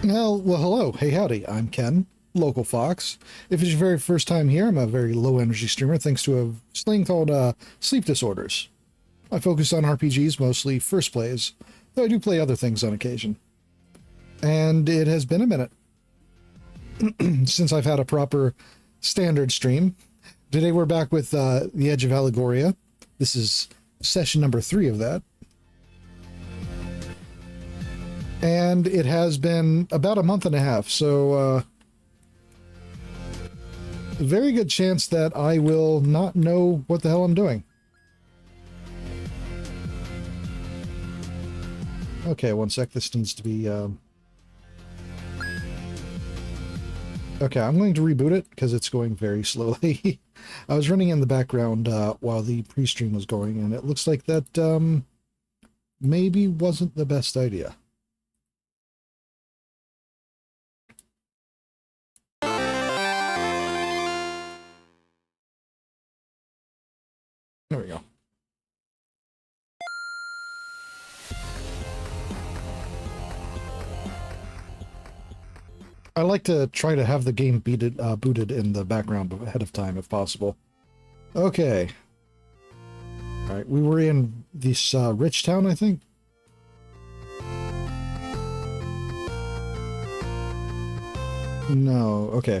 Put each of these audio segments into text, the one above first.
Well, hello. Hey, howdy. I'm Ken, local Fox. If it's your very first time here, I'm a very low-energy streamer thanks to a thing called sleep disorders. I focus on RPGs, mostly first plays, though I do play other things on occasion. And it has been a minute since I've had a proper standard stream. Today we're back with the Edge of Allegoria. This is session number 3 of that. And it has been about a month and a half, so very good chance that I will not know what the hell I'm doing. Okay, one sec. This needs to be... Okay, I'm going to reboot it because it's going very slowly. I was running in the background while the pre-stream was going, and it looks like that maybe wasn't the best idea. There we go. I like to try to have the game booted in the background ahead of time if possible. Okay. Alright, we were in this rich town, I think? No, okay.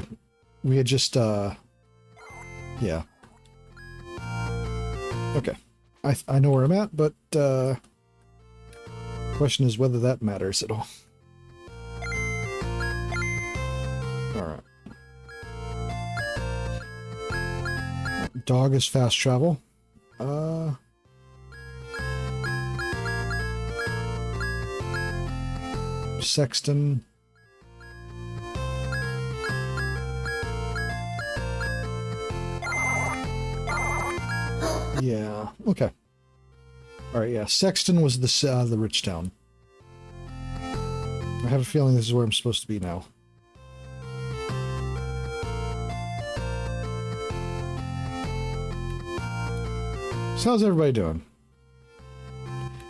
We had just, yeah. Okay. I know where I'm at, but, question is whether that matters at all. Alright. Dog is fast travel. Sexton. Yeah, okay. Alright, yeah, Sexton was the rich town. I have a feeling this is where I'm supposed to be now. So how's everybody doing?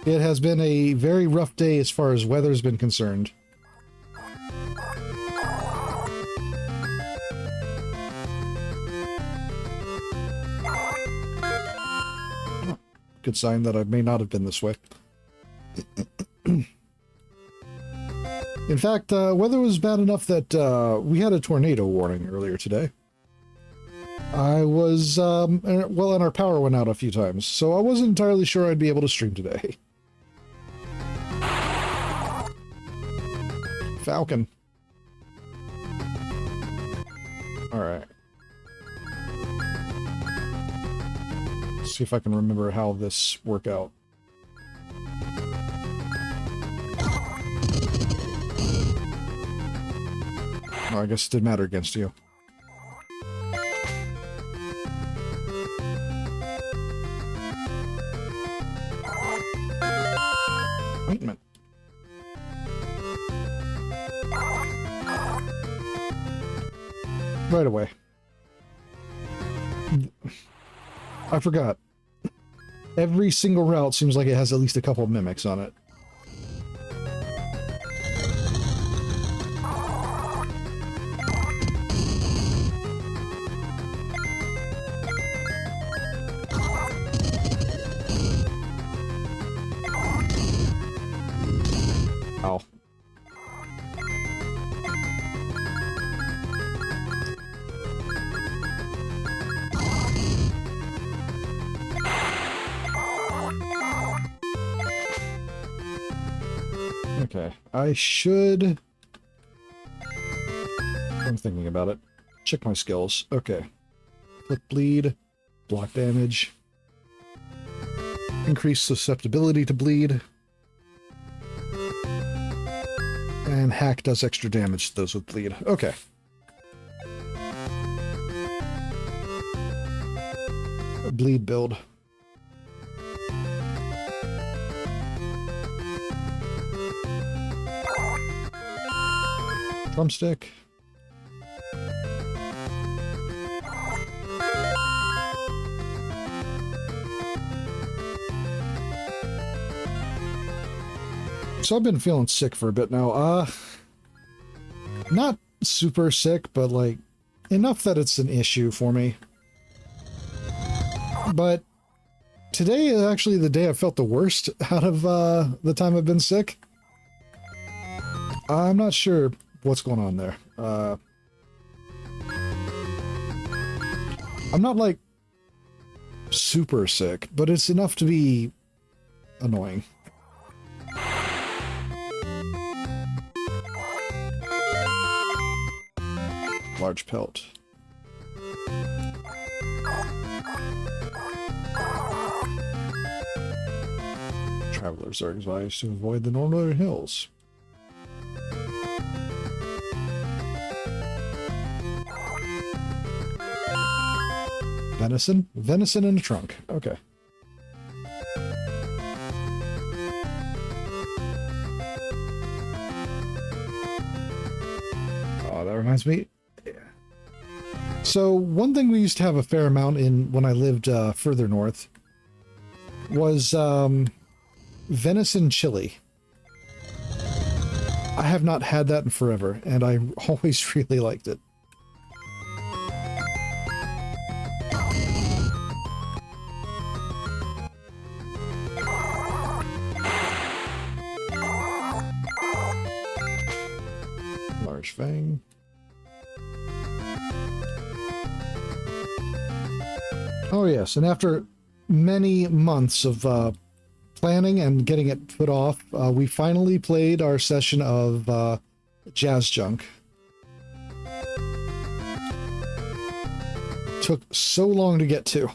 It has been a very rough day as far as weather's been concerned. Good sign that I may not have been this way. In fact, weather was bad enough that we had a tornado warning earlier today. I was, well, and our power went out a few times, so I wasn't entirely sure I'd be able to stream today. Falcon. Alright. See if I can remember how this worked out. Oh, I guess it didn't matter against you. Ointment. Right away. I forgot. Every single route seems like it has at least a couple of mimics on it. Ow. Okay, I should... I'm thinking about it. Check my skills. Okay. Click bleed, block damage, increase susceptibility to bleed, and hack does extra damage to those with bleed. Okay. A bleed build. Drumstick. So I've been feeling sick for a bit now. Not super sick, but like enough that it's an issue for me. But today is actually the day I felt the worst out of the time I've been sick. I'm not sure what's going on there. I'm not like super sick, but it's enough to be annoying. Large pelt. Travelers are advised to avoid the northern hills. Venison? Venison in a trunk. Okay. Oh, that reminds me. Yeah. So one thing we used to have a fair amount in when I lived further north was venison chili. I have not had that in forever, and I always really liked it. Large fang. Oh yes, and after many months of planning and getting it put off, we finally played our session of Jazz Junk. Took so long to get to.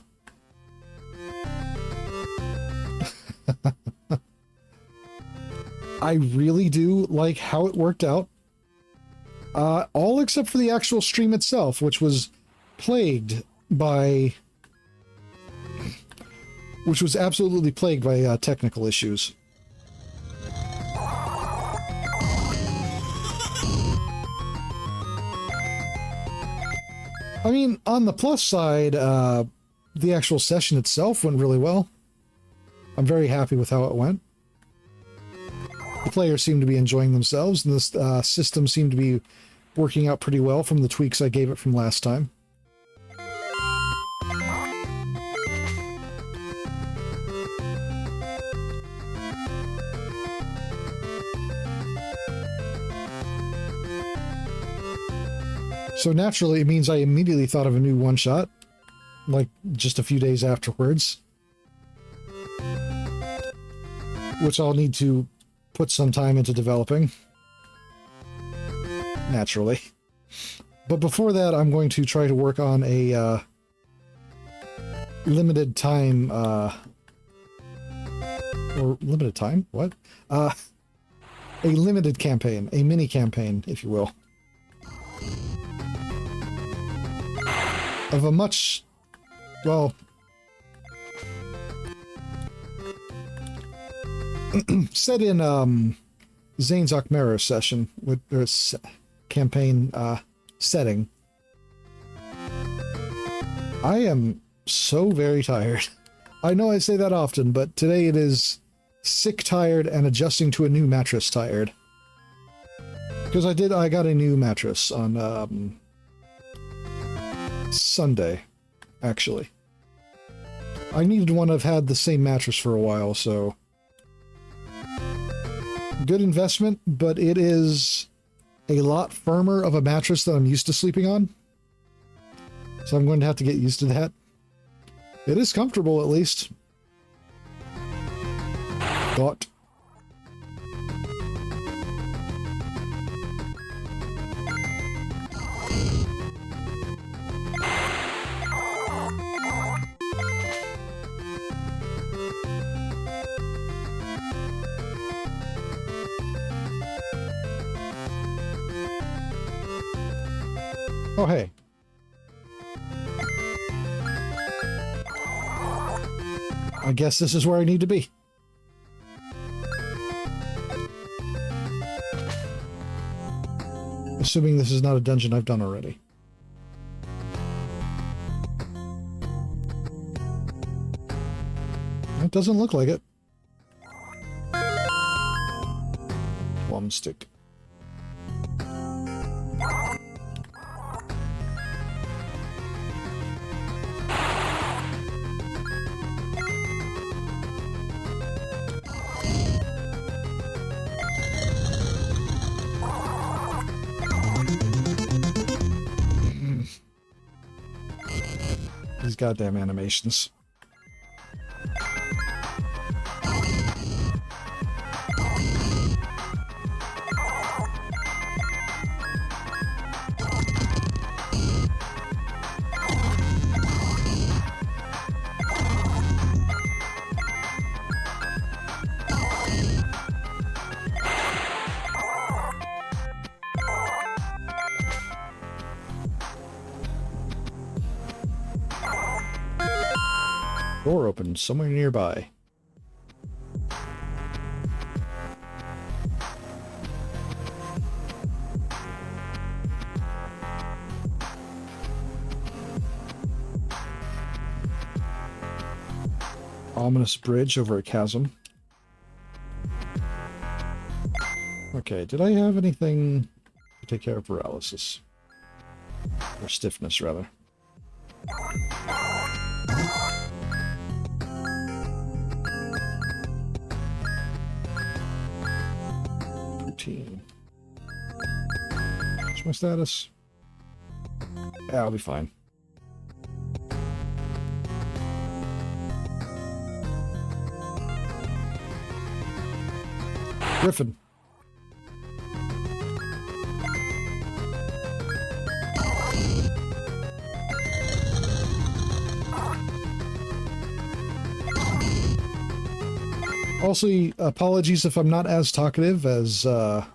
I really do like how it worked out. All except for the actual stream itself, which was plagued by... which was absolutely plagued by technical issues. I mean, on the plus side, the actual session itself went really well. I'm very happy with how it went. The players seem to be enjoying themselves, and the system seemed to be working out pretty well from the tweaks I gave it from last time. So naturally, it means I immediately thought of a new one-shot, like just a few days afterwards, which I'll need to put some time into developing, naturally. But before that, I'm going to try to work on a limited time, or limited time? What? A limited campaign, a mini campaign, if you will. Of a much, well, set in Zane's Akmera session with their campaign setting. I am so very tired. I know I say that often, but today it is sick tired and adjusting to a new mattress tired. Because I got a new mattress on Sunday, actually. I needed one. I've had the same mattress for a while, so good investment, but it is a lot firmer of a mattress than I'm used to sleeping on. So I'm going to have to get used to that. It is comfortable, at least. Thought. Oh, hey. I guess this is where I need to be. Assuming this is not a dungeon I've done already. It doesn't look like it. Plum stick. goddamn animations. Door open somewhere nearby. Ominous bridge over a chasm. Okay, did I have anything to take care of paralysis? Or stiffness, rather. Routine. What's my status? Yeah, I'll be fine. Griffin. Also, apologies if I'm not as talkative as, not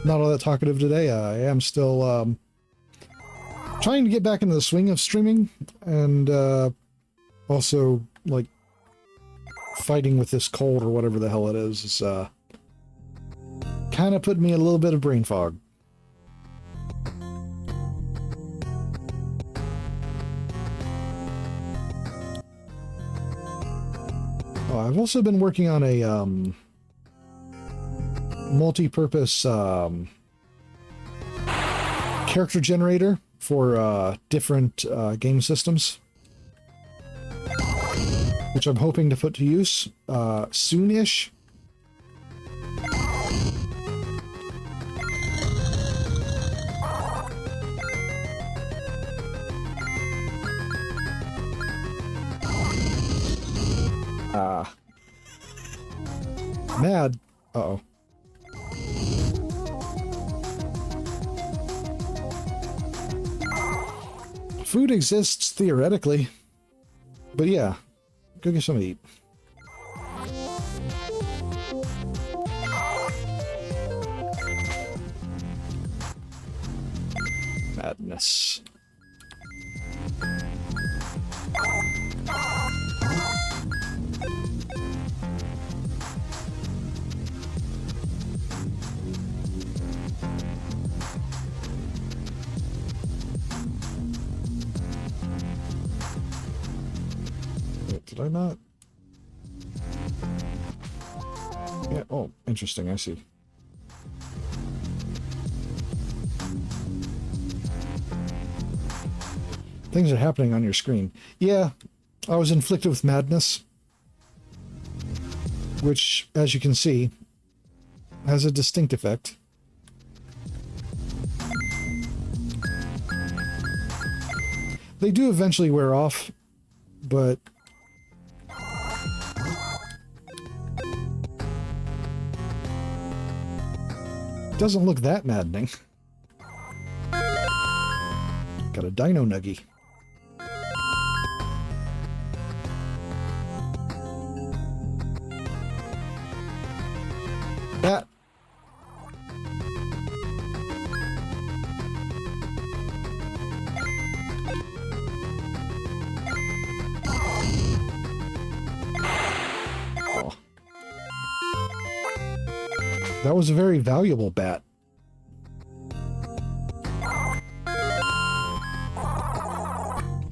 all that talkative today. I am still, trying to get back into the swing of streaming, and, also, like, fighting with this cold or whatever the hell it is, kind of put me in a little bit of brain fog. Oh, I've also been working on a multi-purpose character generator for different game systems, which I'm hoping to put to use soon-ish. Mad. Uh-oh. Food exists theoretically, but yeah, go get something to eat. Madness. Did I not? Yeah, oh, interesting, I see. Things are happening on your screen. Yeah, I was inflicted with madness, which, as you can see, has a distinct effect. They do eventually wear off, but doesn't look that maddening. Got a dino nuggie. That. Oh. That was a very valuable bat.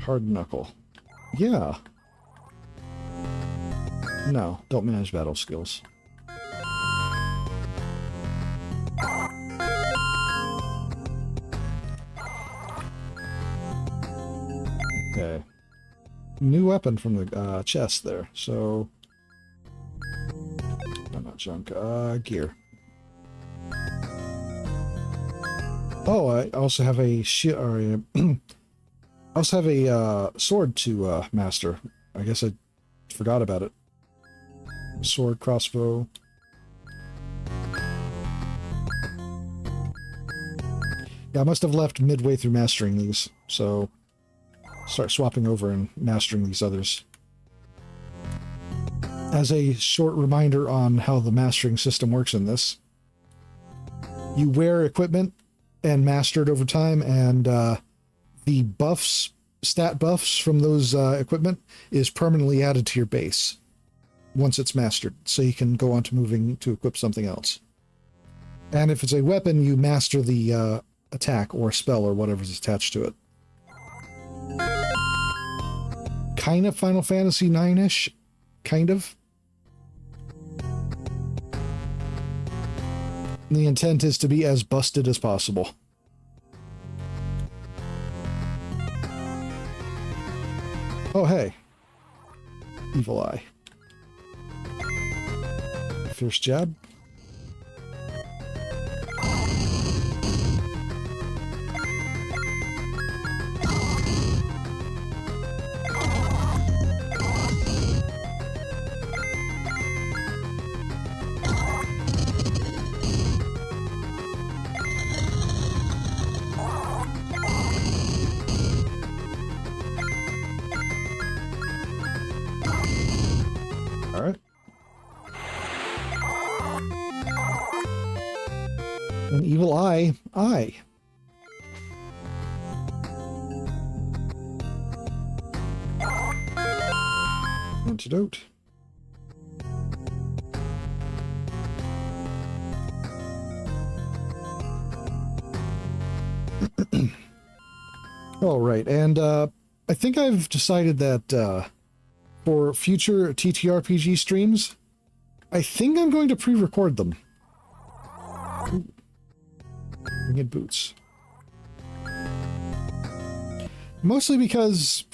Hard knuckle. Yeah. No, don't manage battle skills. Okay. New weapon from the chest there, so... No, not junk. Gear. Oh, I also have a shield, or I also have a sword to master. I guess I forgot about it. Sword, crossbow. Yeah, I must have left midway through mastering these, so start swapping over and mastering these others. As a short reminder on how the mastering system works in this, you wear equipment and master it over time, and the buffs, stat buffs from those equipment is permanently added to your base once it's mastered, so you can go on to moving to equip something else. And if it's a weapon, you master the attack or spell or whatever's attached to it. Kind of Final Fantasy IX-ish. Kind of. And the intent is to be as busted as possible. Oh, hey. Evil Eye. Fierce Jab. Alright. An evil eye. Antidote. All right, and I think I've decided that for future TTRPG streams, I think I'm going to pre-record them. Ooh. Winged boots. Mostly because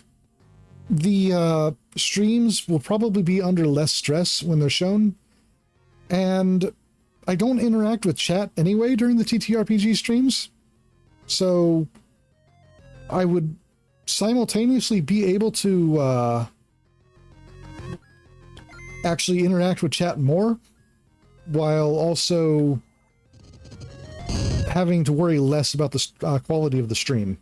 the streams will probably be under less stress when they're shown, and I don't interact with chat anyway during the TTRPG streams, so I would simultaneously be able to actually interact with chat more, while also having to worry less about the quality of the stream.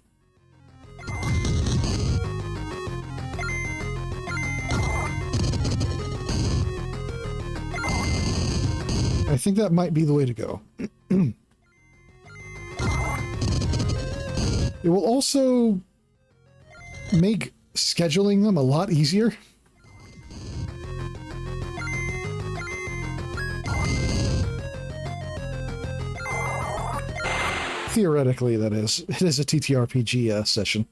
I think that might be the way to go. It will also make scheduling them a lot easier. Theoretically, that is. It is a TTRPG session.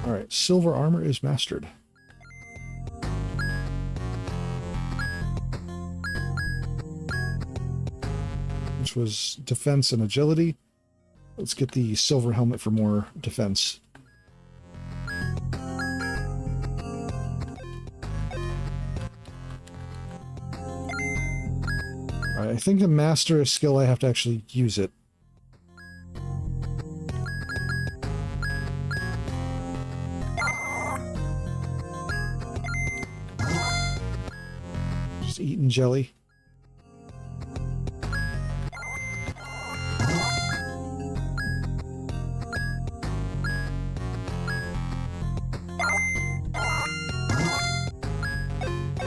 Alright, silver armor is mastered. Which was defense and agility. Let's get the silver helmet for more defense. Alright, I think to master a skill I have to actually use it. Just eating jelly.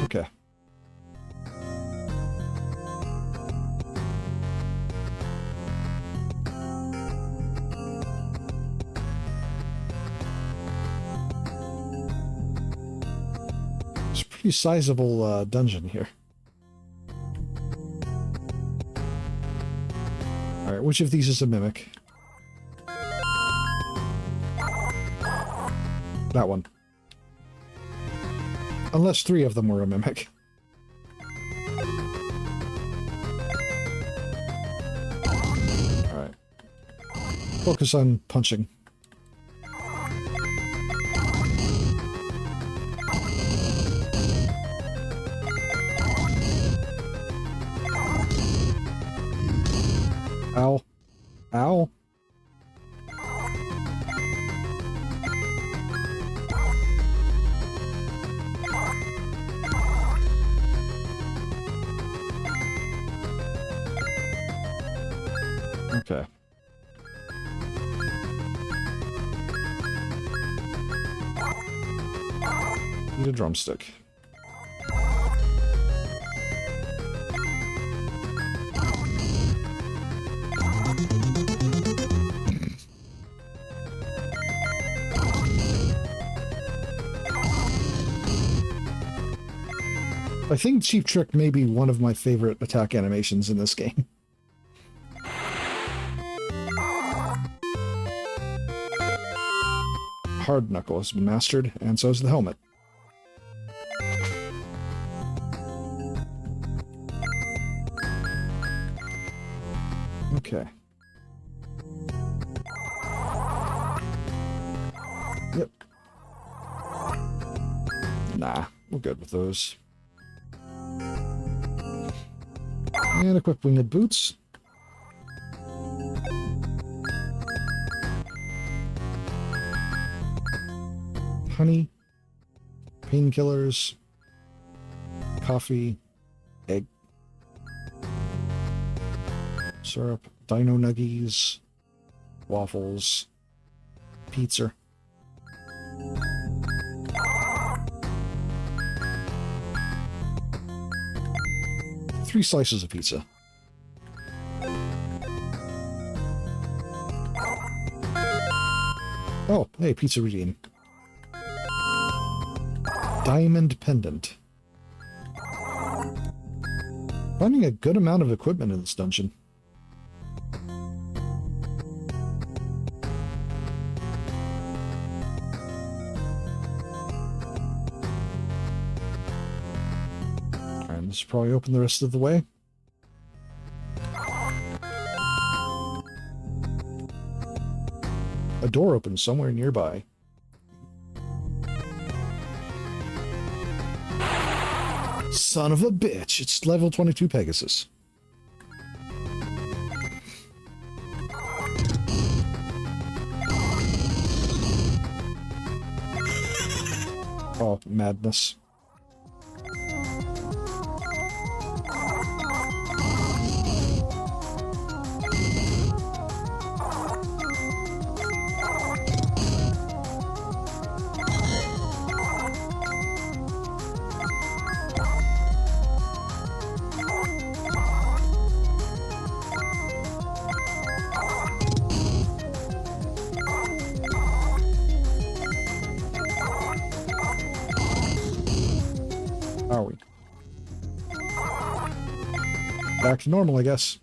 Okay. It's a pretty sizable dungeon here. Alright, which of these is a mimic? That one. Unless 3 of them were a mimic. Alright. Focus on punching. Ow. Ow. Okay. Need a drumstick. I think Cheap Trick may be one of my favorite attack animations in this game. Hard Knuckle has been mastered, and so is the helmet. Okay. Yep. Nah, we're good with those. And equip winged boots. Honey, painkillers, coffee, egg, syrup, dino nuggies, waffles, pizza. Three slices of pizza. Oh, hey, pizza redeem. Diamond pendant. Finding a good amount of equipment in this dungeon. And this will probably open the rest of the way. A door opens somewhere nearby. Son of a bitch, it's level 22 Pegasus. Oh, madness. Are we? Back to normal, I guess.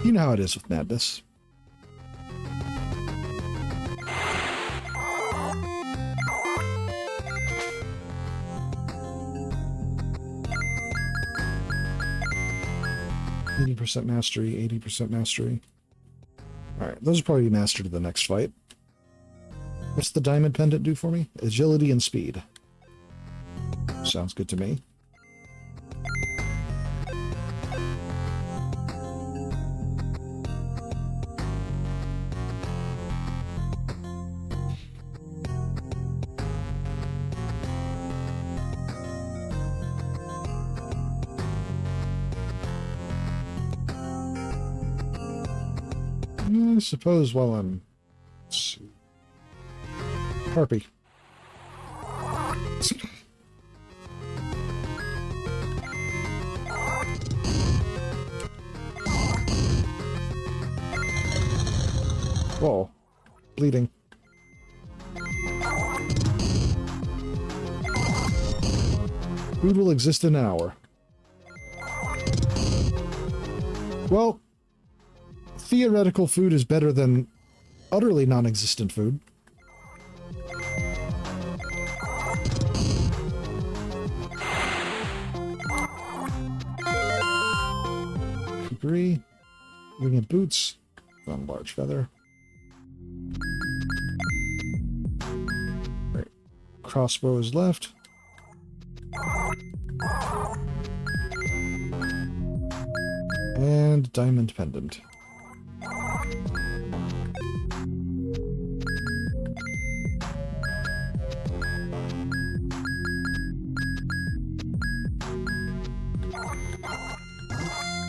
You know how it is with madness. %, mastery, 80% mastery. Alright, those will probably be mastered in the next fight. What's the diamond pendant do for me? Agility and speed. Sounds good to me. I suppose while I'm... Let's see. Harpy. Whoa. Bleeding. Food will exist in an hour. Well, theoretical food is better than utterly non-existent food. Agree. Winged boots. One large feather. Right. Crossbow is left. And diamond pendant.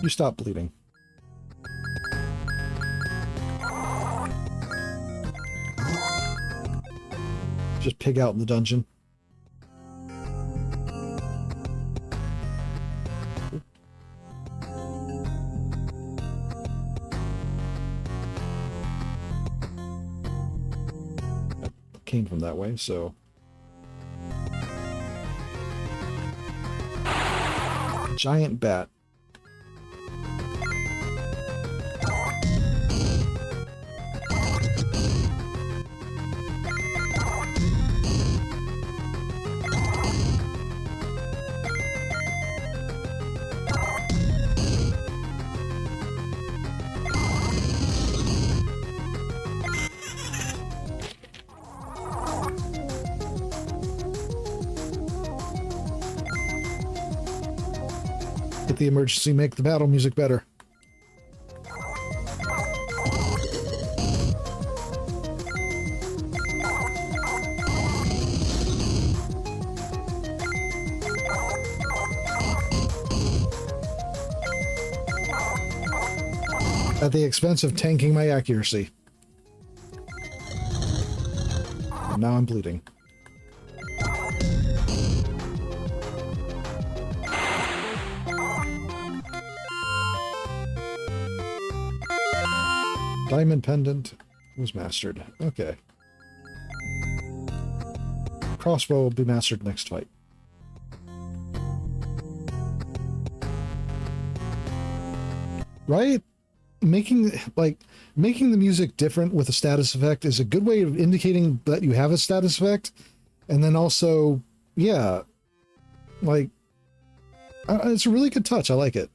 You stop bleeding. Just pig out in the dungeon. Came from that way, so... Giant bat. Hit the emergency, make the battle music better. At the expense of tanking my accuracy. And now I'm bleeding. Diamond pendant was mastered. Okay. Crossbow will be mastered next fight. Right? Making the music different with a status effect is a good way of indicating that you have a status effect. And then also, yeah, like, it's a really good touch. I like it.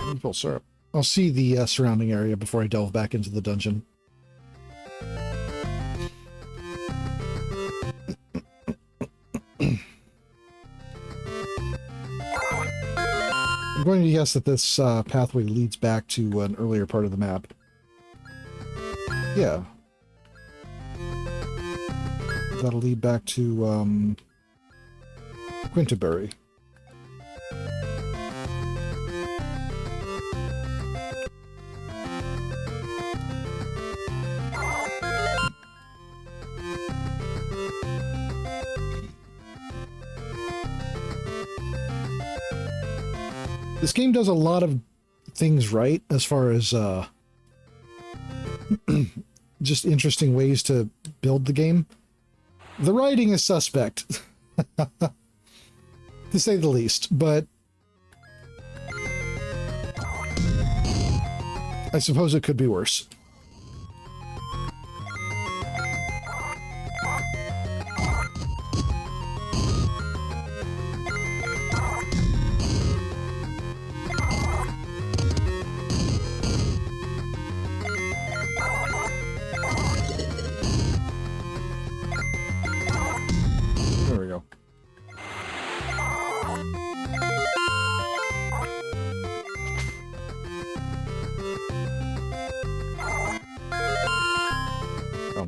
Maple syrup. I'll see the surrounding area before I delve back into the dungeon. I'm going to guess that this pathway leads back to an earlier part of the map. Yeah. That'll lead back to Quinterbury. This game does a lot of things right as far as just interesting ways to build the game. The writing is suspect, to say the least, but I suppose it could be worse.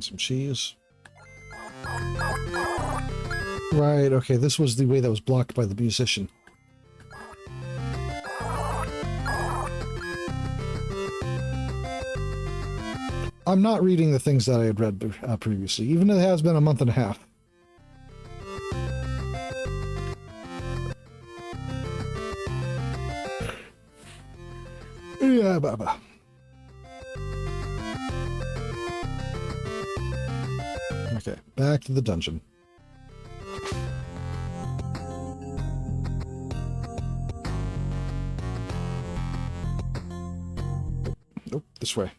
Some cheese. Right, okay, this was the way that was blocked by the musician. I'm not reading the things that I had read previously, even though it has been a month and a half. Yeah, baba. Okay, back to the dungeon. Nope, this way.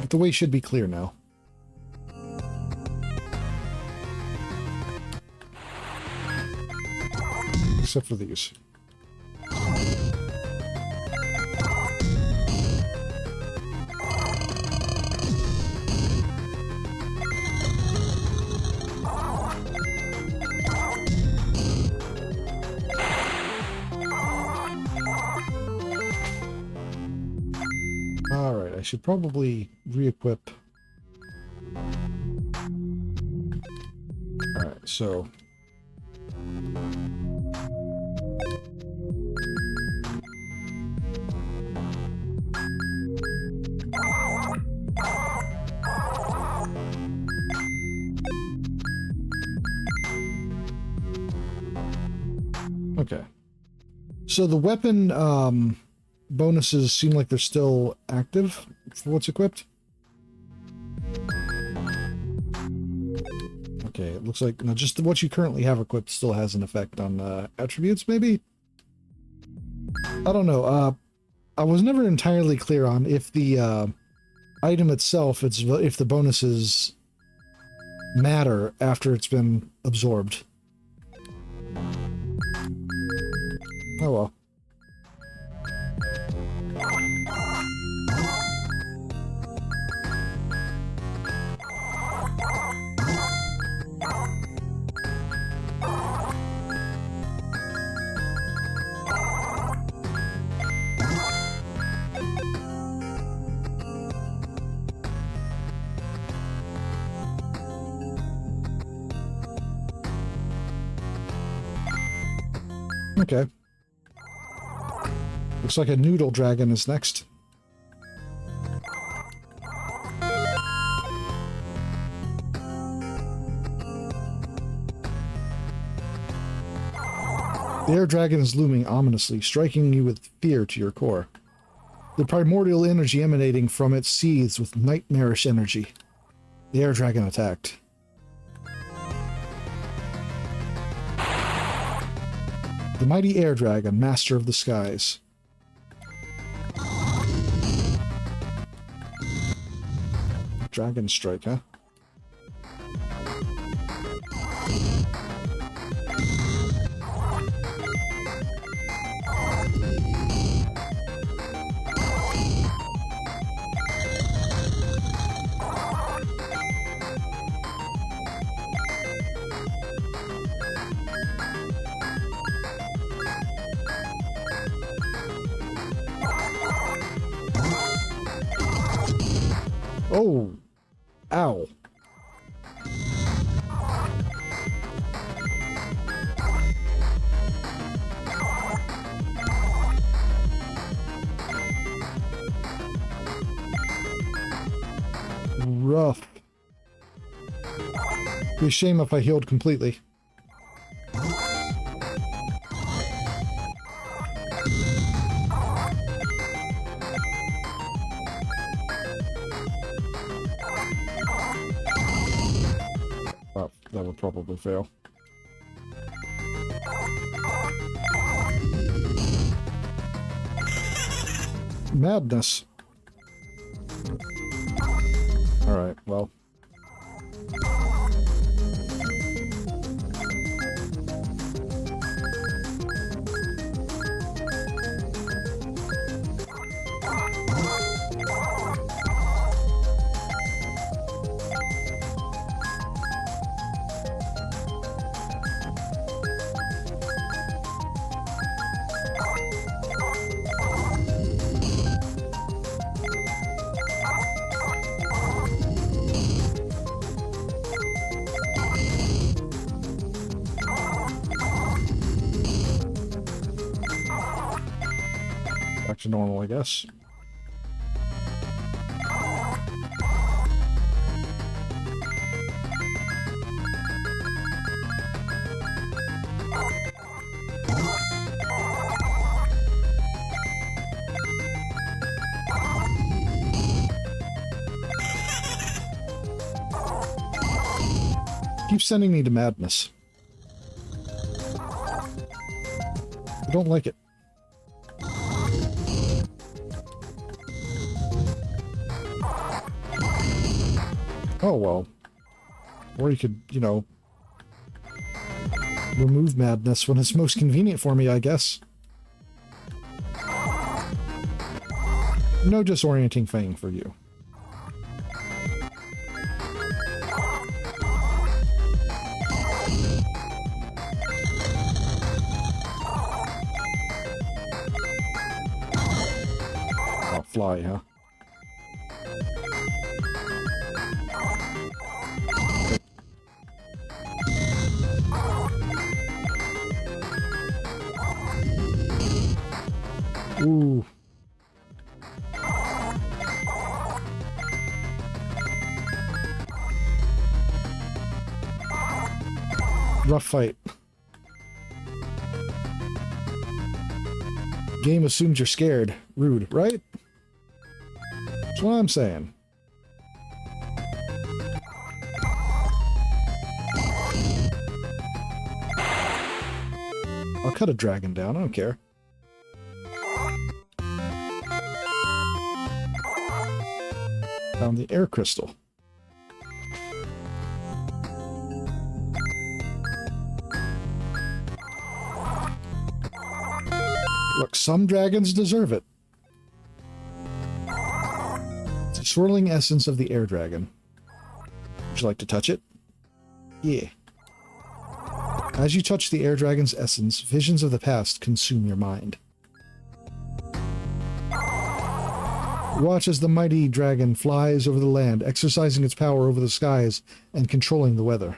But the way should be clear now. Except for these. Alright, I should probably re-equip. Alright, so... Okay. So the weapon bonuses seem like they're still active for what's equipped. Okay, it looks like now just what you currently have equipped still has an effect on attributes, maybe? I don't know. I was never entirely clear on if the item itself, if the bonuses matter after it's been absorbed. Oh well. Okay. Looks like a noodle dragon is next. The air dragon is looming ominously, striking you with fear to your core. The primordial energy emanating from it seethes with nightmarish energy. The air dragon attacked. The mighty air dragon, master of the skies. Dragon strike, huh? Oh! Ow. Rough. Be a shame if I healed completely. That would probably fail. Madness. Alright, well. Back to normal, I guess. Keep sending me to madness. I don't like it. Oh, well. Or you could, you know, remove madness when it's most convenient for me, I guess. No disorienting thing for you. Oh, fly, huh? Ooh. Rough fight. Game assumes you're scared. Rude, right? That's what I'm saying. I'll cut a dragon down, I don't care. Found the air crystal. Look, some dragons deserve it. It's the swirling essence of the air dragon. Would you like to touch it? Yeah. As you touch the air dragon's essence, visions of the past consume your mind. Watch as the mighty dragon flies over the land, exercising its power over the skies and controlling the weather.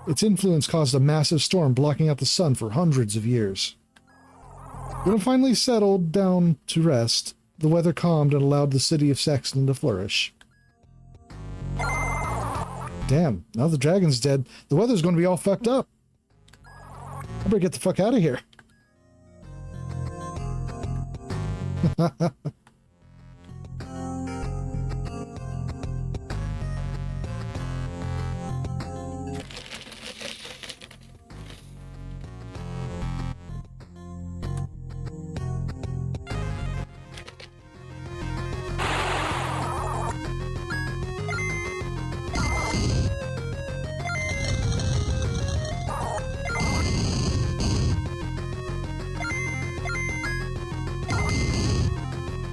Its influence caused a massive storm blocking out the sun for hundreds of years. When it finally settled down to rest, the weather calmed and allowed the city of Sexton to flourish. Damn, now the dragon's dead, the weather's going to be all fucked up. I better get the fuck out of here.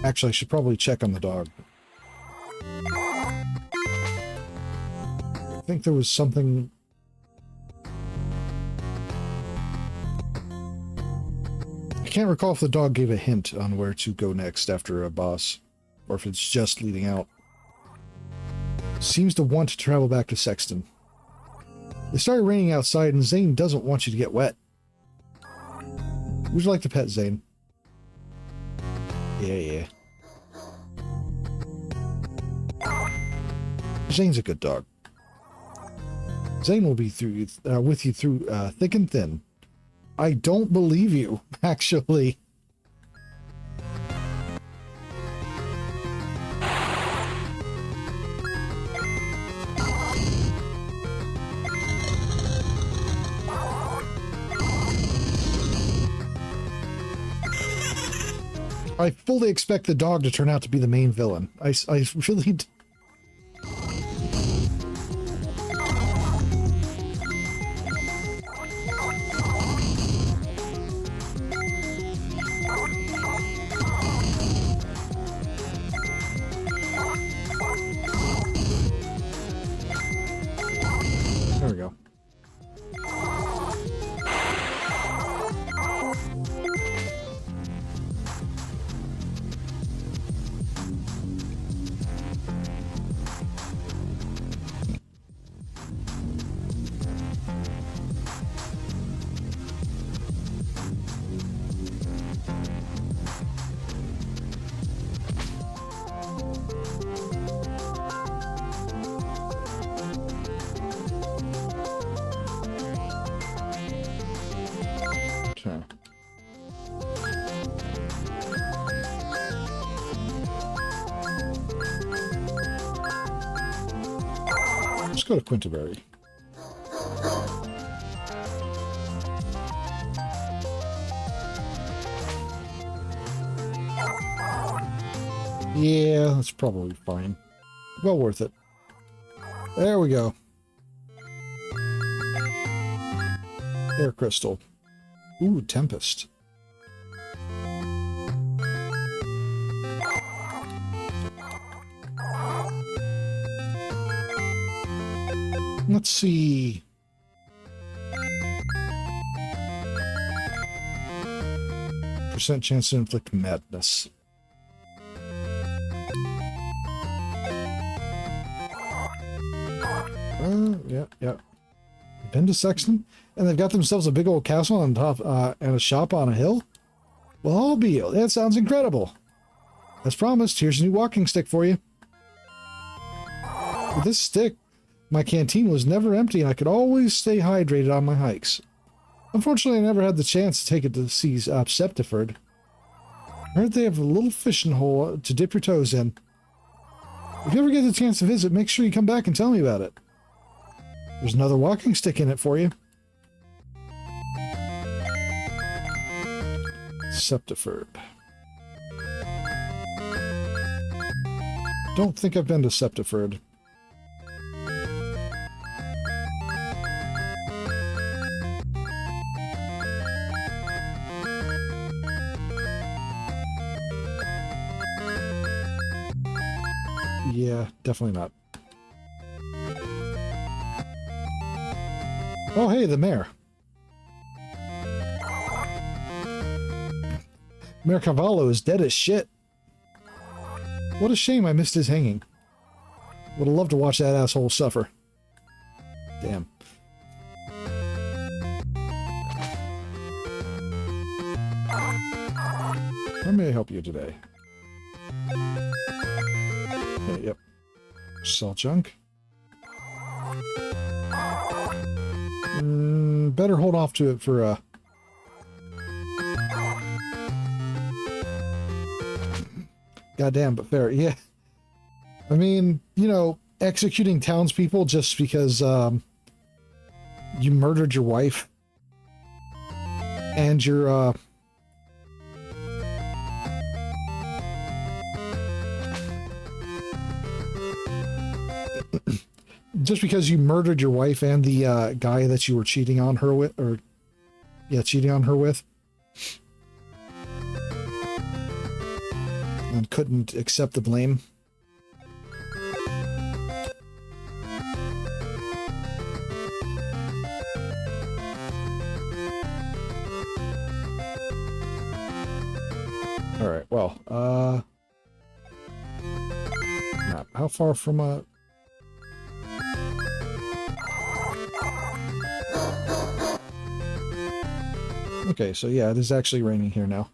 Actually, I should probably check on the dog. I think there was something... I can't recall if the dog gave a hint on where to go next after a boss, or if it's just leading out. Seems to want to travel back to Sexton. It started raining outside and Zane doesn't want you to get wet. Would you like to pet Zane? Yeah. Zane's a good dog. Zane will be with you through thick and thin. I don't believe you, actually. I fully expect the dog to turn out to be the main villain. I really... There we go. Let's go to Quinterbury. Yeah, that's probably fine. Well worth it. There we go. Air crystal. Ooh, Tempest. Let's see. Percent chance to inflict madness. Yeah. Been to Sexton, and they've got themselves a big old castle on top and a shop on a hill. Well, I'll be. That sounds incredible. As promised, here's a new walking stick for you. With this stick, my canteen was never empty and I could always stay hydrated on my hikes. Unfortunately, I never had the chance to take it to see Septiford. I heard they have a little fishing hole to dip your toes in. If you ever get the chance to visit, make sure you come back and tell me about it. There's another walking stick in it for you. Septiford. Don't think I've been to Septiford. Yeah, definitely not. Oh, hey, the mayor. Mayor Cavallo is dead as shit. What a shame I missed his hanging. Would have loved to watch that asshole suffer. Damn. How may I help you today? Okay, yep. Sell junk. Better hold off to it for goddamn, but fair. Yeah. I mean, you know, executing townspeople just because you murdered your wife and your just because you murdered your wife and the guy that you were cheating on her with, or yeah, cheating on her with, and couldn't accept the blame. All right, well, map. How far from okay, so yeah, it is actually raining here now.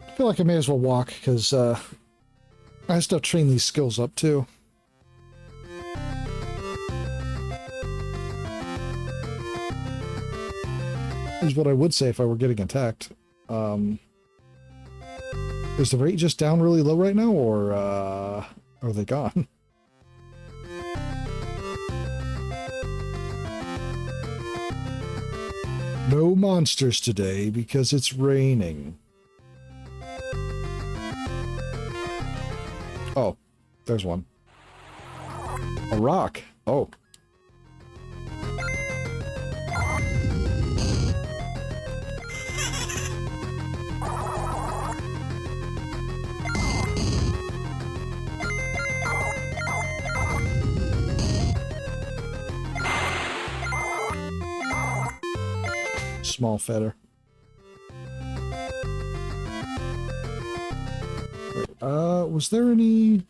I feel like I may as well walk, because I still train these skills up, too. Here's what I would say if I were getting attacked. Is the rate just down really low right now, or are they gone? No monsters today because it's raining. Oh, there's one. A rock. Oh. Small feather. Wait, was there any...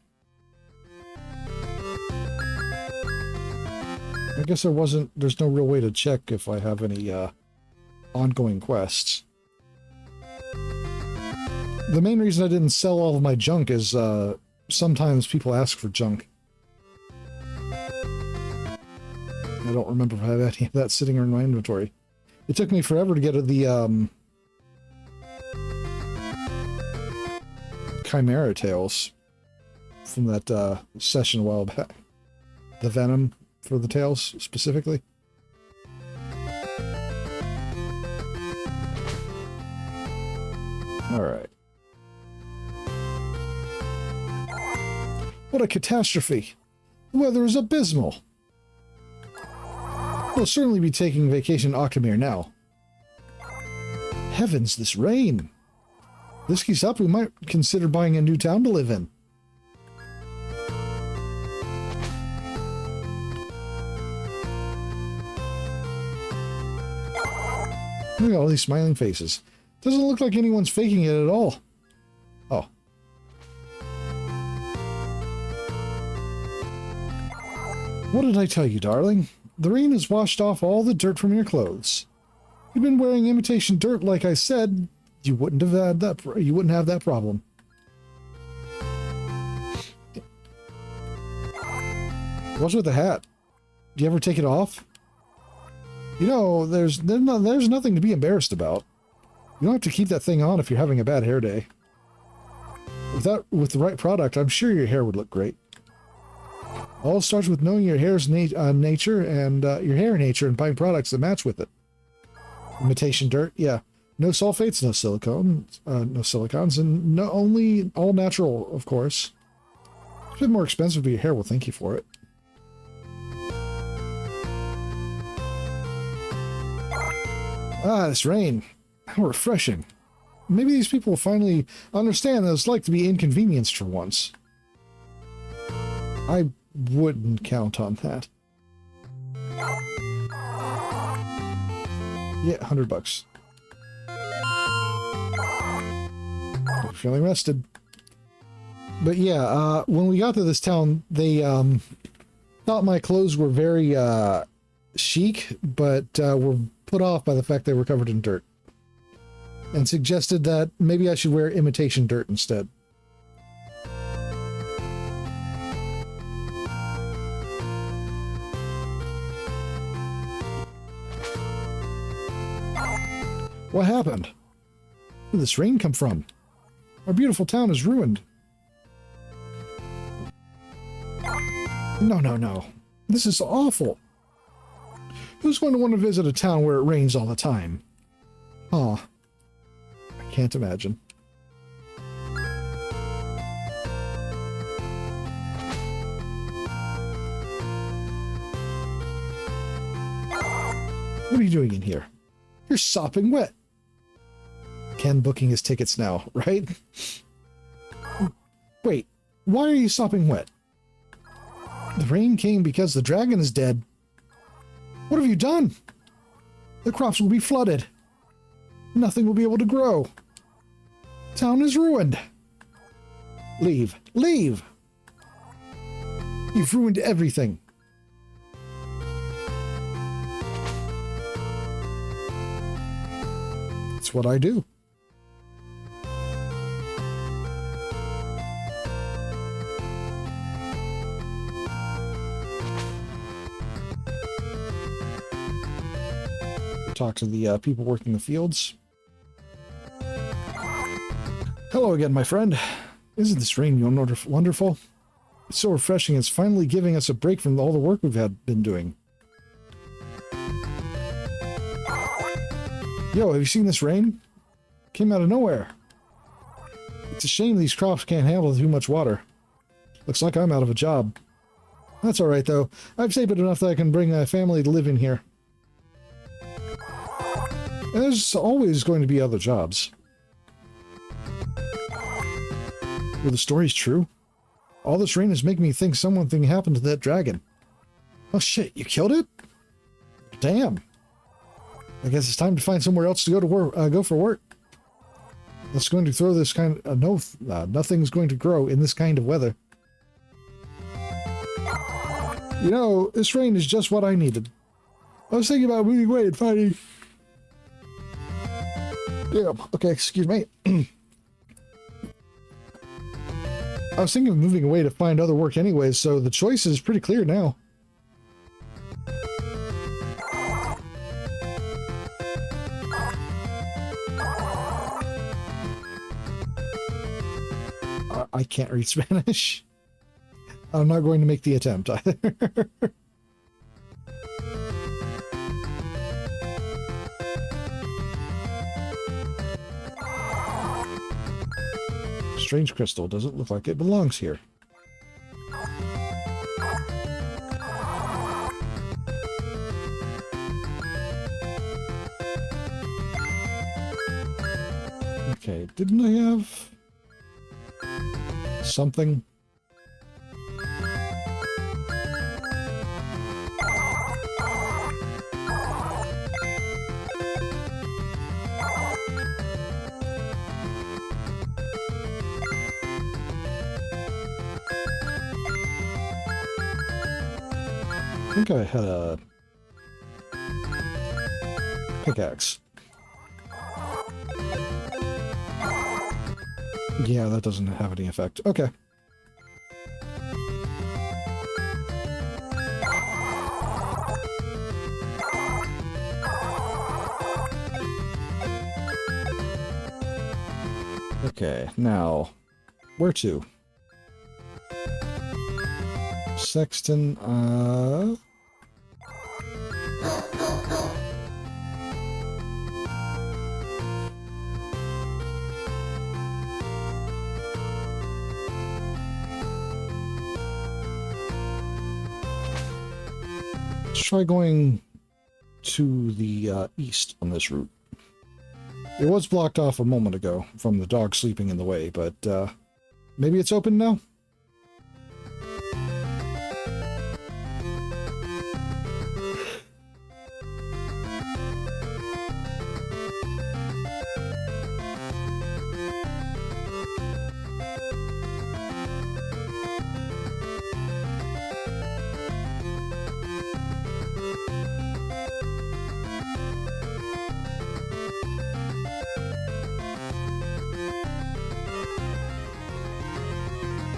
I guess there wasn't... There's no real way to check if I have any, ongoing quests. The main reason I didn't sell all of my junk is, sometimes people ask for junk. I don't remember if I have any of that sitting in my inventory. It took me forever to get to the, Chimera Tails from that, session a while back. The Venom for the tails, specifically. Alright. What a catastrophe! The weather is abysmal! We'll certainly be taking vacation in Octomere now. Heavens, this rain! This keeps up, we might consider buying a new town to live in. Look at all these smiling faces. Doesn't look like anyone's faking it at all. Oh. What did I tell you, darling? The rain has washed off all the dirt from your clothes. If you'd been wearing imitation dirt like I said, you wouldn't have had that. You wouldn't have that problem. What's with the hat? Do you ever take it off? You know, there's nothing to be embarrassed about. You don't have to keep that thing on if you're having a bad hair day. With the right product, I'm sure your hair would look great. All starts with knowing your hair's nature and your hair nature and buying products that match with it. Imitation dirt, yeah. No sulfates, no silicons, and only all natural, of course. It's a bit more expensive, but your hair will thank you for it. Ah, this rain. How refreshing. Maybe these people will finally understand what it's like to be inconvenienced for once. I wouldn't count on that. Yeah, $100. I'm feeling rested. But yeah, when we got to this town, they thought my clothes were very chic, but were put off by the fact they were covered in dirt. And suggested that maybe I should wear imitation dirt instead. What happened? Where did this rain come from? Our beautiful town is ruined. No. This is awful. Who's going to want to visit a town where it rains all the time? Aw. I can't imagine. What are you doing in here? You're sopping wet. Ken booking his tickets now, right? Wait, why are you sopping wet? The rain came because the dragon is dead. What have you done? The crops will be flooded. Nothing will be able to grow. Town is ruined. Leave. Leave! You've ruined everything. That's what I do. Talk to the people working the fields. Hello again, my friend. Isn't this rain wonderful? It's so refreshing. It's finally giving us a break from all the work we've been doing. Yo, have you seen this rain? Came out of nowhere. It's a shame these crops can't handle too much water. Looks like I'm out of a job. That's alright though. I've saved it enough that I can bring a family to live in here. And there's always going to be other jobs. Well, the story's true. All this rain is making me think something happened to that dragon. Oh shit, you killed it? Damn. I guess it's time to find somewhere else to go to work. Go for work. That's going to throw this kind of nothing's going to grow in this kind of weather. You know, this rain is just what I needed. I was thinking about moving away and finding. Damn. Okay, excuse me. I was thinking of moving away to find other work anyways, so the choice is pretty clear now. I can't read Spanish. I'm not going to make the attempt either. Strange crystal. Doesn't look like it belongs here. Okay, didn't I have something? I think I had a pickaxe. Yeah, that doesn't have any effect. Okay. Okay, now, where to? Sexton, let's try going to the east on this route. It was blocked off a moment ago from the dog sleeping in the way, but maybe it's open now?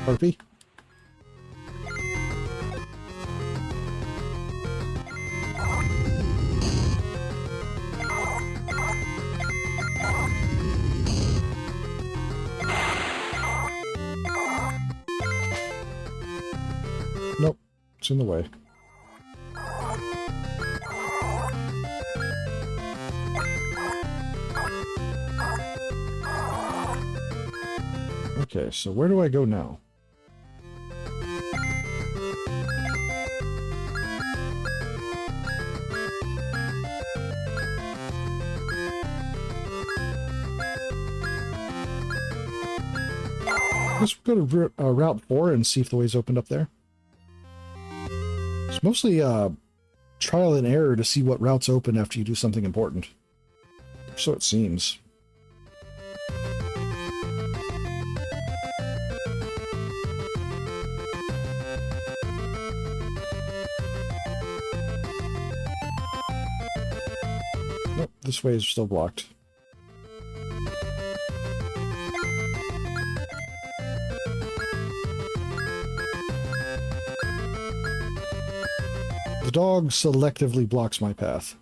Harpy? Nope, it's in the way. Okay, so where do I go now? Let's go to Route 4 and see if the way's opened up there. It's mostly trial and error to see what routes open after you do something important. So it seems. Nope, this way is still blocked. The dog selectively blocks my path.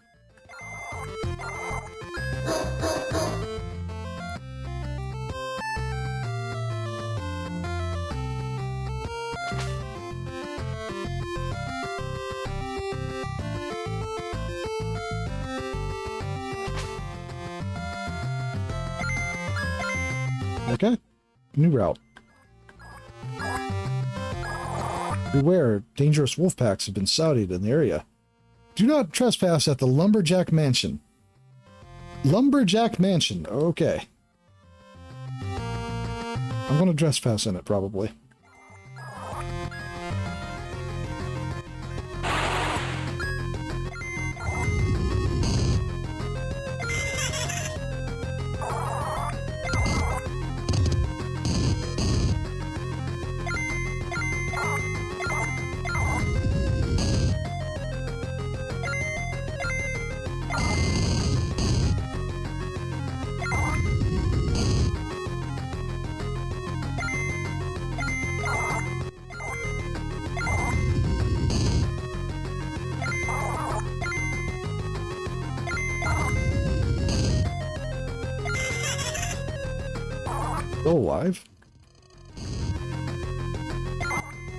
Okay, new route. Beware, dangerous wolf packs have been sighted in the area. Do not trespass at the Lumberjack Mansion. Lumberjack Mansion, okay. I'm gonna trespass in it, probably. Still alive?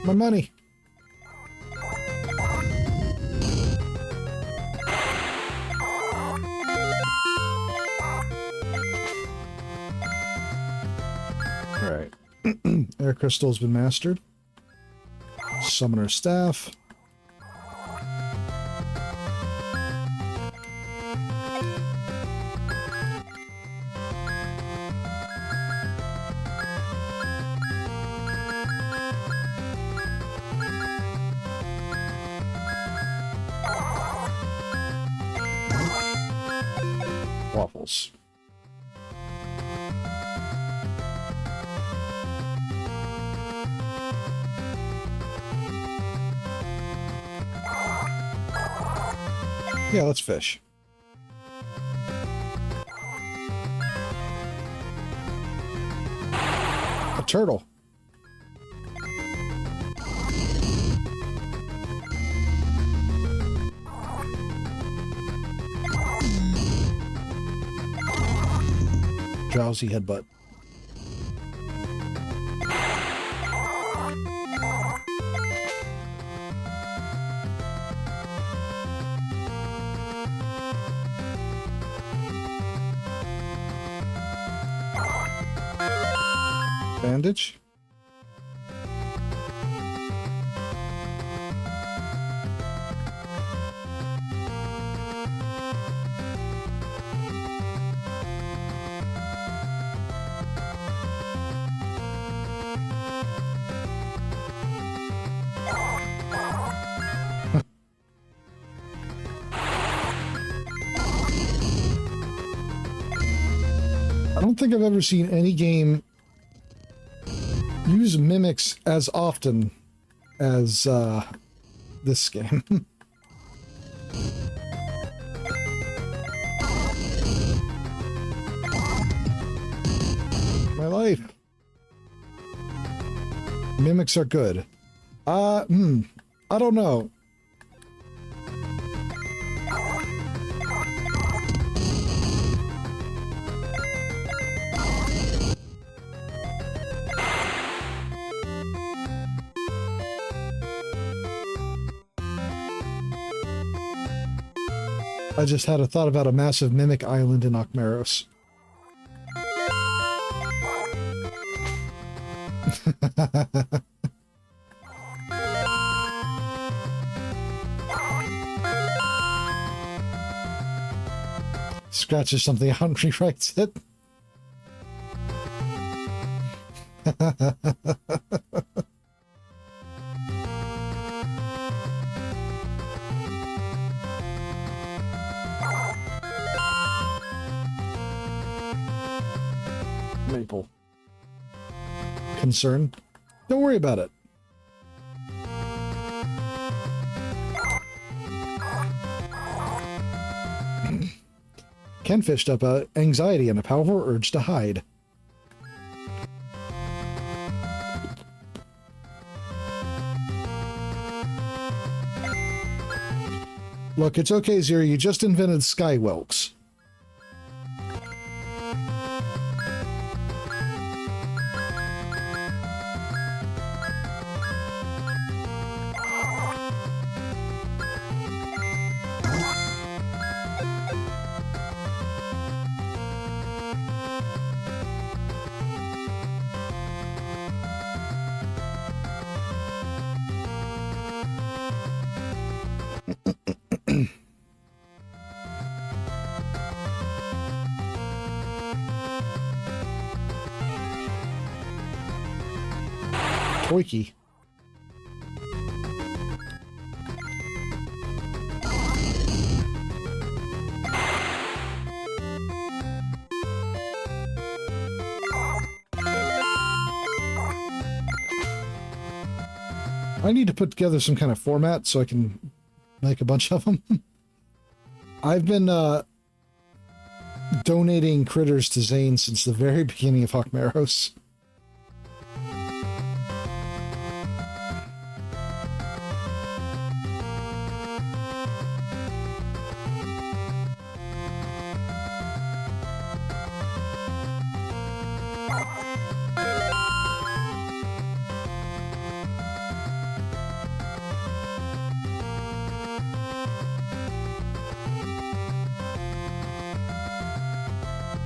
My money! Alright. Air crystal has been mastered. Summoner staff. Waffles. Yeah, let's fish. turtle. Drowsy headbutt. Bandage. I don't think I've ever seen any game use mimics as often as this game. My life. Mimics are good. I don't know. I just had a thought about a massive mimic island in Okmeros. Scratches something out and rewrites it. Maple. Concern? Don't worry about it. Ken fished up anxiety and a powerful urge to hide. Look, it's okay, Zero. You just invented skywhelks. Toiki. I need to put together some kind of format so I can make a bunch of them. I've been donating critters to Zane since the very beginning of Hawkmeros.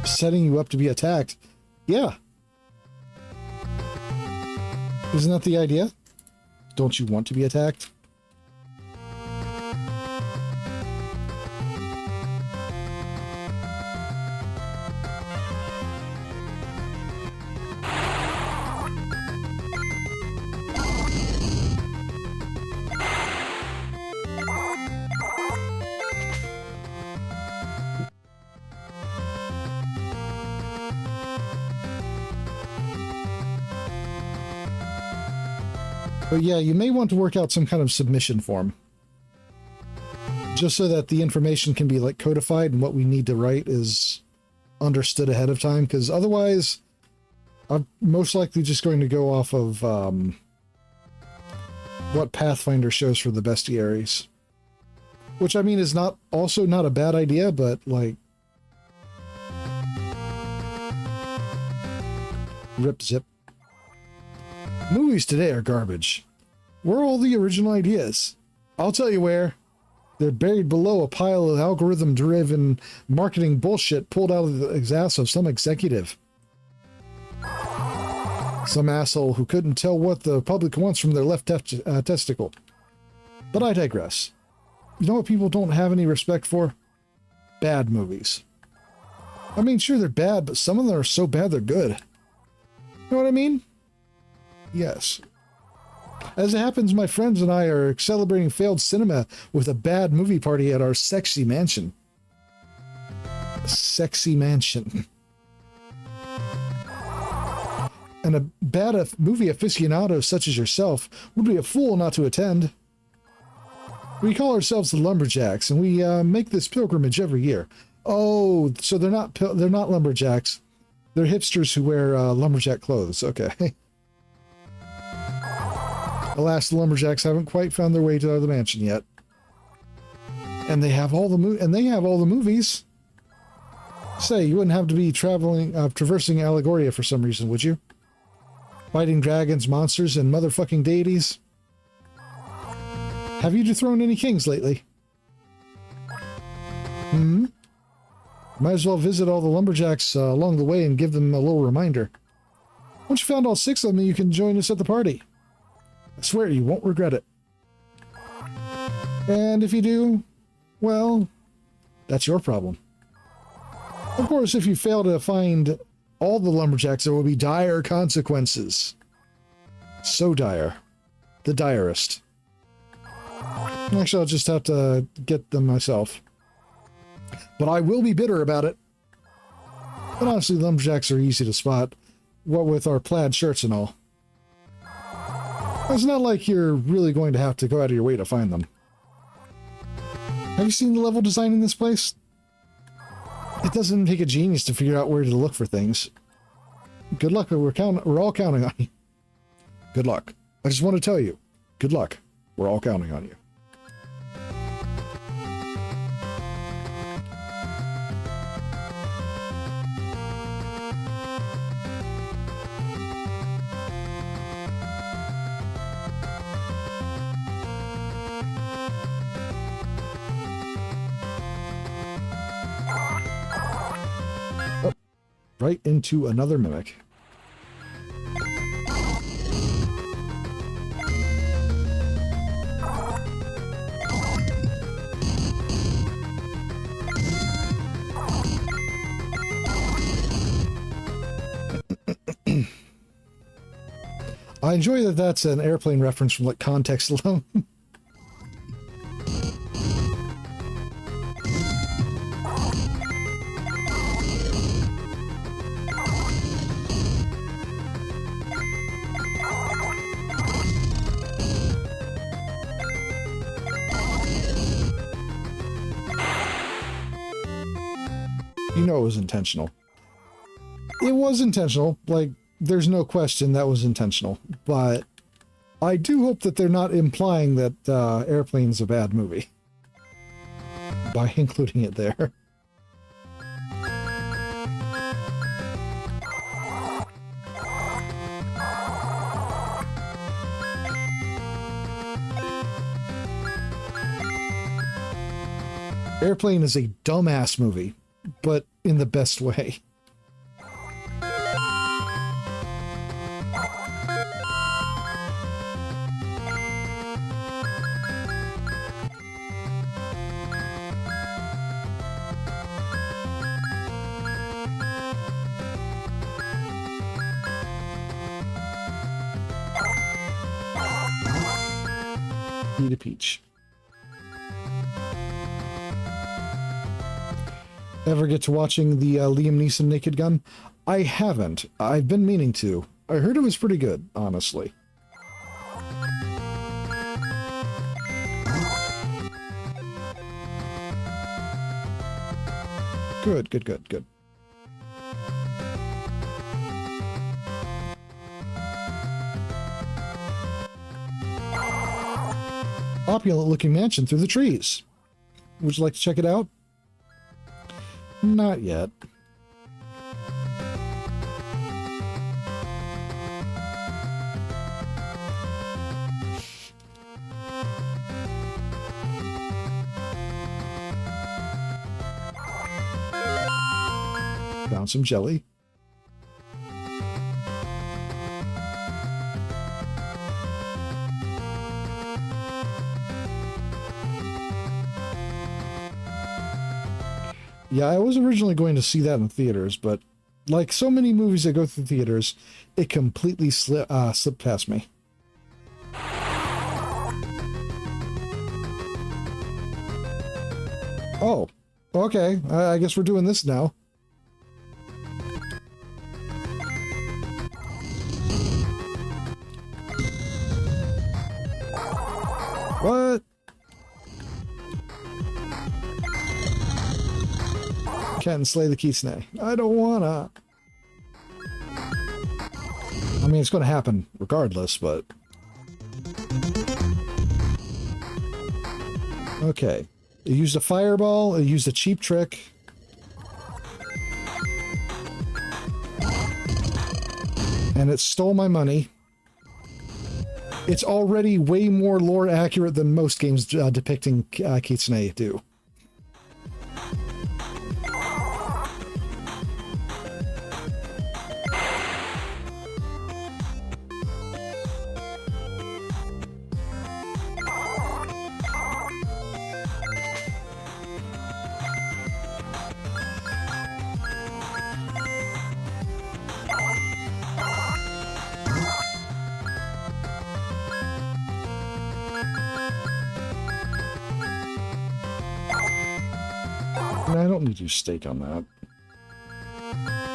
Setting you up to be attacked. Yeah. Isn't that the idea? Don't you want to be attacked? But yeah, you may want to work out some kind of submission form. Just so that the information can be like codified and what we need to write is understood ahead of time, because otherwise I'm most likely just going to go off of what Pathfinder shows for the bestiaries. Which, I mean, is not a bad idea, but, like... Rip zip. Movies today are garbage. Where are all the original ideas? I'll tell you where. They're buried below a pile of algorithm-driven marketing bullshit pulled out of the ass of some executive. Some asshole who couldn't tell what the public wants from their left testicle. But I digress. You know what people don't have any respect for? Bad movies. I mean, sure, they're bad, but some of them are so bad they're good. You know what I mean? Yes. As it happens, my friends and I are celebrating failed cinema with a bad movie party at our sexy mansion. Sexy mansion. And a bad movie aficionado such as yourself would be a fool not to attend. We call ourselves the Lumberjacks, and we make this pilgrimage every year. Oh, so they're not lumberjacks. They're hipsters who wear lumberjack clothes. Okay. Alas, the lumberjacks haven't quite found their way to the mansion yet. And they have all the movies. Say, you wouldn't have to be traversing Allegoria for some reason, would you? Fighting dragons, monsters, and motherfucking deities. Have you dethroned any kings lately? Might as well visit all the lumberjacks along the way and give them a little reminder. Once you found all 6 of them, you can join us at the party. I swear you won't regret it. And if you do, well, that's your problem. Of course, if you fail to find all the lumberjacks, there will be dire consequences. So dire. The direst. Actually, I'll just have to get them myself. But I will be bitter about it. But honestly, lumberjacks are easy to spot. What with our plaid shirts and all. It's not like you're really going to have to go out of your way to find them. Have you seen the level design in this place? It doesn't take a genius to figure out where to look for things. Good luck, we're all counting on you. Good luck. I just want to tell you, good luck. We're all counting on you. Right into another mimic. I enjoy that that's an airplane reference from like context alone. You know it was intentional. It was intentional. Like, there's no question that was intentional. But I do hope that they're not implying that Airplane's a bad movie by including it there. Airplane is a dumbass movie, but in the best way. Eat a peach. Ever get to watching the Liam Neeson Naked Gun? I haven't. I've been meaning to. I heard it was pretty good, honestly. Good, good, good, good. opulent looking mansion through the trees. Would you like to check it out? Not yet. Found some jelly. Yeah, I was originally going to see that in theaters, but like so many movies that go through theaters, it completely slipped past me. Oh, okay. I guess we're doing this now. What? Can't slay the kitsune. I don't wanna. I mean, it's gonna happen regardless, but... Okay. It used a fireball, it used a cheap trick. And it stole my money. It's already way more lore accurate than most games depicting kitsune do. I don't need to use steak on that.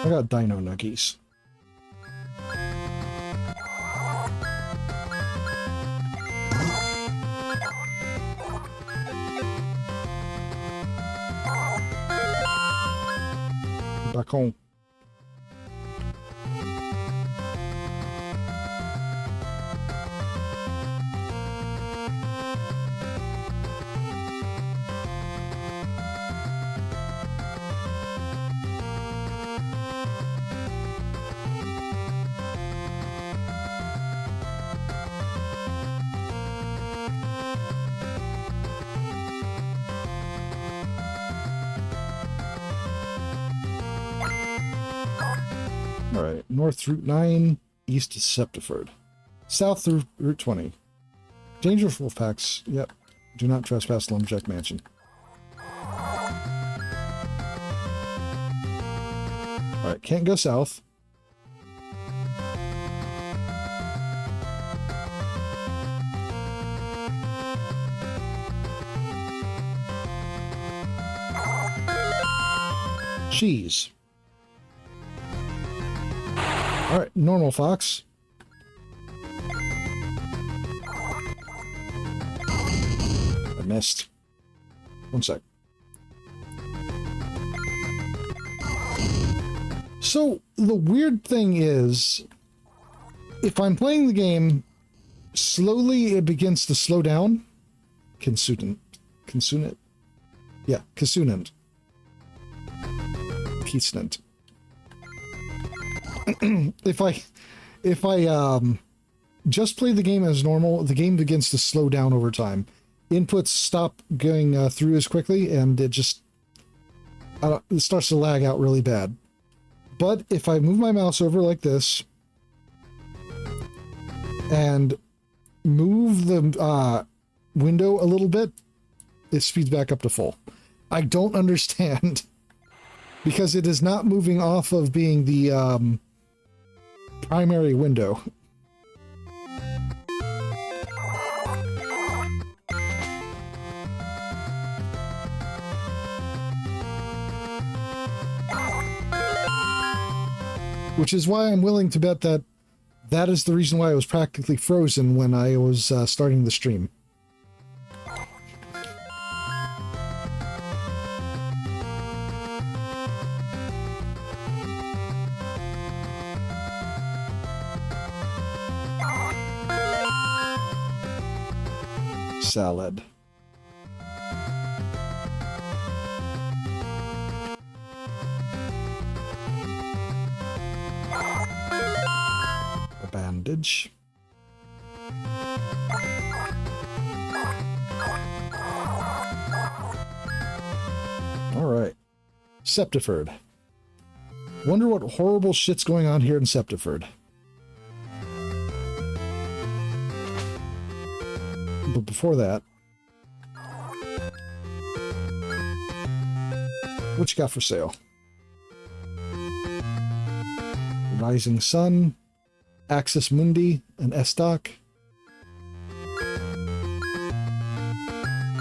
I got dino nuggies. Back home. Alright, north Route 9, east to Septiford. South through Route 20. Dangerous wolf packs, yep. Do not trespass Lumberjack Mansion. Alright, can't go south. Cheese. Alright, normal fox. I missed. One sec. So, the weird thing is, if I'm playing the game, slowly it begins to slow down. Consunent. Yeah, Consunent. Kitsune. If I just play the game as normal, the game begins to slow down over time. Inputs stop going through as quickly, and it just it starts to lag out really bad. But if I move my mouse over like this and move the window a little bit, it speeds back up to full. I don't understand because it is not moving off of being the primary window. Which is why I'm willing to bet that that is the reason why I was practically frozen when I was starting the stream. salad. A bandage. All right. Septiford. Wonder what horrible shit's going on here in Septiford. But before that, what you got for sale? Rising Sun, Axis Mundi, and Estoc.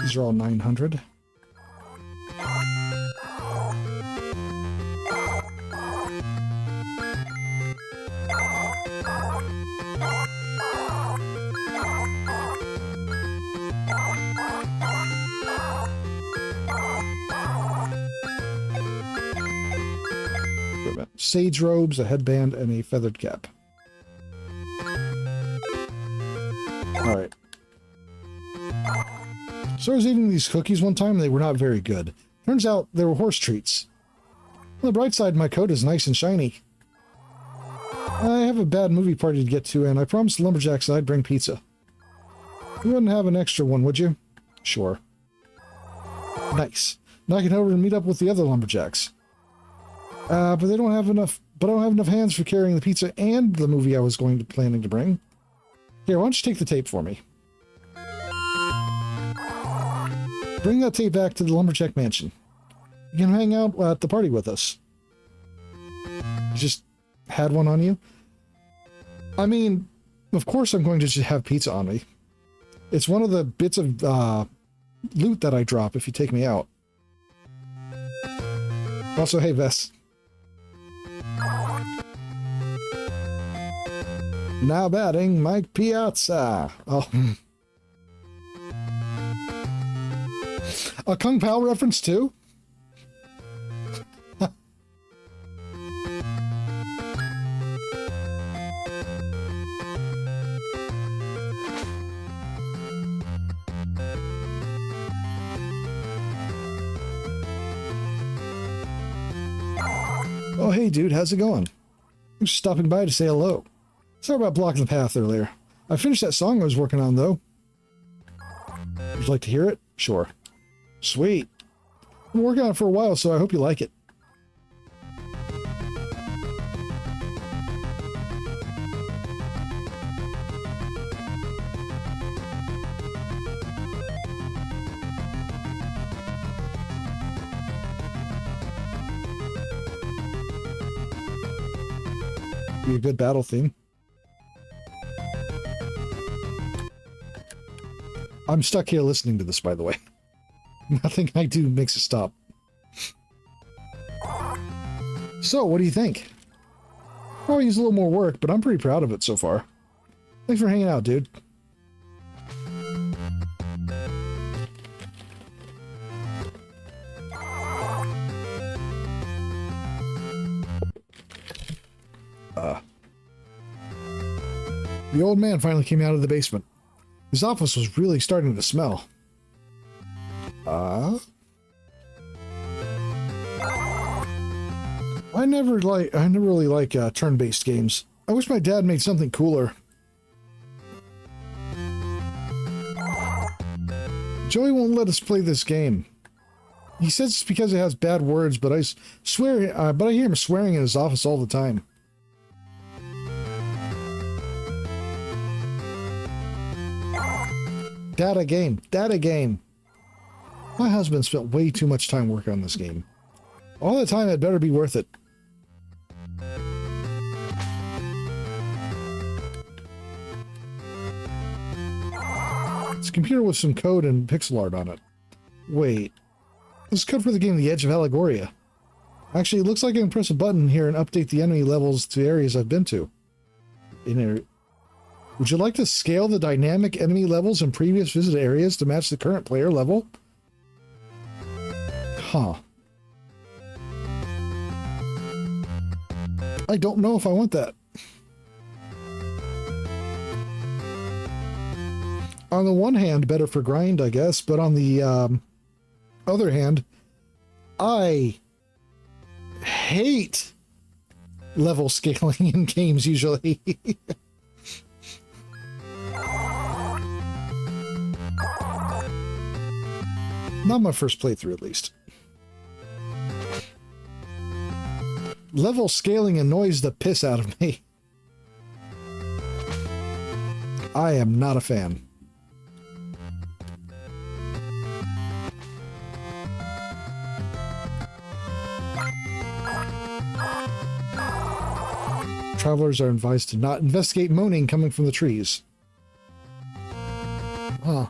These are all 900. Sage robes, a headband, and a feathered cap. Alright. So I was eating these cookies one time and they were not very good. Turns out they were horse treats. On the bright side, my coat is nice and shiny. I have a bad movie party to get to, and I promised the lumberjacks that I'd bring pizza. You wouldn't have an extra one, would you? Sure. Nice. Now I can head over and meet up with the other lumberjacks. But they don't have enough. But I don't have enough hands for carrying the pizza and the movie I was planning to bring. Here, why don't you take the tape for me? Bring that tape back to the lumberjack mansion. You can hang out at the party with us. You just had one on you? I mean, of course I'm going to just have pizza on me. It's one of the bits of loot that I drop if you take me out. Also, hey, Vess. Now batting, Mike Piazza. Oh. A Kung Pao reference too? Oh, hey, dude, how's it going? I'm just stopping by to say hello. Sorry about blocking the path earlier. I finished that song I was working on, though. Would you like to hear it? Sure. Sweet. I've been working on it for a while, so I hope you like it. Be a good battle theme. I'm stuck here listening to this, by the way. Nothing I do makes it stop. So, what do you think? Probably needs a little more work, but I'm pretty proud of it so far. Thanks for hanging out, dude. The old man finally came out of the basement. His office was really starting to smell. I never really like turn-based games. I wish my dad made something cooler. Joey won't let us play this game. He says it's because it has bad words, but I swear, but I hear him swearing in his office all the time. Data game. Data game. My husband spent way too much time working on this game. All the time had better be worth it. It's a computer with some code and pixel art on it. Wait. This is code for the game The Edge of Allegoria. Actually, it looks like I can press a button here and update the enemy levels to areas I've been to. Would you like to scale the dynamic enemy levels in previous visited areas to match the current player level? Huh. I don't know if I want that. On the one hand, better for grind, I guess, but on the other hand, I hate level scaling in games usually. Not my first playthrough, at least. Level scaling annoys the piss out of me. I am not a fan. Travelers are advised to not investigate moaning coming from the trees. Huh.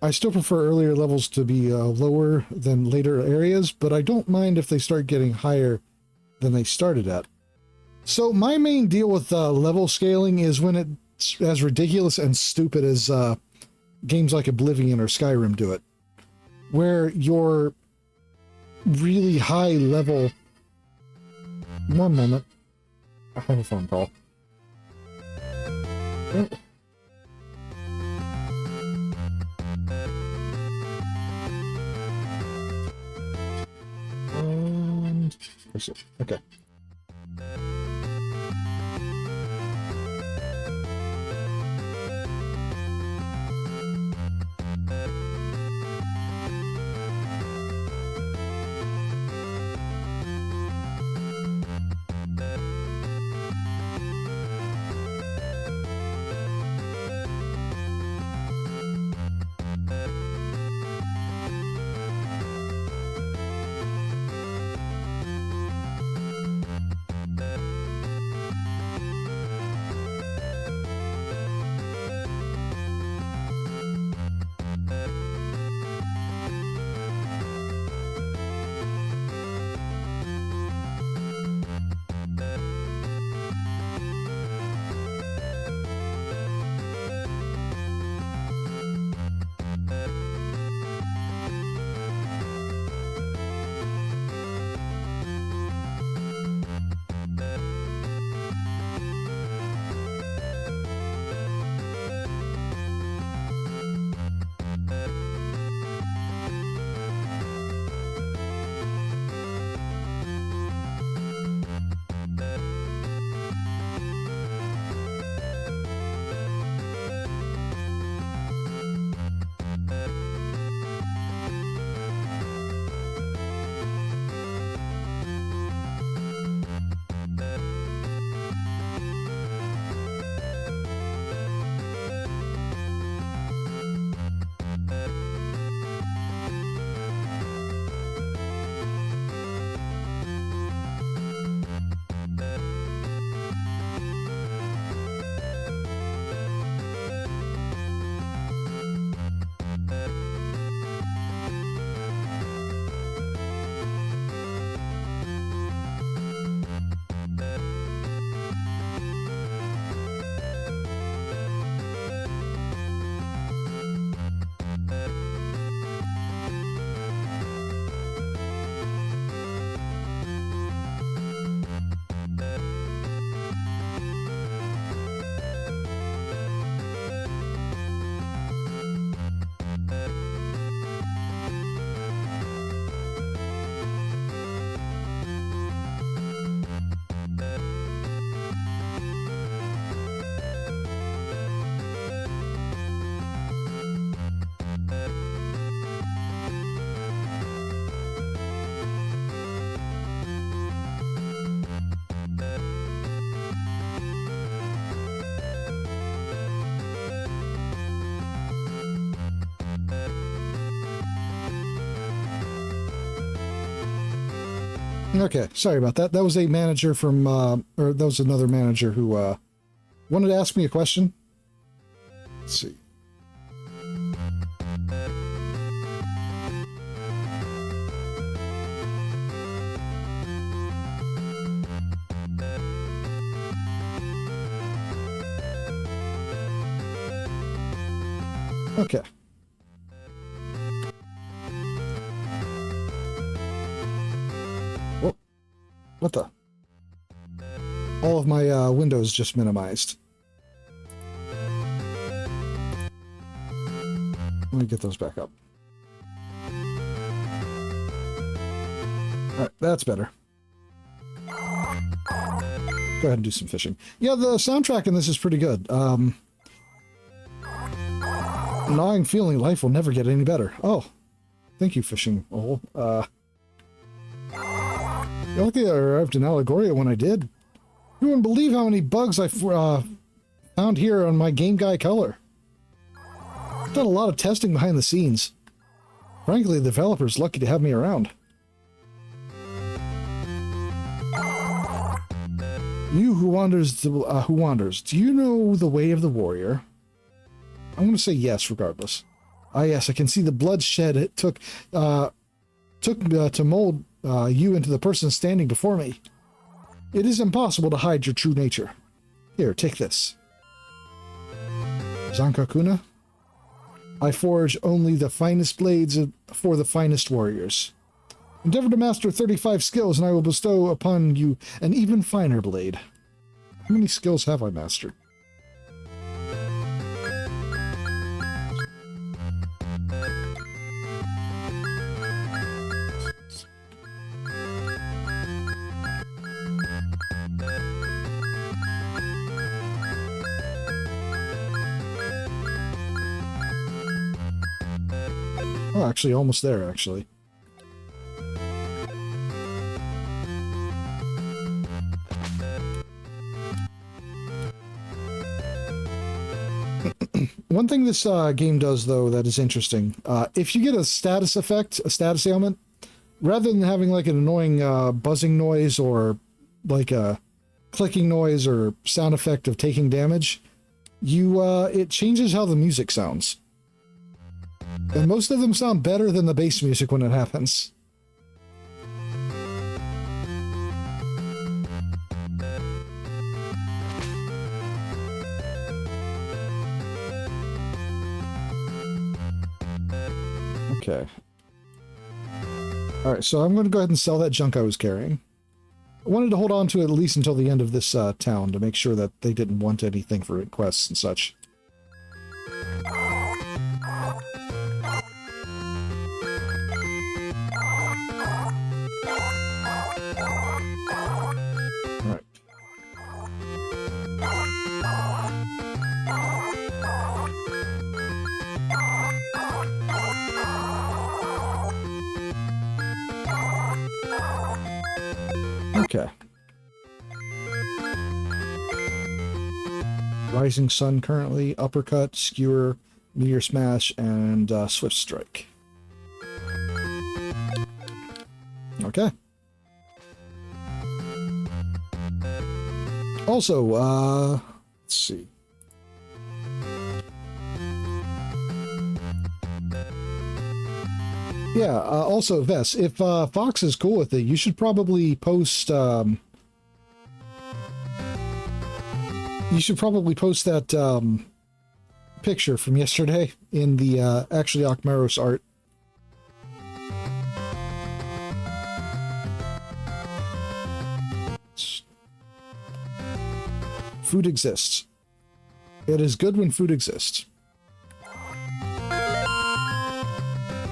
I still prefer earlier levels to be lower than later areas, but I don't mind if they start getting higher than they started at. So my main deal with level scaling is when it's as ridiculous and stupid as games like Oblivion or Skyrim do it, where your really high level... One moment. I have a phone call. Oh. Okay. Okay, sorry about that. That was a manager from, or that was another manager who wanted to ask me a question. Let's see. Okay. What the? All of my windows just minimized. Let me get those back up. Alright, that's better. Go ahead and do some fishing. Yeah, the soundtrack in this is pretty good. Gnawing feeling life will never get any better. Oh, thank you, fishing hole. Luckily I arrived in Allegoria when I did. You wouldn't believe how many bugs I found here on my Game Guy color. I've done a lot of testing behind the scenes. Frankly, the developer's lucky to have me around. You who wanders, do you know the way of the warrior? I'm going to say yes, regardless. Ah, yes, I can see the bloodshed it took to mold you into the person standing before me. It is impossible to hide your true nature. Here, take this. Zankakuna? I forge only the finest blades for the finest warriors. Endeavor to master 35 skills, and I will bestow upon you an even finer blade. How many skills have I mastered? Oh, actually, almost there, actually. One thing this game does, though, that is interesting, if you get a status effect, a status ailment, rather than having like an annoying buzzing noise or like a clicking noise or sound effect of taking damage, it changes how the music sounds. And most of them sound better than the bass music when it happens. Okay. Alright, so I'm going to go ahead and sell that junk I was carrying. I wanted to hold on to it at least until the end of this town to make sure that they didn't want anything for quests and such. Okay. Rising Sun currently, Uppercut, Skewer, Meteor Smash, and Swift Strike. Okay. Also, let's see. Yeah, also, Vess, if Fox is cool with it, you should probably post, that, picture from yesterday in the, actually, Akmaros art. Food exists. It is good when food exists.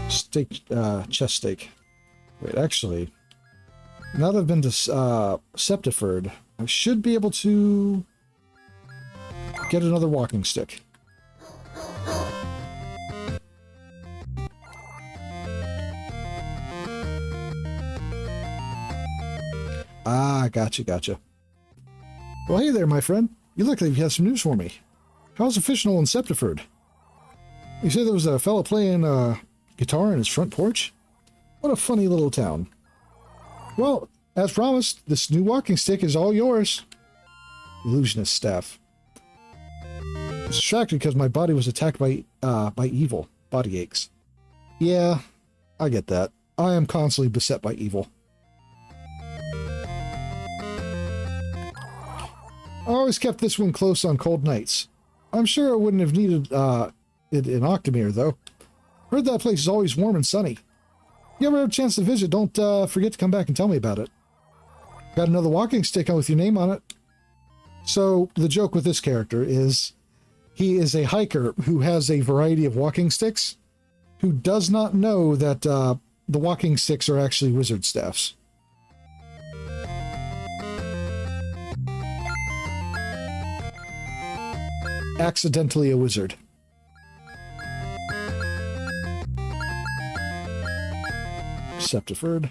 Steak, chest steak. Wait, actually, now that I've been to Septiford, I should be able to get another walking stick. Ah, gotcha. Well, hey there, my friend. You look like you have some news for me. How's the fishing in Septiford? You said there was a fella playing guitar in his front porch? What a funny little town. Well, as promised, this new walking stick is all yours. Illusionist staff. I was distracted because my body was attacked by evil. Body aches. Yeah, I get that. I am constantly beset by evil. I always kept this one close on cold nights. I'm sure I wouldn't have needed it in Octomere, though. Heard that place is always warm and sunny. If you ever have a chance to visit, don't forget to come back and tell me about it. Got another walking stick with your name on it. So the joke with this character is he is a hiker who has a variety of walking sticks, who does not know that the walking sticks are actually wizard staffs. Accidentally a wizard. Septiford.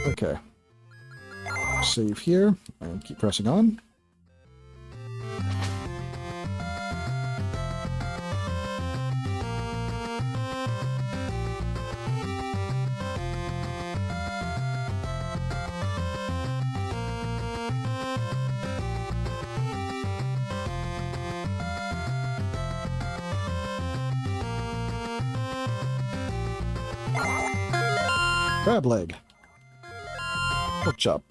Okay. Save here and keep pressing on. Crab leg. Pork chop.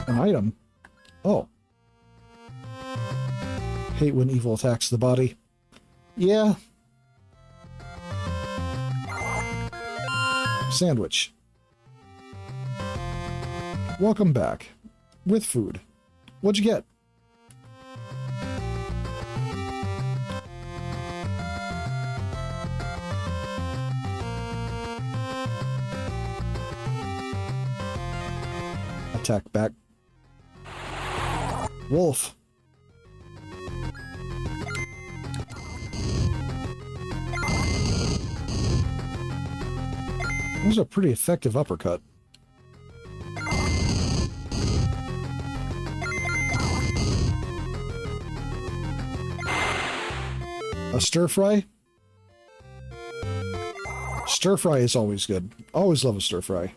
An item. Oh. Hate when evil attacks the body. Yeah. Sandwich. Welcome back. With food. What'd you get? Attack back. Wolf. That was a pretty effective uppercut. A stir fry? Stir fry is always good. Always love a stir fry.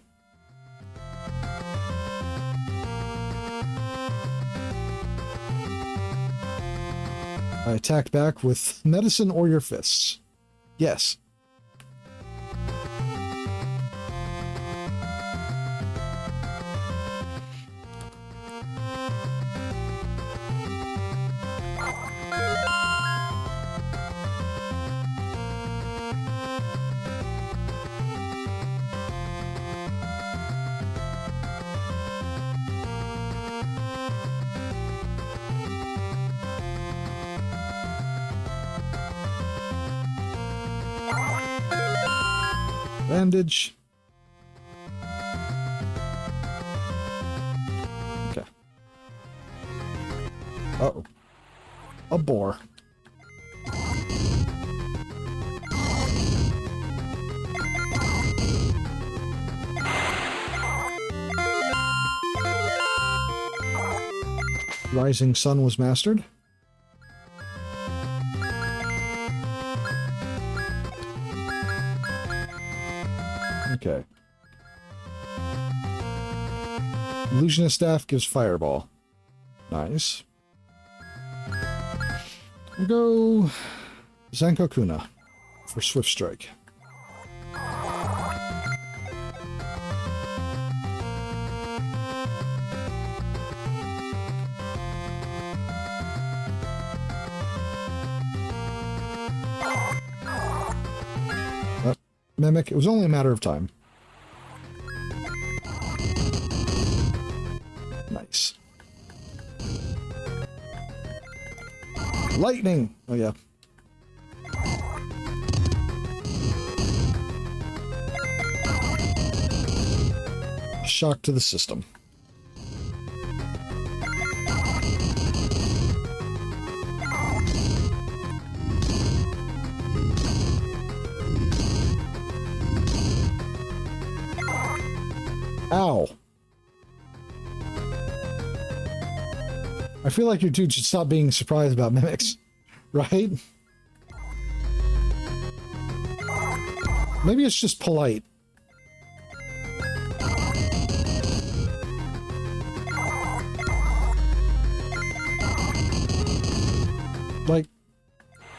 I attacked back with medicine or your fists. Yes. Bandage. Okay. Uh-oh. A boar. Rising Sun was mastered. Okay. Illusionist Staff gives Fireball. Nice. We'll go Zankokuna for Swift Strike. Mimic. It was only a matter of time. Nice. Lightning! Oh, yeah. Shock to the system. Ow. I feel like your dude should stop being surprised about mimics, right? Maybe it's just polite. Like,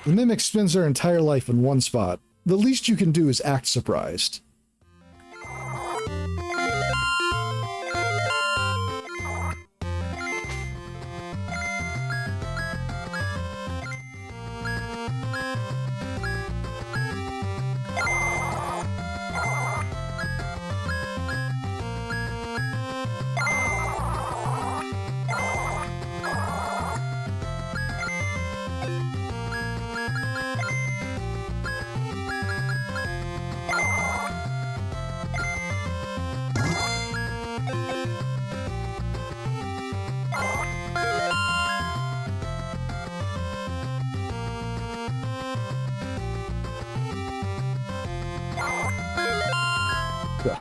the mimic spends their entire life in one spot. The least you can do is act surprised. Yeah.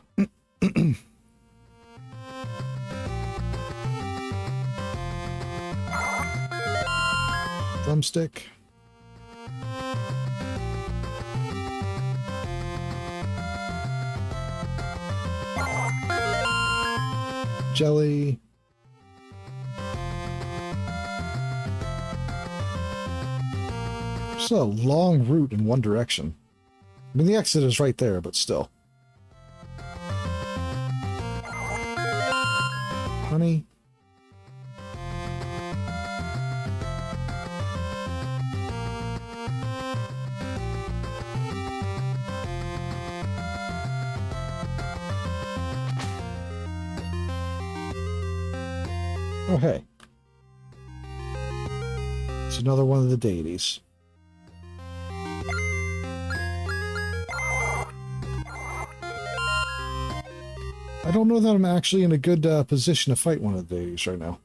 Drumstick. Jelly. It's a long route in one direction. I mean, the exit is right there, but still. Honey. Oh, hey. It's another one of the deities. I don't know that I'm actually in a good position to fight one of the deities right now.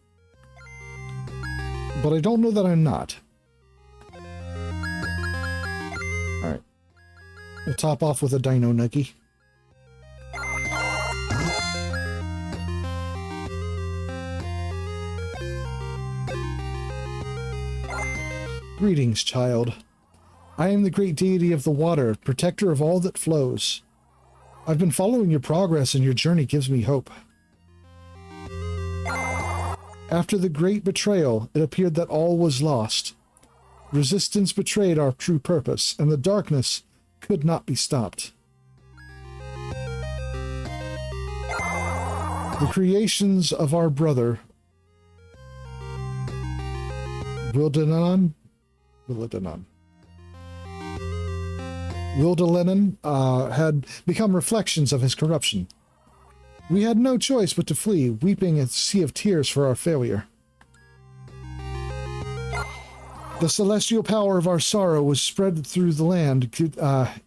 But I don't know that I'm not. Alright. We'll top off with a Dino Nuggie. Greetings, child. I am the great deity of the water, protector of all that flows. I've been following your progress, and your journey gives me hope. After the great betrayal, it appeared that all was lost. Resistance betrayed our true purpose, and the darkness could not be stopped. The creations of our brother, Wildenan, had become reflections of his corruption. We had no choice but to flee, weeping a sea of tears for our failure. The celestial power of our sorrow was spread through the land,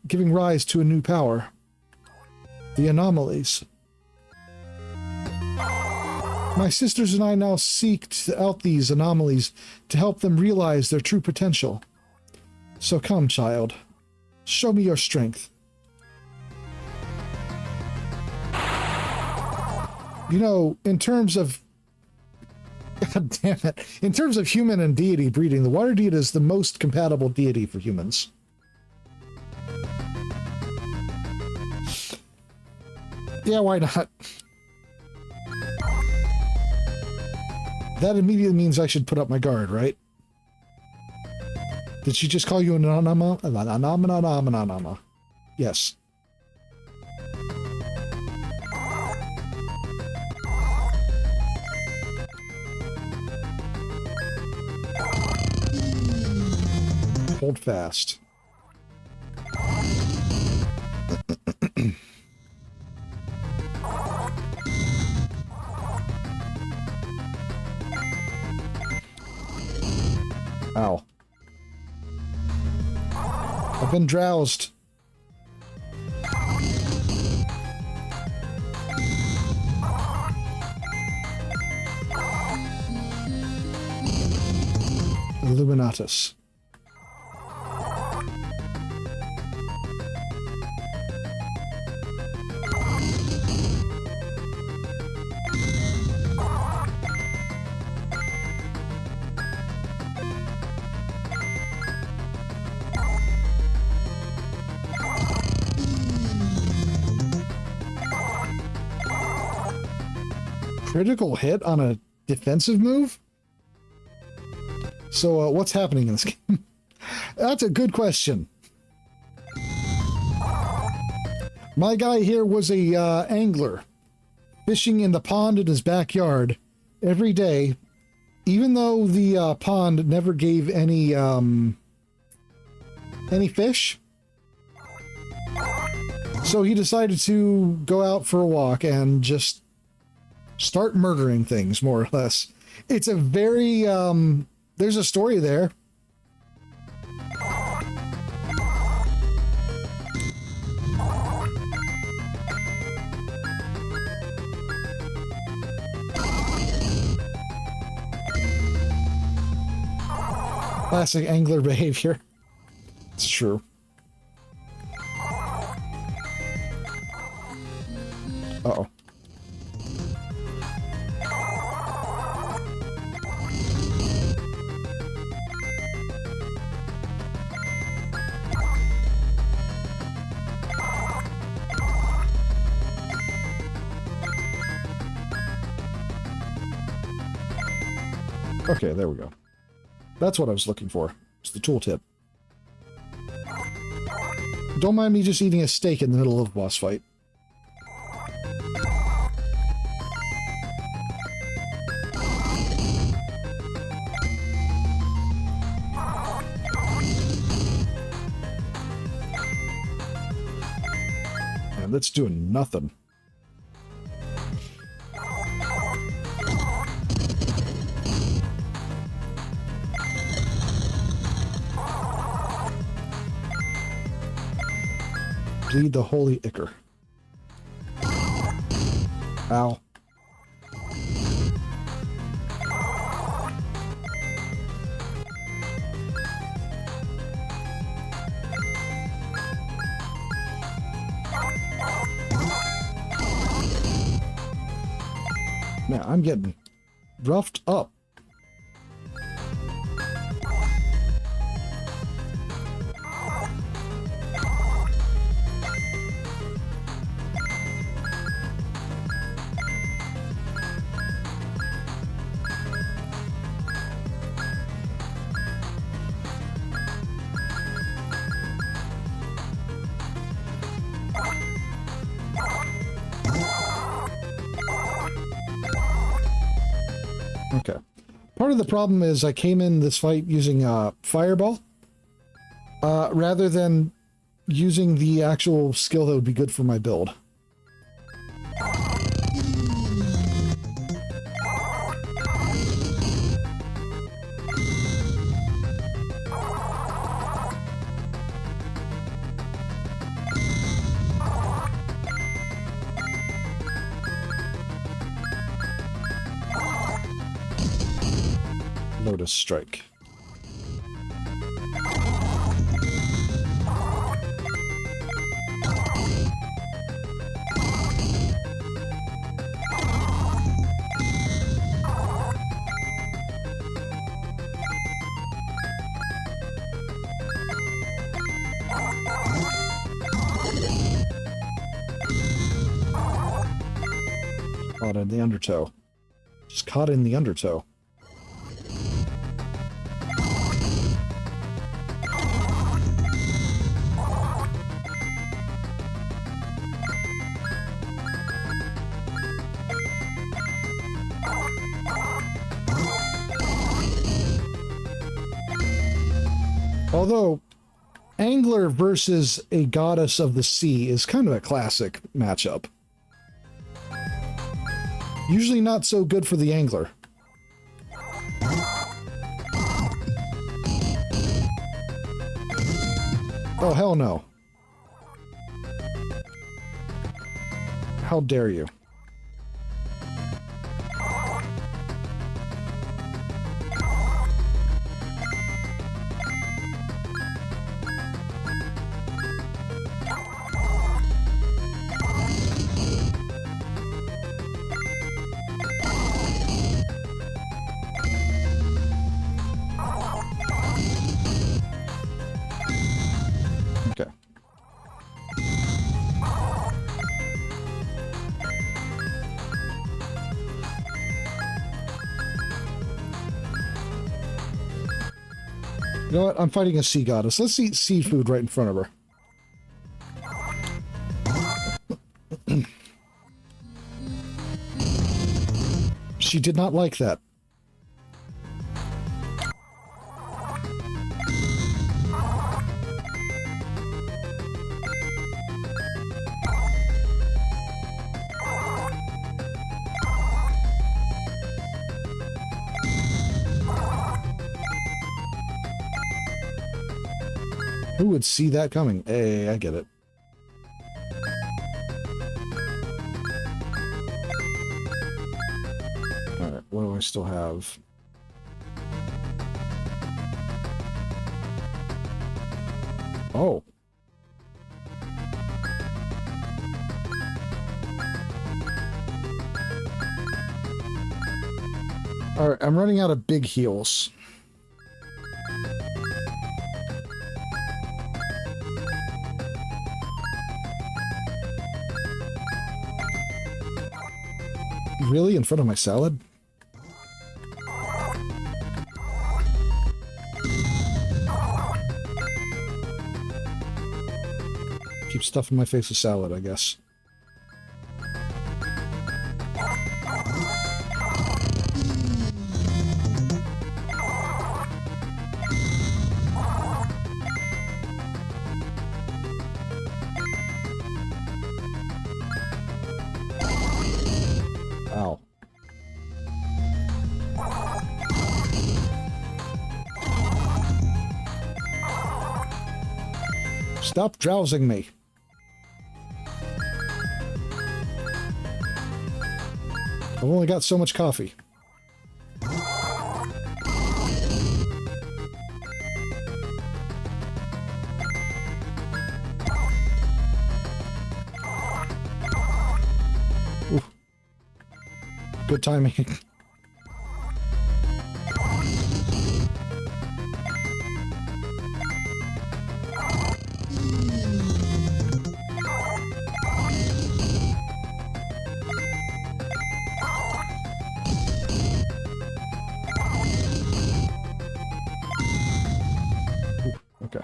giving rise to a new power. The Anomalies. My sisters and I now seek out these anomalies to help them realize their true potential. So come, child. Show me your strength. You know, in terms of... God damn it. In terms of human and deity breeding, the water deity is the most compatible deity for humans. Yeah, why not? That immediately means I should put up my guard, right? Did she just call you an anama? Yes. Hold fast. Ow. I've been drowsed. Illuminatus. Critical hit on a defensive move? So, what's happening in this game? That's a good question. My guy here was a angler, fishing in the pond in his backyard every day, even though the pond never gave any fish. So he decided to go out for a walk and just start murdering things, more or less. It's a very, there's a story there. Classic angler behavior. It's true. Uh-oh. Okay, there we go. That's what I was looking for. It's the tooltip. Don't mind me just eating a steak in the middle of a boss fight. And that's doing nothing. Bleed the holy ichor. Ow. Man, I'm getting roughed up. Okay. Part of the problem is I came in this fight using Fireball, rather than using the actual skill that would be good for my build. Lotus Strike. Caught in the undertow. Just caught in the undertow. Although, Angler versus a goddess of the sea is kind of a classic matchup. Usually not so good for the angler. Oh, hell no. How dare you? Okay. You know what? I'm fighting a sea goddess. Let's eat seafood right in front of her. She did not like that. Who would see that coming? Hey, I get it. Alright, what do I still have? Oh. Alright, I'm running out of big heals. Really? In front of my salad? Keep stuffing my face with salad, I guess. Ow. Stop drowsing me. I've only got so much coffee. Ooh. Good timing. Okay.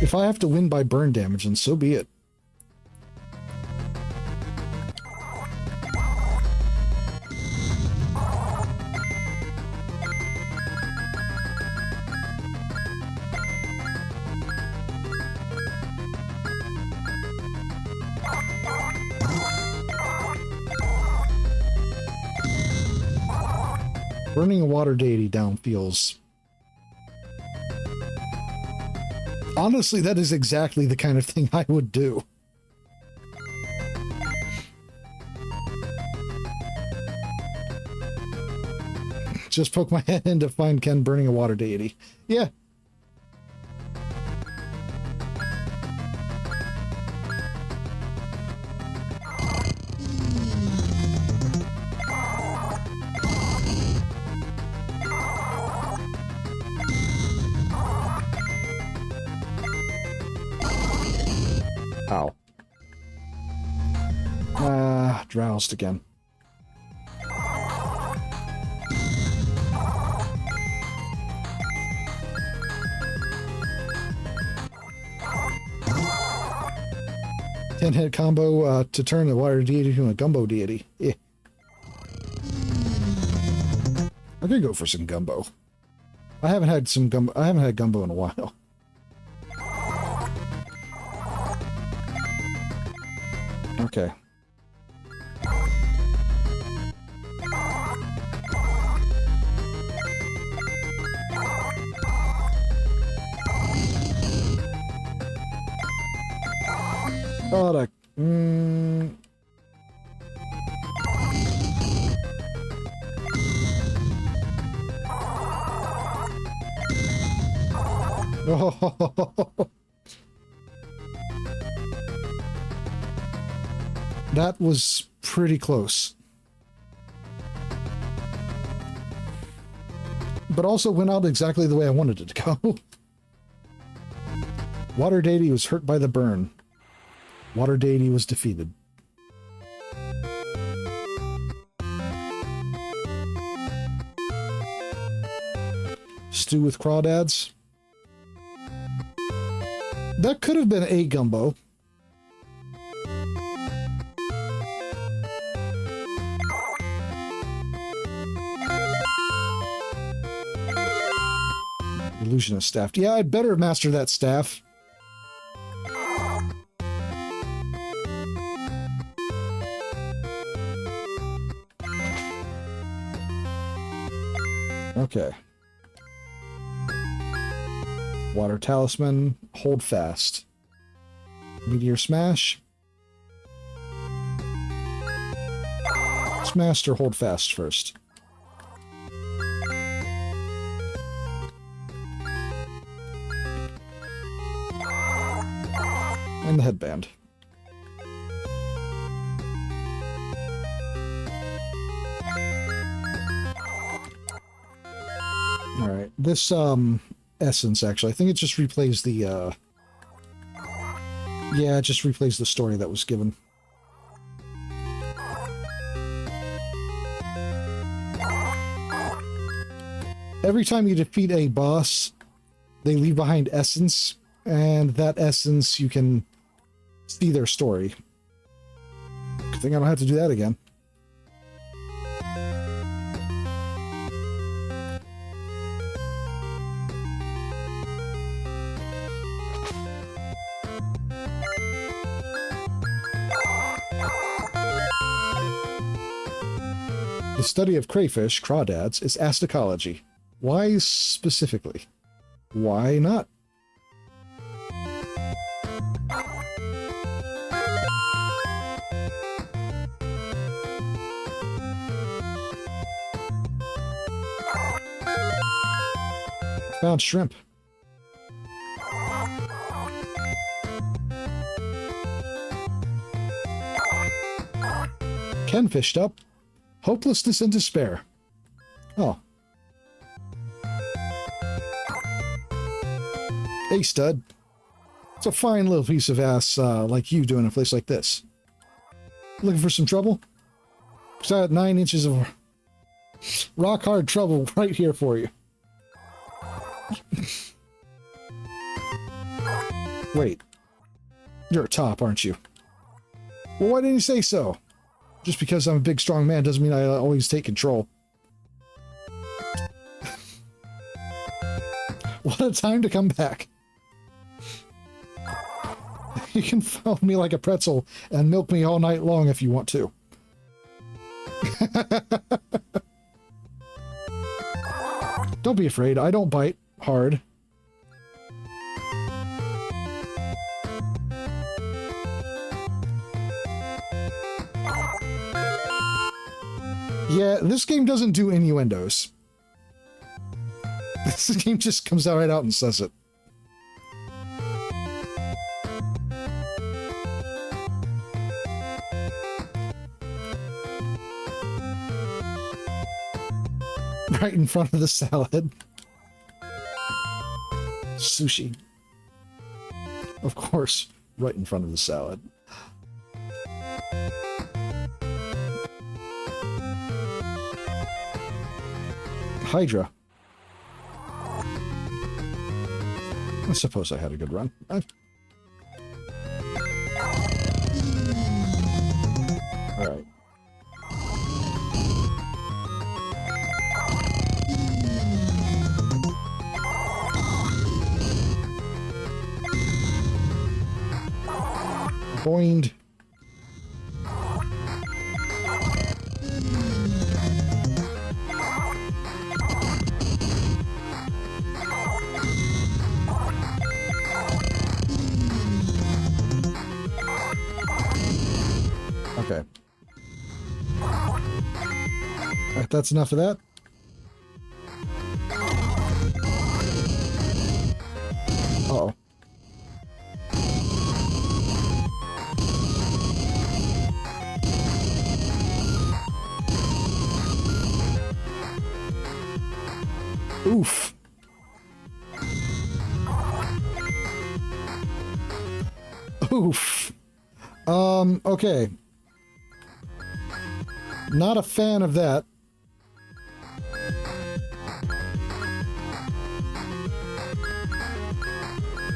If I have to win by burn damage, then so be it. Burning a water deity down feels... Honestly, that is exactly the kind of thing I would do. Just poke my head in to find Ken burning a water deity. Yeah. Ow. Drowsed again. Ten-hit combo to turn the water deity into a gumbo deity. Yeah. I could go for some gumbo. I haven't had gumbo in a while. Okay. Product. Oh. That was pretty close. But also went out exactly the way I wanted it to go. Water deity was hurt by the burn. Water deity was defeated. Stew with crawdads. That could have been a gumbo. Illusionist staff. Yeah, I'd better master that staff. Okay. Water talisman, hold fast. Meteor smash. Smash or hold fast first. And the headband. this essence, actually. I think it just replays the, yeah, it just replays the story that was given. Every time you defeat a boss, they leave behind essence, and that essence, you can see their story. Good thing I don't have to do that again. The study of crayfish, crawdads, is asticology. Why specifically? Why not? Found shrimp. Ken fished up. Hopelessness and despair. Oh. Hey, stud. It's a fine little piece of ass like you doing a place like this. Looking for some trouble? Because I got 9 inches of rock-hard trouble right here for you. Wait. You're a top, aren't you? Well, why didn't you say so? Just because I'm a big, strong man doesn't mean I always take control. What a time to come back. You can follow me like a pretzel and milk me all night long if you want to. Don't be afraid. I don't bite hard. Yeah, this game doesn't do innuendos. This game just comes out right out and says it. Right in front of the salad. Sushi. Of course, right in front of the salad. Hydra. I suppose I had a good run. Alright. Boinged. Okay. Alright, that's enough of that. Uh-oh. Oof. Oof. Okay. Not a fan of that.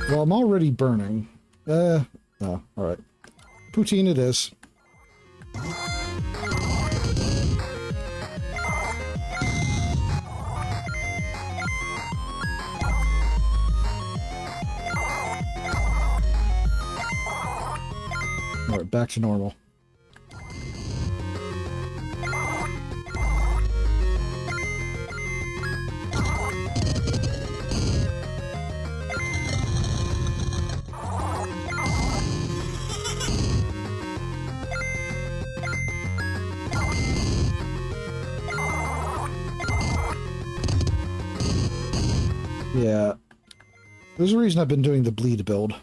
Well, I'm already burning. No, alright. Poutine it is. Alright, back to normal. Yeah. There's a reason I've been doing the bleed build.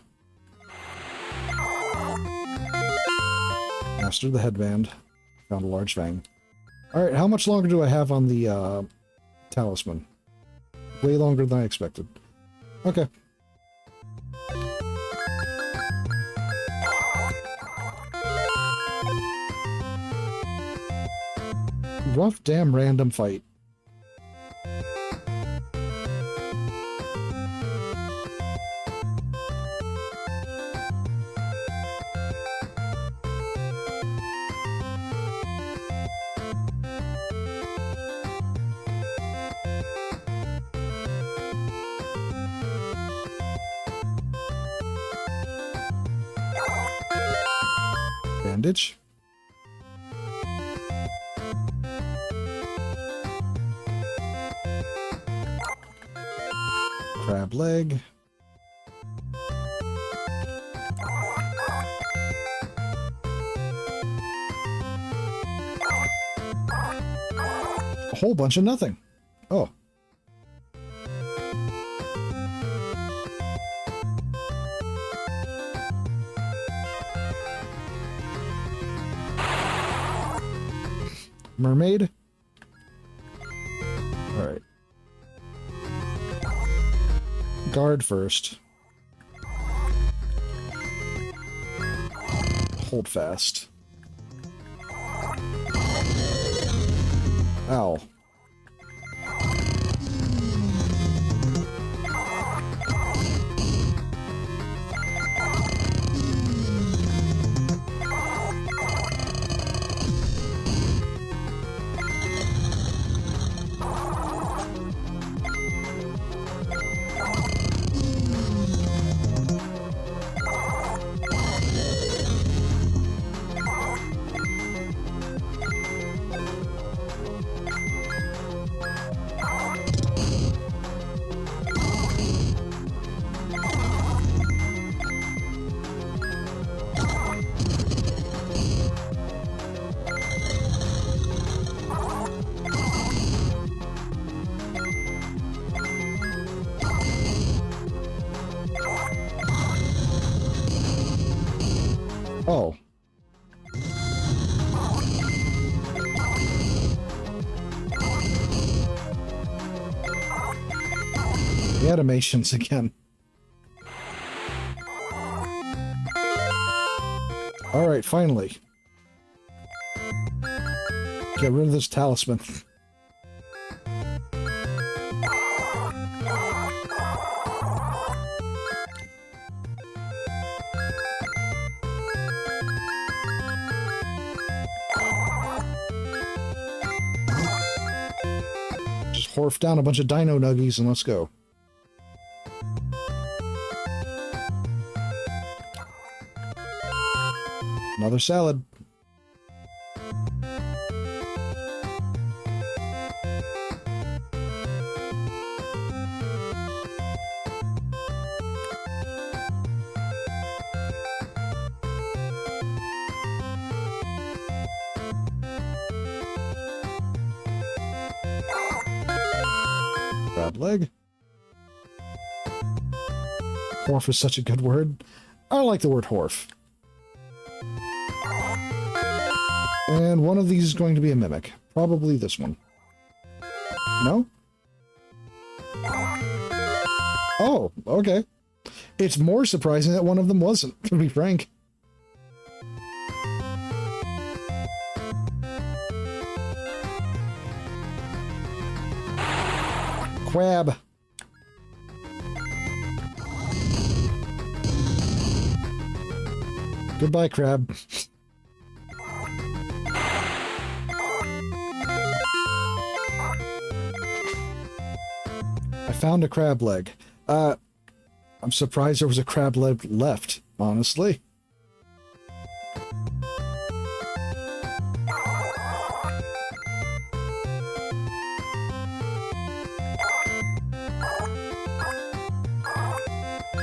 Master the headband. Found a large fang. Alright, how much longer do I have on the talisman? Way longer than I expected. Okay. Rough damn random fight. Bandage. Crab leg. A whole bunch of nothing. Oh. Mermaid. All right. Guard first. Hold fast. Ow. Oh. The animations again. Alright, finally. Get rid of this talisman. Horf down a bunch of dino nuggies and let's go. Another salad. Crab leg. Horf is such a good word. I like the word horf. And one of these is going to be a mimic. Probably this one. No? Oh, okay. It's more surprising that one of them wasn't, to be frank. Crab. Goodbye, crab. I found a crab leg. I'm surprised there was a crab leg left, honestly.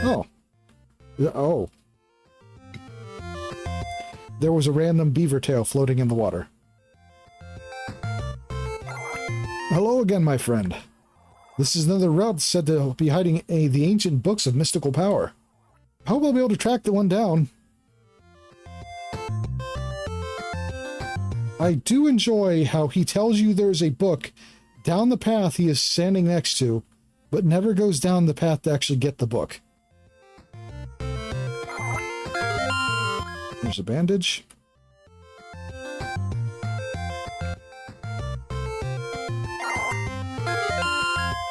Oh. Oh. There was a random beaver tail floating in the water. Hello again, my friend. This is another route said to be hiding the ancient books of mystical power. I hope I'll be able to track the one down. I do enjoy how he tells you there's a book down the path he is standing next to, but never goes down the path to actually get the book. There's a bandage.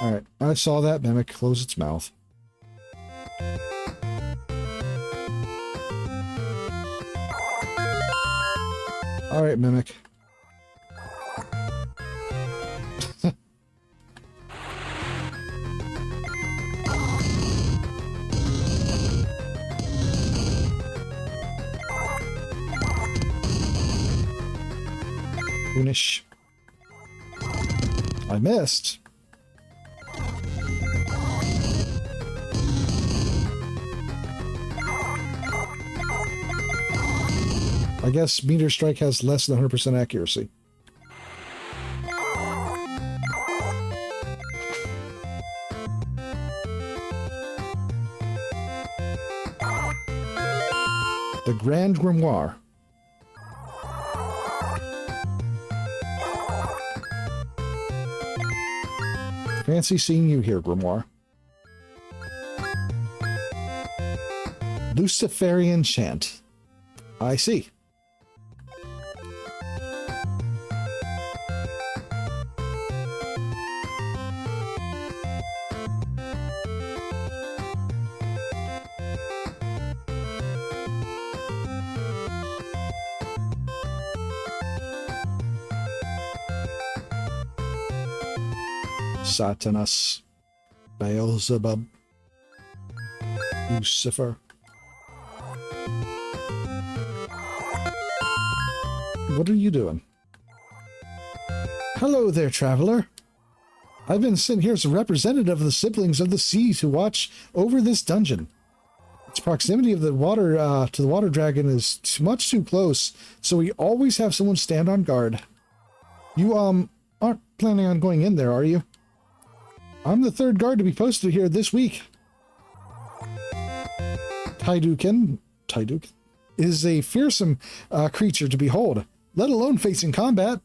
Alright, I saw that mimic close its mouth. Alright, mimic. Finish. I missed. I guess meteor strike has less than 100% accuracy. The Grand Grimoire. Fancy seeing you here, Grimoire. Luciferian chant. I see. Satanas, Beelzebub, Lucifer. What are you doing? Hello there, traveler. I've been sent here as a representative of the siblings of the sea to watch over this dungeon. Its proximity of the water to the water dragon is much too close, so we always have someone stand on guard. You aren't planning on going in there, are you? I'm the third guard to be posted here this week. Taidukin is a fearsome creature to behold, let alone facing combat.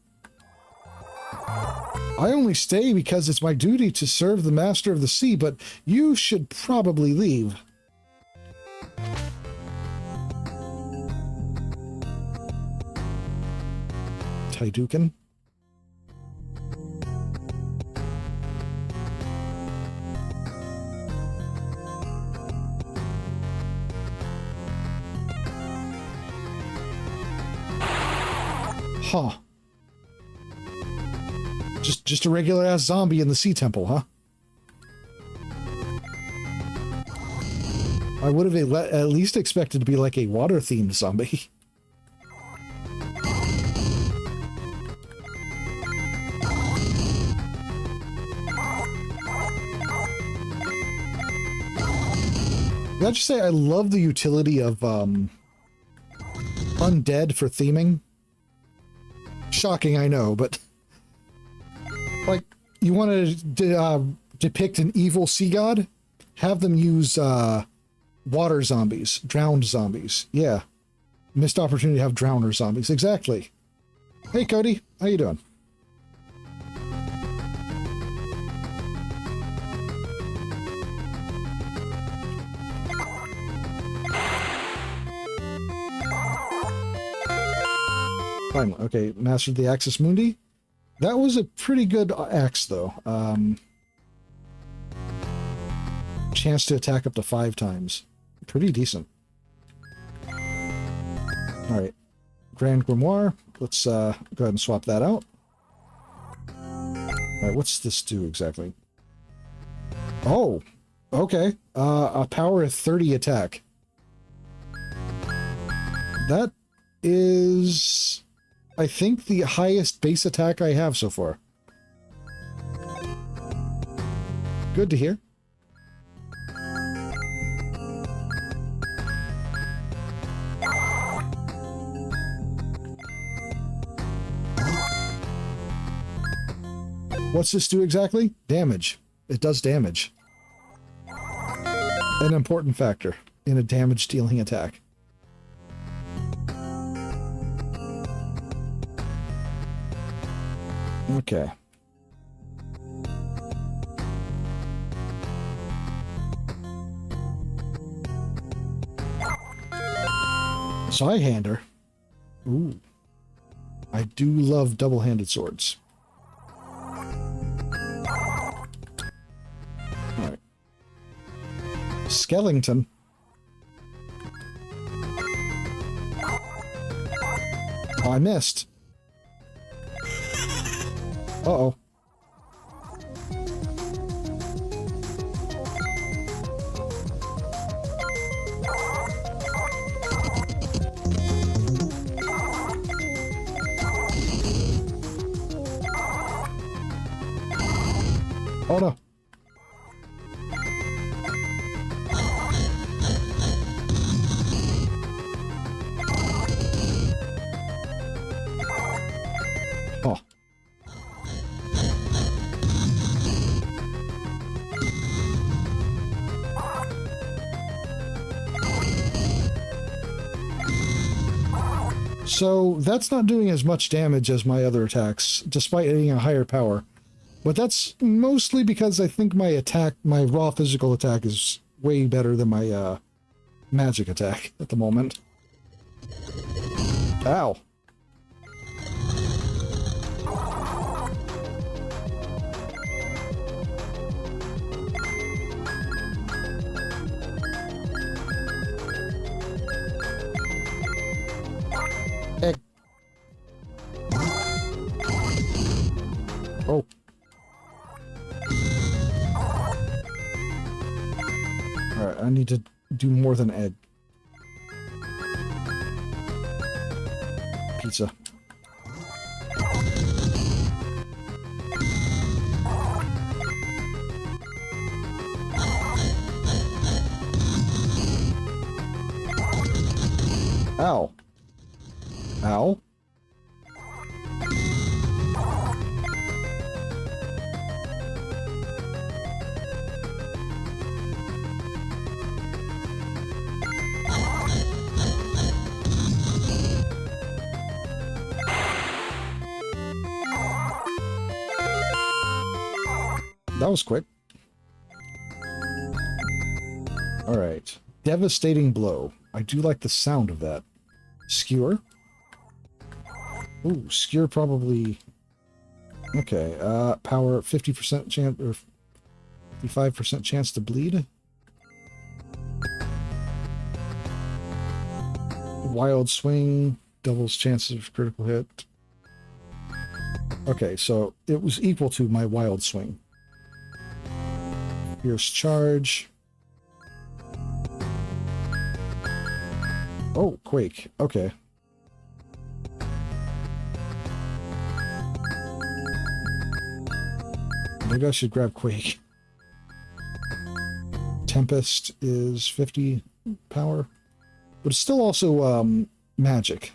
I only stay because it's my duty to serve the master of the sea, but you should probably leave. Taidukin. Huh. Just a regular-ass zombie in the sea temple, huh? I would have at least expected to be like a water-themed zombie. Can I just say I love the utility of undead for theming. Shocking, I know, but like, you want to depict an evil sea god? Have them use water zombies, drowned zombies. Yeah, missed opportunity to have drowner zombies. Exactly. Hey, Cody, how you doing? Finally, okay, mastered the Axis Mundi. That was a pretty good axe, though. Chance to attack up to 5 times. Pretty decent. Alright. Grand Grimoire. Let's go ahead and swap that out. Alright, what's this do exactly? Oh! Okay. A power of 30 attack. That is, I think, the highest base attack I have so far. Good to hear. What's this do exactly? Damage. It does damage. An important factor in a damage-dealing attack. Okay. Zweihander. Ooh. I do love double-handed swords. Alright. Skellington. Oh, I missed. Uh-oh. Oh no. Oh. So that's not doing as much damage as my other attacks, despite hitting a higher power. But that's mostly because I think my attack, my raw physical attack, is way better than my magic attack at the moment. Ow. Heck. Oh. Alright, I need to do more than egg. Pizza. Ow. Ow. That was quick. Alright. Devastating blow. I do like the sound of that. Skewer. Ooh, skewer probably... Okay, power 50% chance, or 55% chance to bleed. Wild swing, doubles chances of critical hit. Okay, so it was equal to my wild swing. Fierce charge. Oh, quake. Okay. Maybe I should grab quake. Tempest is 50 power. But it's still also magic.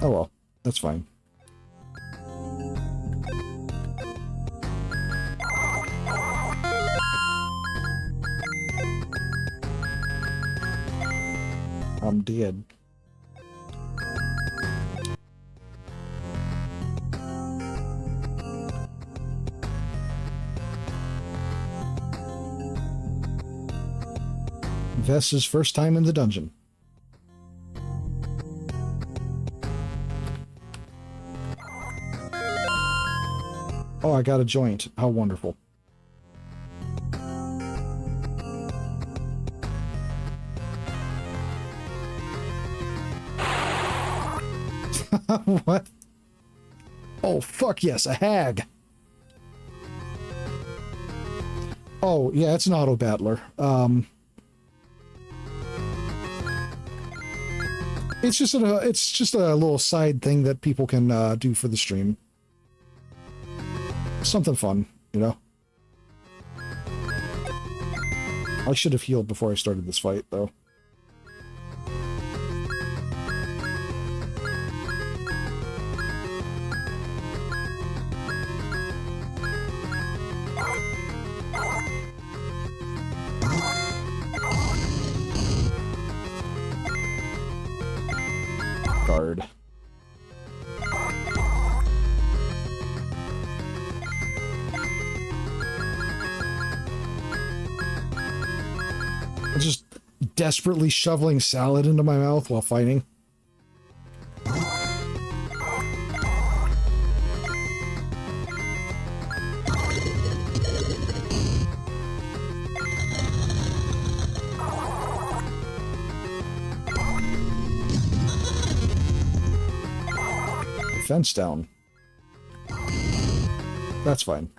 Oh well, that's fine. I'm dead. Vess's first time in the dungeon. Oh, I got a joint. How wonderful. What? Oh, fuck yes, a hag. Oh, yeah, it's an auto-battler. It's just a little side thing that people can do for the stream. Something fun, you know? I should have healed before I started this fight, though. Guard. Just desperately shoveling salad into my mouth while fighting. Fence down. That's fine.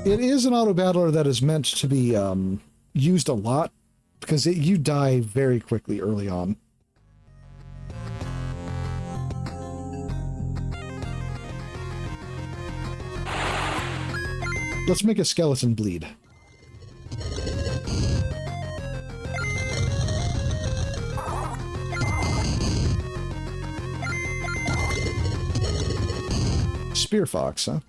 It is an auto battler that is meant to be used a lot because you die very quickly early on. Let's make a skeleton bleed. Spear fox, huh?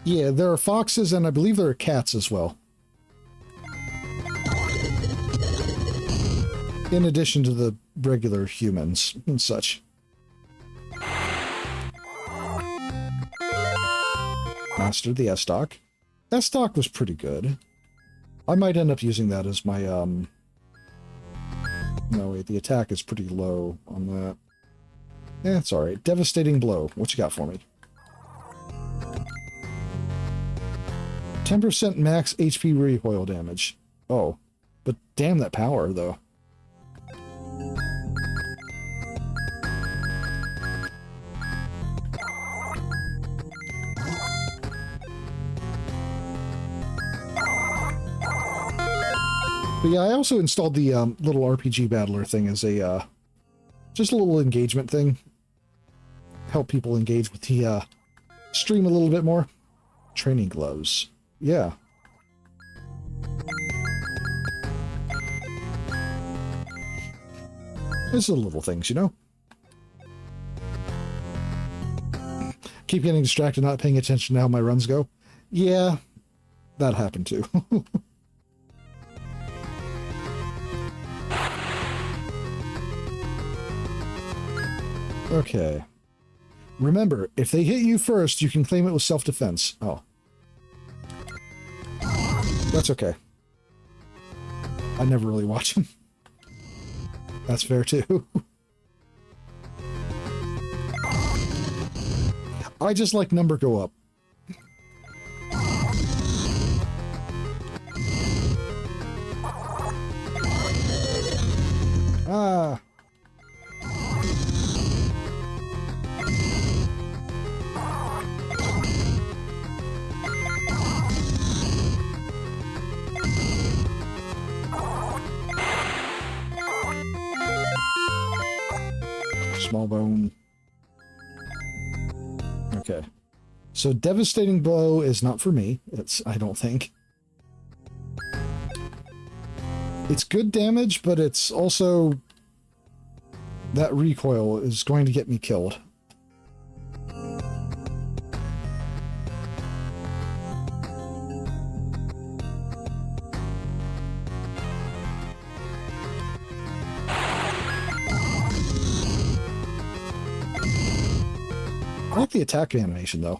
Yeah, there are foxes, and I believe there are cats as well. In addition to the regular humans and such. Mastered the S-Stock. S-Stock was pretty good. I might end up using that as my, No, wait, the attack is pretty low on that. Eh, it's alright. Devastating blow. What you got for me? 10% max HP recoil damage. Oh, but damn that power, though. But yeah, I also installed the little RPG battler thing as a, just a little engagement thing. Help people engage with the stream a little bit more. Training gloves. Yeah. These are the little things, you know? Keep getting distracted, not paying attention to how my runs go. Yeah, that happened too. Okay. Remember, if they hit you first, you can claim it with self-defense. Oh. That's okay. I never really watch them. That's fair, too. I just like number go up. Ah. Small bone. Okay. So devastating blow is not for me. I don't think. It's good damage, but it's also that recoil is going to get me killed. I like the attack animation, though.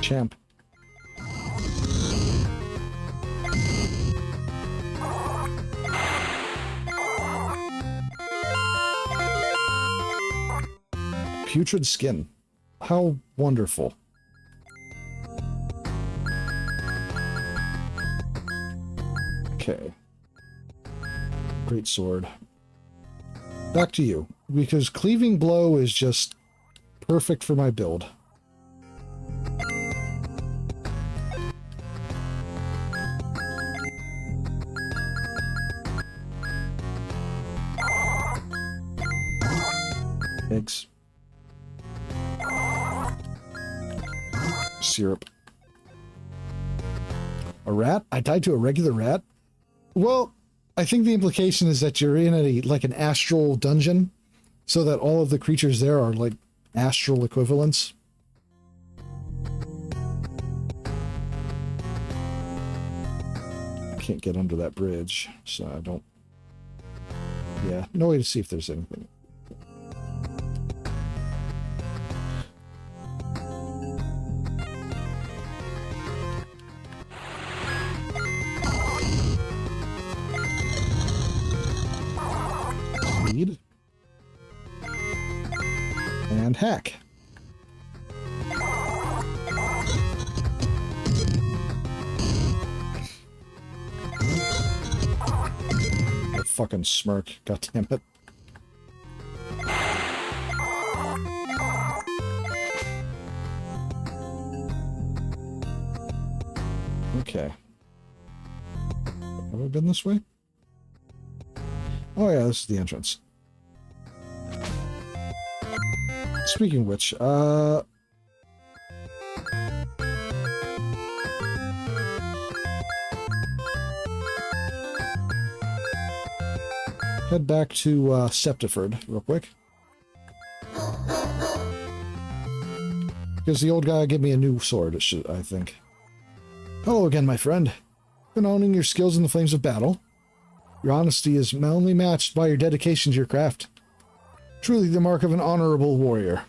Champ. Putrid skin. How wonderful. Okay. Great sword. Back to you, because cleaving blow is just perfect for my build. Eggs. Syrup. A rat? I died to a regular rat? Well, I think the implication is that you're in like an astral dungeon, so that all of the creatures there are like astral equivalents. I can't get under that bridge, so I don't... Yeah, no way to see if there's anything. Lead. And hack. That fucking smirk. God damn it. Okay. Have I been this way? Oh yeah, this is the entrance. Speaking of which, head back to Septiford real quick. Because the old guy gave me a new sword, I think. Hello again, my friend. Been honing your skills in the flames of battle. Your honesty is only matched by your dedication to your craft. Truly the mark of an honorable warrior.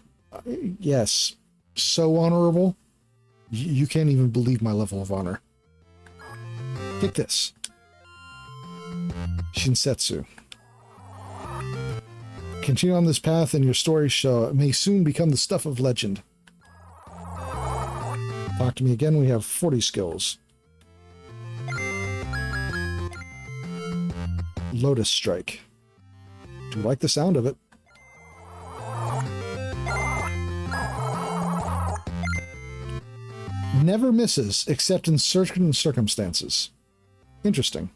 Yes, so honorable. You can't even believe my level of honor. Take this. Shinsetsu. Continue on this path and your story may soon become the stuff of legend. Talk to me again, we have 40 skills. Lotus Strike. Do you like the sound of it? Never misses, except in certain circumstances. Interesting.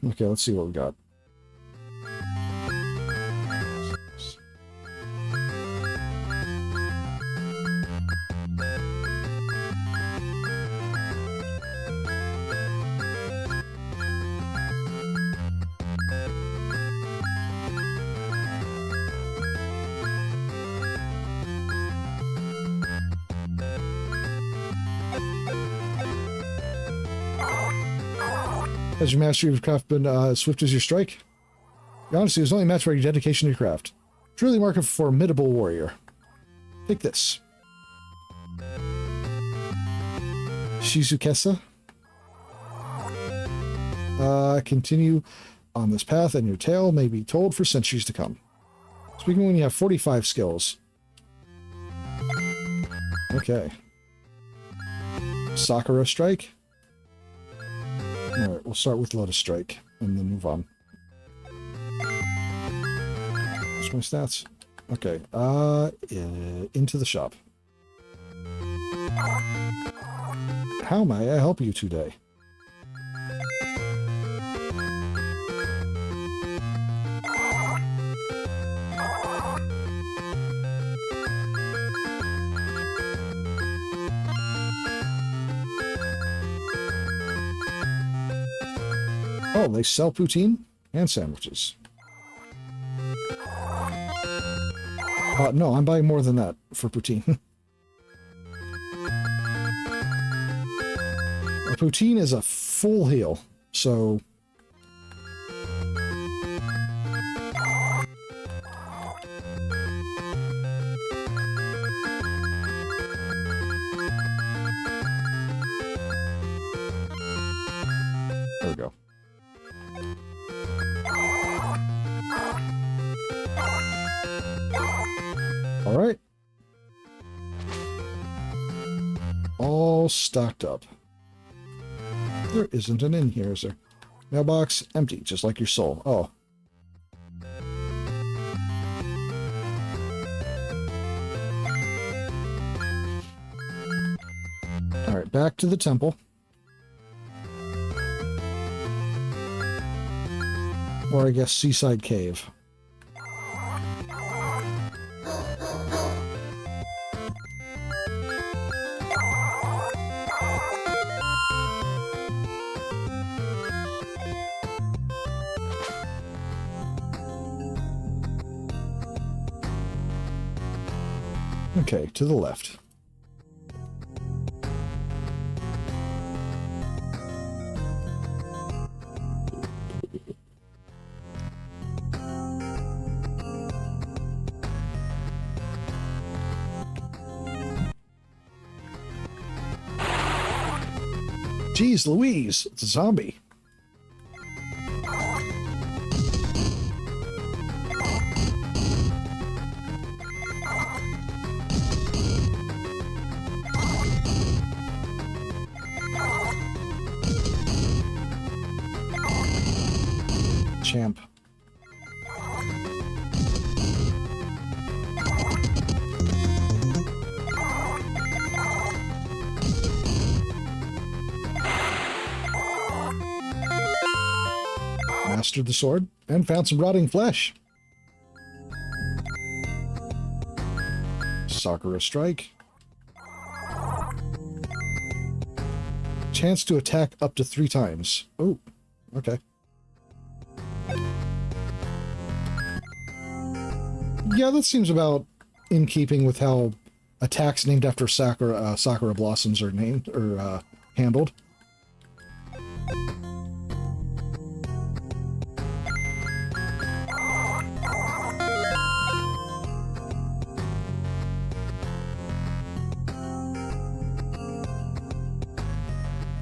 Okay, let's see what we got. Has your mastery of craft been swift as your strike? Your honesty is only matched by your dedication to your craft. Truly mark of a formidable warrior. Take this. Shizukesa. Continue on this path and your tale may be told for centuries to come. Speaking when you have 45 skills. Okay. Sakura Strike. Alright, we'll start with Lotus Strike, and then move on. What's my stats? Okay, into the shop. How may I help you today? Oh, they sell poutine and sandwiches. No, I'm buying more than that for poutine. A poutine is a full heal, so... There we go. All right. All stocked up. There isn't an inn here, is there? Mailbox empty, just like your soul. Oh. All right, back to the temple. Or I guess Seaside Cave. Okay, to the left. Jeez Louise, it's a zombie. Champ. Mastered the sword and found some rotting flesh. Sakura strike. Chance to attack up to 3 times. Oh, okay. Yeah, that seems about in keeping with how attacks named after Sakura blossoms are named or handled.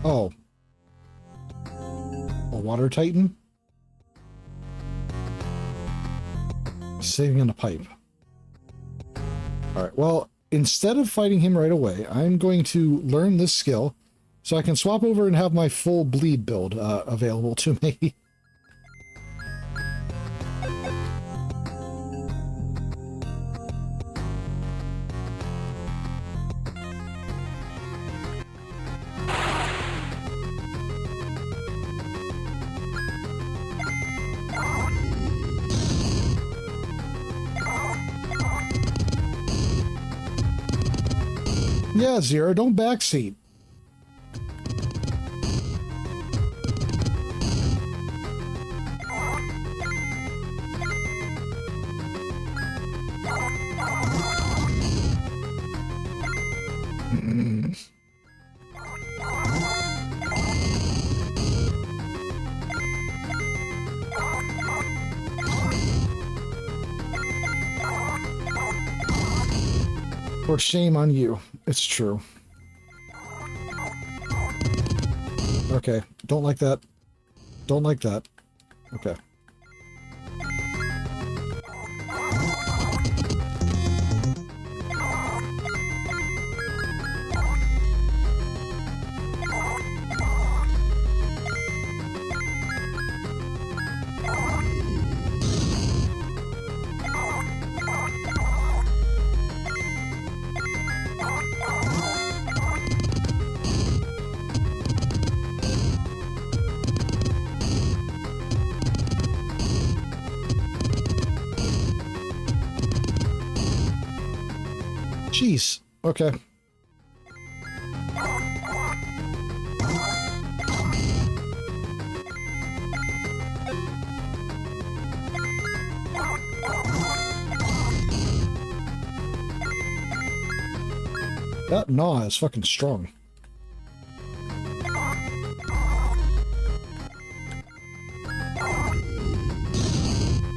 Oh. A water titan? Saving in a pipe. Alright, well, instead of fighting him right away, I'm going to learn this skill so I can swap over and have my full bleed build available to me. Yeah, Zero, don't backseat. For shame on you. It's true. Okay, don't like that. Don't like that. Okay. Jeez. Okay. That gnaw is fucking strong.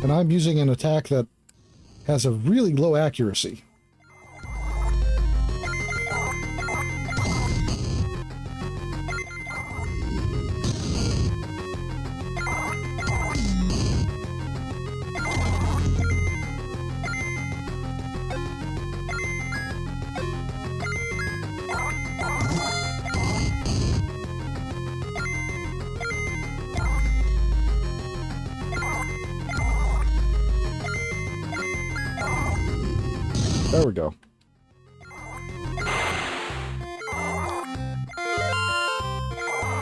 And I'm using an attack that has a really low accuracy. There we go.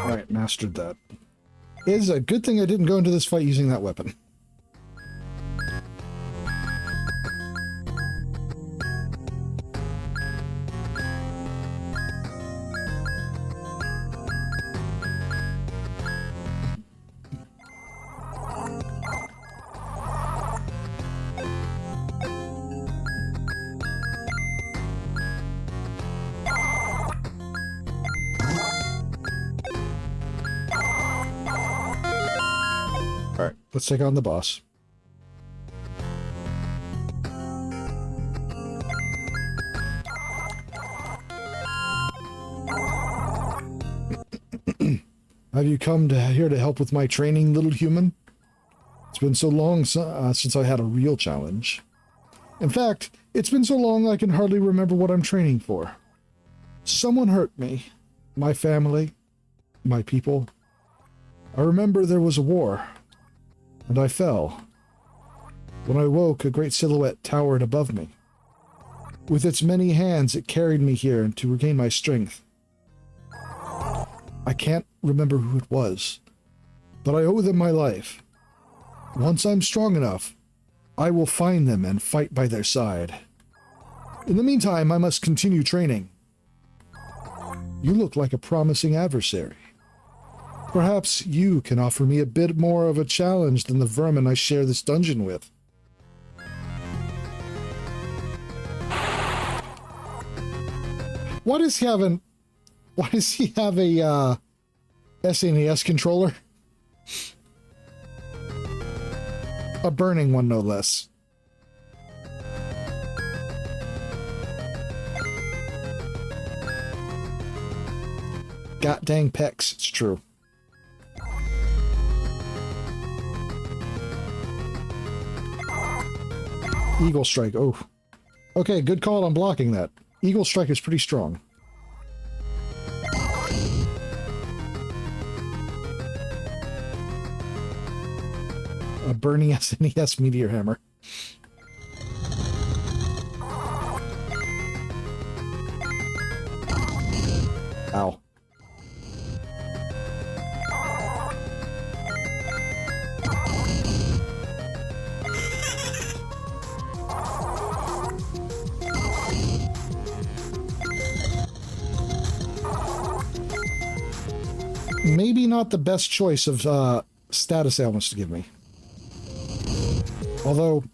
Alright, mastered that. It is a good thing I didn't go into this fight using that weapon. Alright, let's take on the boss. Have you come here to help with my training, little human? It's been so long since I had a real challenge. In fact, it's been so long I can hardly remember what I'm training for. Someone hurt me, my family, my people. I remember there was a war, and I fell. When I woke, a great silhouette towered above me. With its many hands, it carried me here to regain my strength. I can't remember who it was, but I owe them my life. Once I'm strong enough, I will find them and fight by their side. In the meantime, I must continue training. You look like a promising adversary. Perhaps you can offer me a bit more of a challenge than the vermin I share this dungeon with. Why does he have a SNES controller? A burning one, no less. God dang pecs, it's true. Eagle Strike, oh. Okay, good call on blocking that. Eagle Strike is pretty strong. A burning SNES Meteor Hammer. Ow. Maybe not the best choice of status ailments to give me. Although,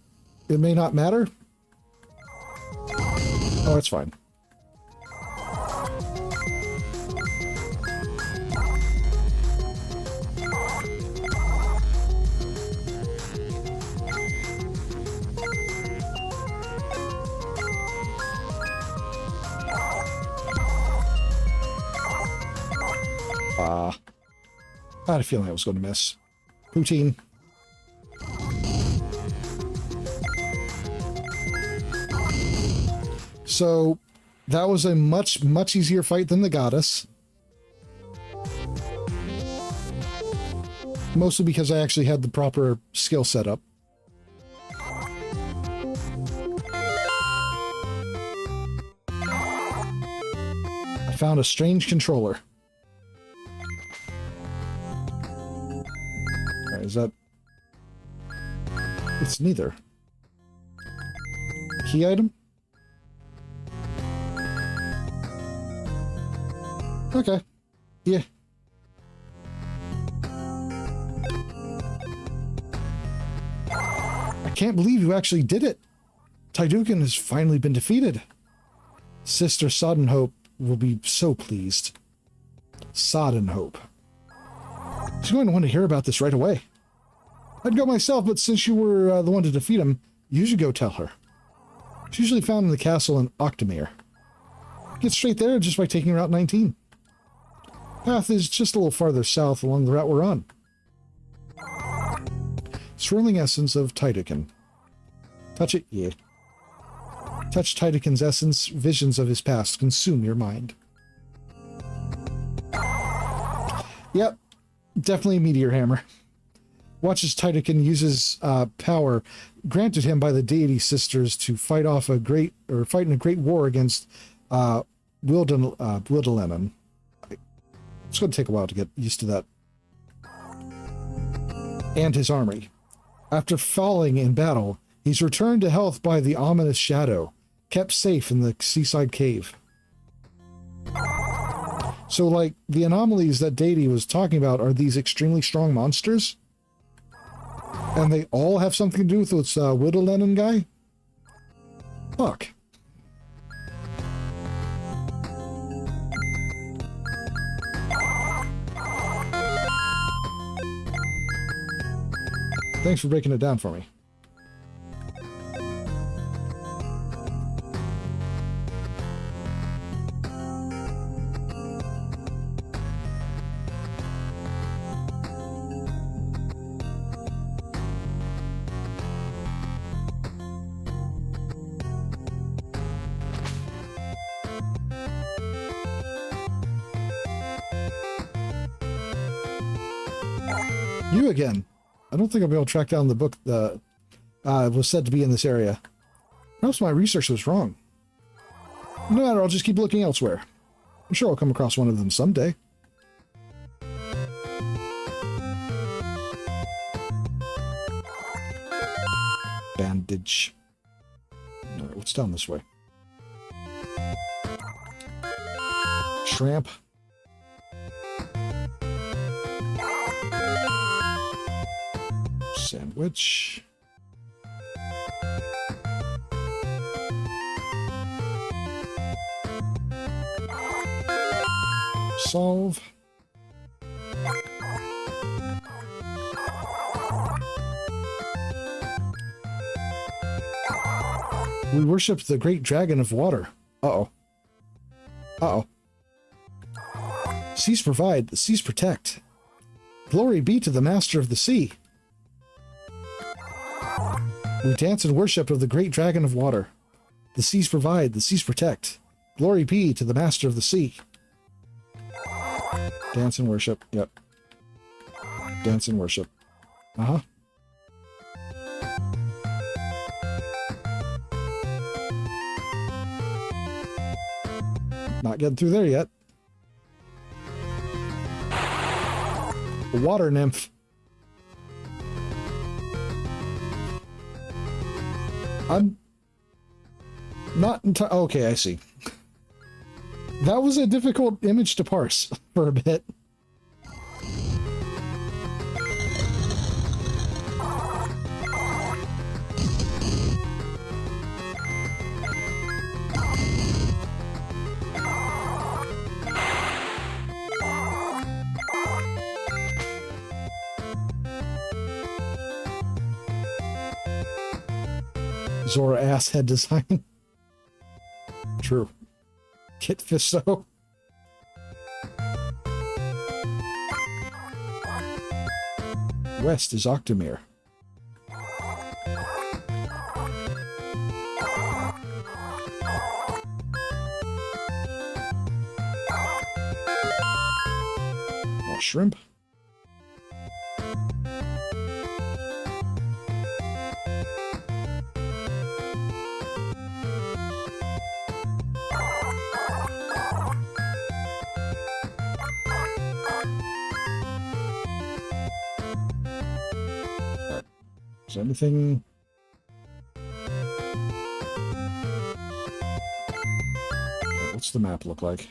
it may not matter. Oh, that's fine. I had a feeling I was going to miss. Poutine. So, that was a much easier fight than the goddess. Mostly because I actually had the proper skill set up. I found a strange controller. Is that... It's neither. Key item? Okay. Yeah. I can't believe you actually did it. Tydukan has finally been defeated. Sister Soddenhope will be so pleased. Soddenhope. She's going to want to hear about this right away. I'd go myself, but since you were the one to defeat him, you should go tell her. She's usually found in the castle in Octomere. Get straight there just by taking Route 19. Path is just a little farther south along the route we're on. Swirling essence of Tydukan. Touch it, yeah. Touch Tydukan's essence, visions of his past consume your mind. Yep, definitely a meteor hammer. Watch as Tydukan uses power granted him by the deity sisters to fight off fight in a great war against Wildelenon. It's going to take a while to get used to that. and his army. After falling in battle, he's returned to health by the ominous shadow, kept safe in the seaside cave. So, like, the anomalies that Deity was talking about are these extremely strong monsters? And they all have something to do with this Widow Lennon guy? Fuck. Thanks for breaking it down for me. You again. I don't think I'll be able to track down the book that was said to be in this area. Perhaps my research was wrong. No matter, I'll just keep looking elsewhere. I'm sure I'll come across one of them someday. Bandage. Alright, what's down this way? Tramp. Sandwich. Solve. We worship the great dragon of water. Uh-oh. Uh-oh. Seas provide, the seas protect. Glory be to the master of the sea. We dance and worship of the great dragon of water. The seas provide, the seas protect. Glory be to the master of the sea. Dance and worship, yep. Dance and worship. Uh-huh. Not getting through there yet. A water nymph. I'm not entirely... Okay, I see. That was a difficult image to parse for a bit. Zora asshead design. True. Kit Fisto. West is Octomere. More shrimp. Is anything... What's the map look like?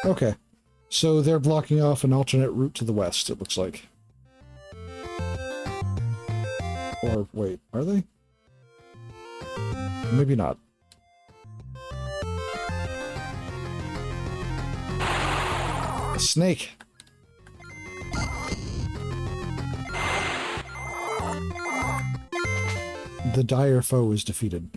Okay. So they're blocking off an alternate route to the west, it looks like. Or, wait, are they? Maybe not. A snake! The dire foe is defeated.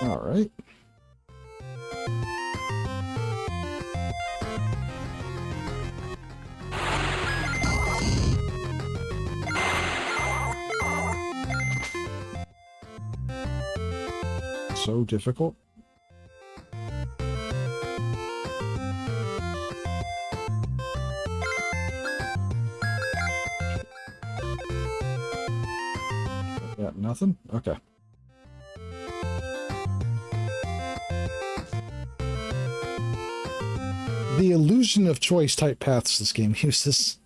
All right. So difficult. Yeah, nothing? Okay. The illusion of choice type paths this game uses.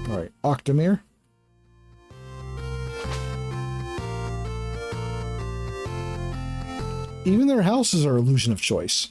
Alright, Octomere. Even their houses are illusion of choice.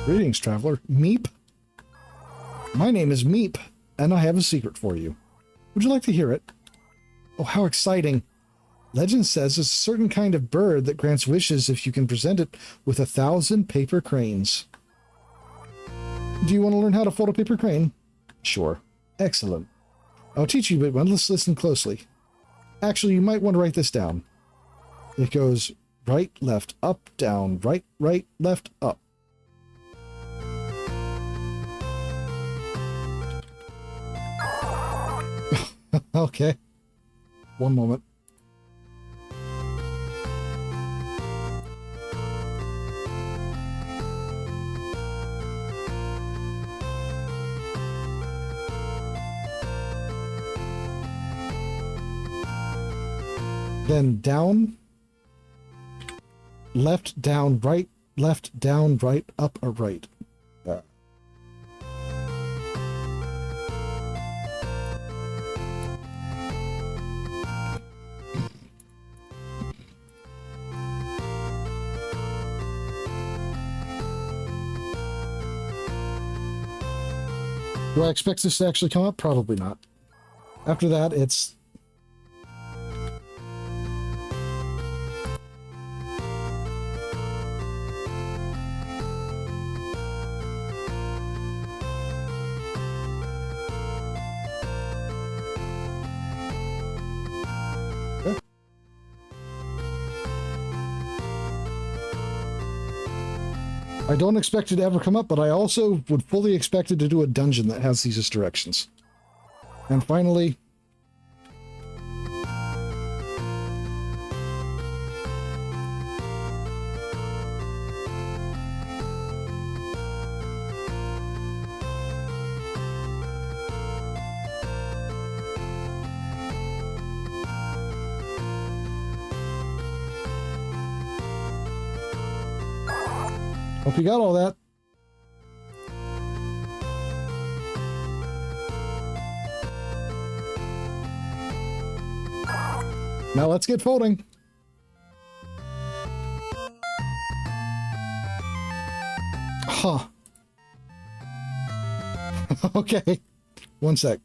Greetings, traveler. Meep. My name is Meep, and I have a secret for you. Would you like to hear it? Oh, how exciting. Legend says it's a certain kind of bird that grants wishes if you can present it with 1,000 paper cranes. Do you want to learn how to fold a paper crane? Sure. Excellent. I'll teach you, but let's listen closely. Actually, you might want to write this down. It goes right, left, up, down, right, right, left, up. Okay. One moment. Then down, left, down, right, left, down, right, up, or right. Do I expect this to actually come up? Probably not. After that, it's... Okay. I don't expect it to ever come up, but I also would fully expect it to do a dungeon that has these as directions. And finally... Hope you got all that. Now let's get folding. Huh. Okay. One sec.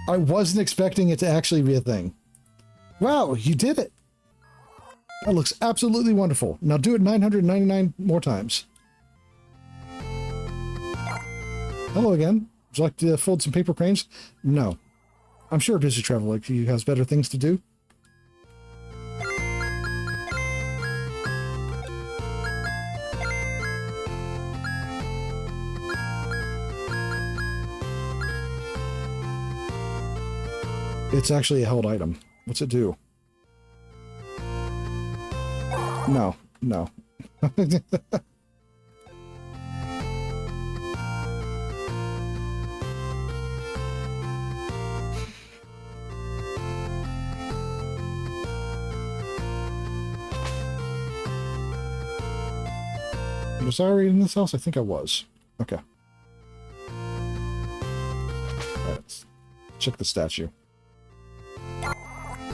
I wasn't expecting it to actually be a thing. Wow, you did it. That looks absolutely wonderful. Now do it 999 more times. Hello again. Would you like to fold some paper cranes? No. I'm sure a busy traveler like you has better things to do. It's actually a held item. What's it do? No, no. Was I already in this house? I think I was. Okay. Alright, let's check the statue.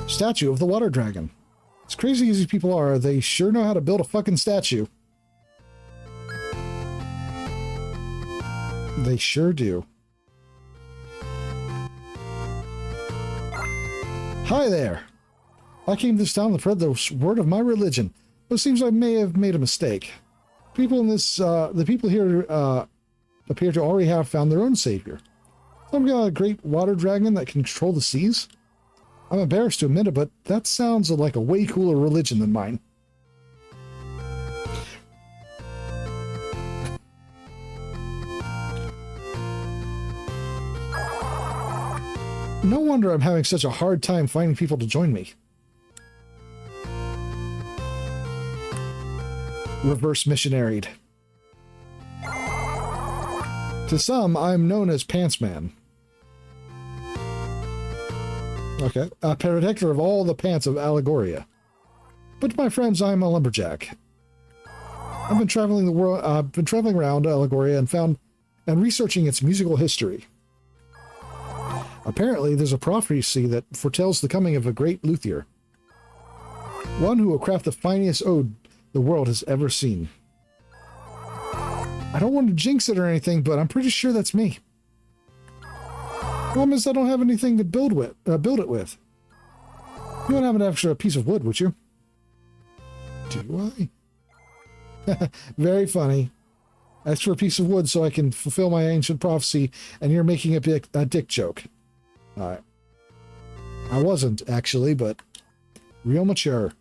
Statue of the water dragon. As crazy as these people are, they sure know how to build a fucking statue. They sure do. Hi there! I came to this town to spread the word of my religion, but it seems I may have made a mistake. People in this, the people here appear to already have found their own savior. Some got a great water dragon that can control the seas. I'm embarrassed to admit it, but that sounds like a way cooler religion than mine. No wonder I'm having such a hard time finding people to join me. Reverse missionaried. To some, I'm known as Pants Man. Okay, a protector of all the pants of Allegoria. But to my friends, I'm a lumberjack. I've been traveling the world. I've been traveling around Allegoria and researching its musical history. Apparently, there's a prophecy that foretells the coming of a great luthier, one who will craft the finest ode the world has ever seen. I don't want to jinx it or anything, but I'm pretty sure that's me. Problem is, I don't have anything to build it with. You wouldn't have an extra piece of wood, would you? Do I? Very funny. Extra piece of wood so I can fulfill my ancient prophecy, and you're making a dick joke. Alright. I wasn't, actually, but real mature.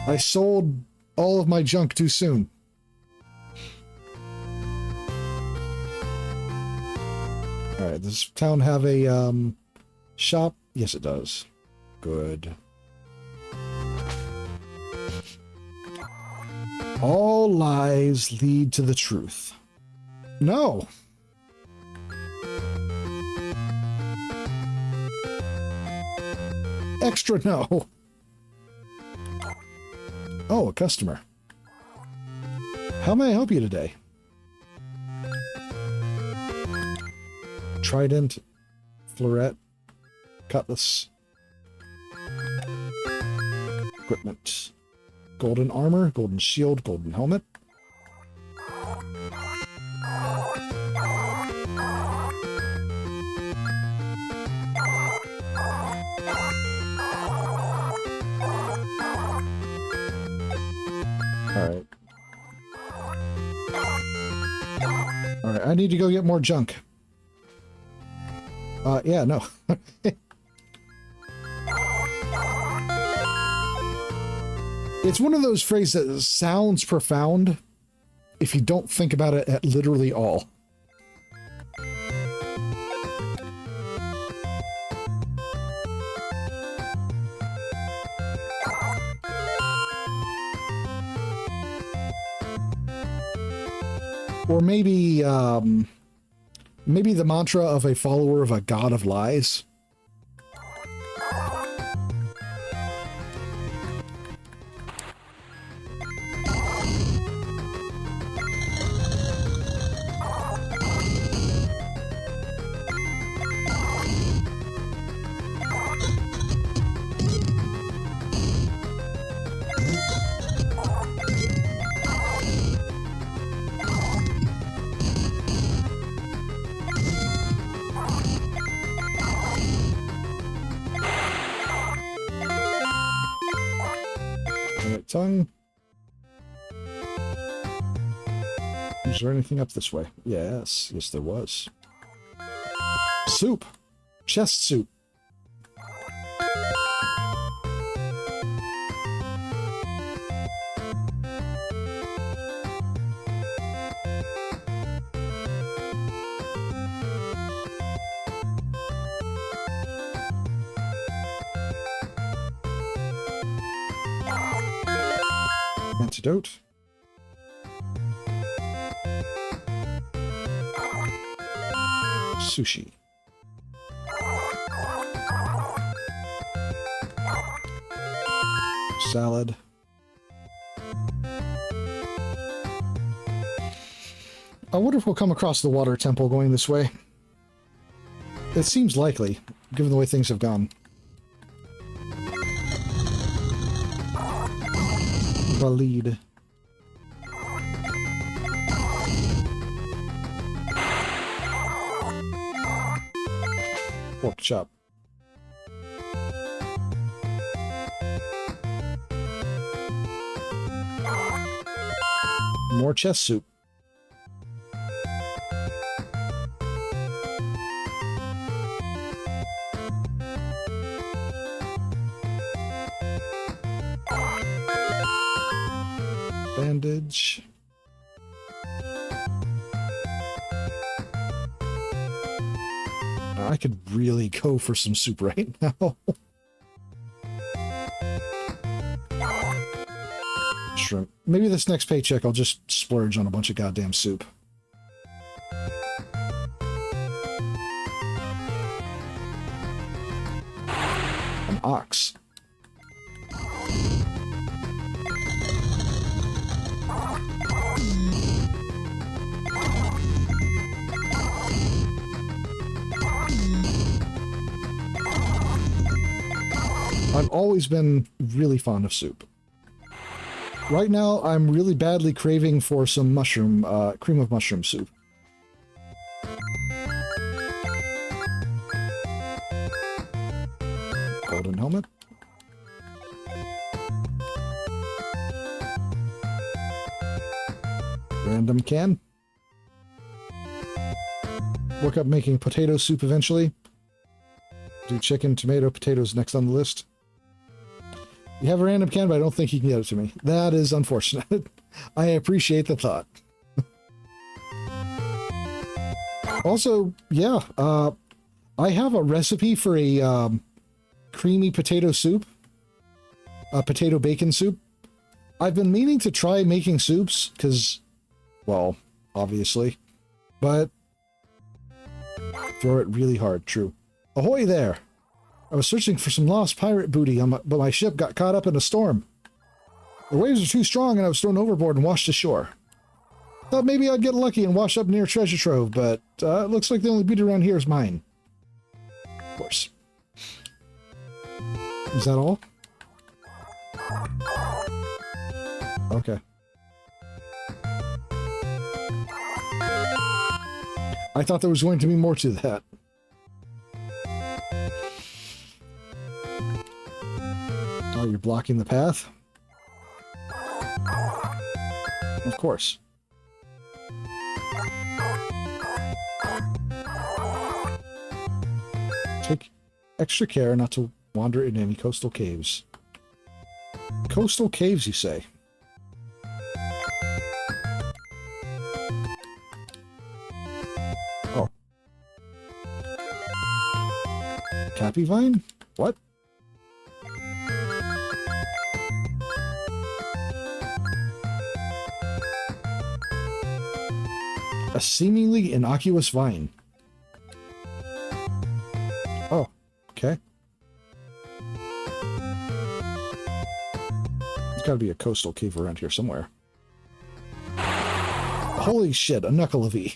I sold all of my junk too soon. Alright, does this town have a shop? Yes, it does. Good. All lies lead to the truth. No! Extra no! Oh, a customer. How may I help you today? Trident, floret, cutlass, equipment, golden armor, golden shield, golden helmet. Alright. Alright, I need to go get more junk. Yeah, no. It's one of those phrases that sounds profound if you don't think about it at literally all. Or maybe, maybe the mantra of a follower of a god of lies. Tongue. Is there anything up this way? Yes, yes there was. Soup. Chest soup. Antidote. Sushi. Salad. I wonder if we'll come across the water temple going this way. It seems likely, given the way things have gone. Valid. Pork chop. More chest soup. Bandage. I could really go for some soup right now. Shrimp. Maybe this next paycheck I'll just splurge on a bunch of goddamn soup. An ox. I've always been really fond of soup. Right now, I'm really badly craving for some mushroom, cream of mushroom soup. Golden helmet. Random can. Work up making potato soup eventually. Do chicken, tomato, potatoes next on the list. You have a random can, but I don't think you can get it to me. That is unfortunate. I appreciate the thought. Also, yeah, I have a recipe for a creamy potato soup. A potato bacon soup. I've been meaning to try making soups, because, well, obviously. But throw it really hard, true. Ahoy there! I was searching for some lost pirate booty, but my ship got caught up in a storm. The waves were too strong and I was thrown overboard and washed ashore. Thought maybe I'd get lucky and wash up near treasure trove, but it looks like the only booty around here is mine. Of course. Is that all? Okay. I thought there was going to be more to that. Oh, you're blocking the path? Of course. Take extra care not to wander in any coastal caves. Coastal caves, you say? Oh. Cappy vine? What? A seemingly innocuous vine. Oh, okay. There's gotta be a coastal cave around here somewhere. Holy shit, a knuckle of E.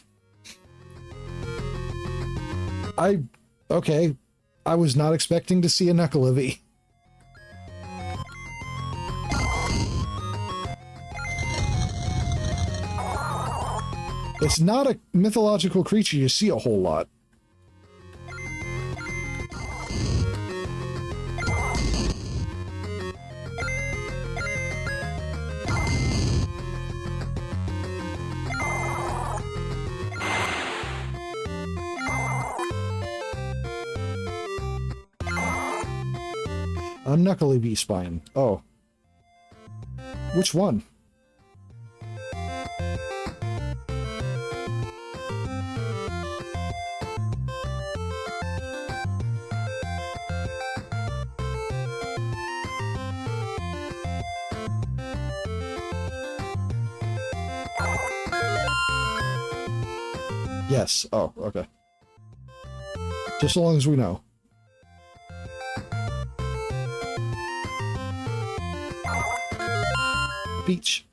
Okay. I was not expecting to see a knuckle of E. It's not a mythological creature you see a whole lot. A knuckly bee spine. Oh. Which one? Yes. Oh, okay. Just so long as we know. Beach.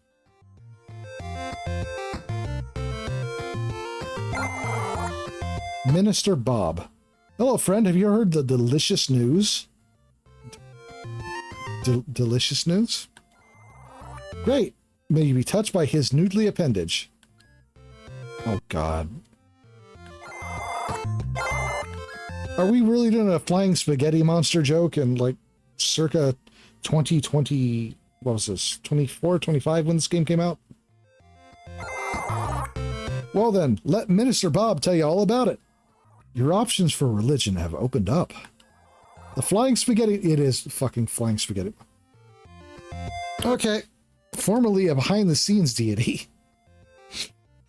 Minister Bob. Hello, friend. Have you heard the delicious news? Delicious news? Great. May you be touched by his noodly appendage. Oh, God. Are we really doing a flying spaghetti monster joke in, like, circa 2020... What was this? 24, 25 when this game came out? Well then, let Minister Bob tell you all about it. Your options for religion have opened up. The flying spaghetti... It is fucking flying spaghetti. Okay. Formerly a behind-the-scenes deity,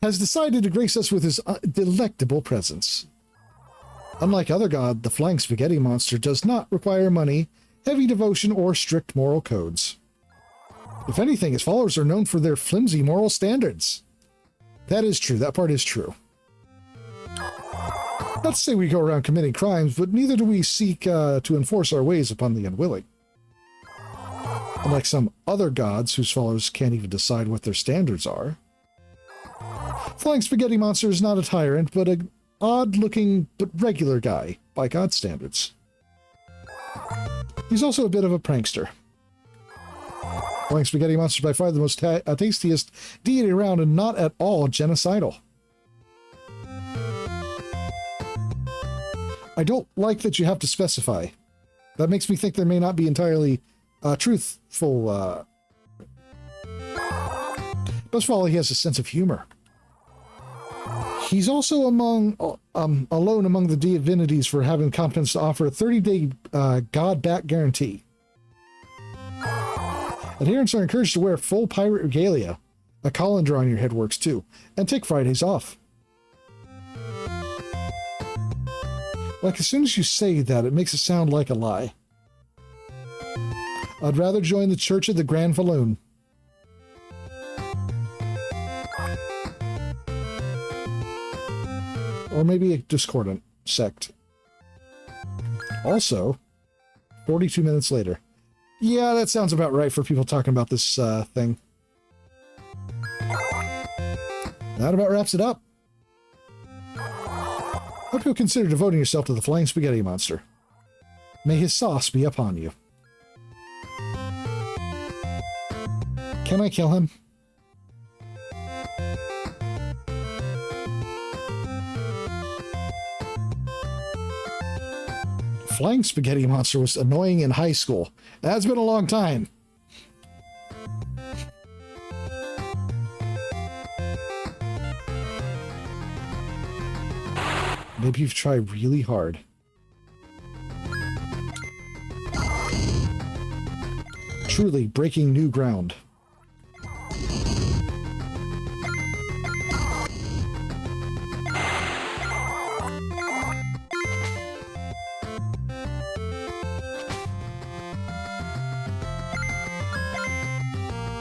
has decided to grace us with his delectable presence. Unlike other gods, the flying spaghetti monster does not require money, heavy devotion, or strict moral codes. If anything, his followers are known for their flimsy moral standards. That is true. That part is true. Not to say we go around committing crimes, but neither do we seek to enforce our ways upon the unwilling. Unlike some other gods whose followers can't even decide what their standards are. Flying Spaghetti Monster is not a tyrant, but an odd-looking but regular guy, by God's standards. He's also a bit of a prankster. Flying Spaghetti Monster is by far the most tastiest deity around and not at all genocidal. I don't like that you have to specify. That makes me think there may not be entirely truthful. Most of all, he has a sense of humor. He's also alone among the divinities for having competence to offer a 30-day God-back guarantee. Adherents are encouraged to wear full pirate regalia. A colander on your head works too, and take Fridays off. Like, as soon as you say that, it makes it sound like a lie. I'd rather join the Church of the Grand Falloon. Or maybe a discordant sect. Also, 42 minutes later. Yeah, that sounds about right for people talking about this thing. That about wraps it up. Hope you'll consider devoting yourself to the Flying Spaghetti Monster. May his sauce be upon you. Can I kill him? Flying Spaghetti Monster was annoying in high school. That's been a long time. Maybe you've tried really hard. Truly breaking new ground.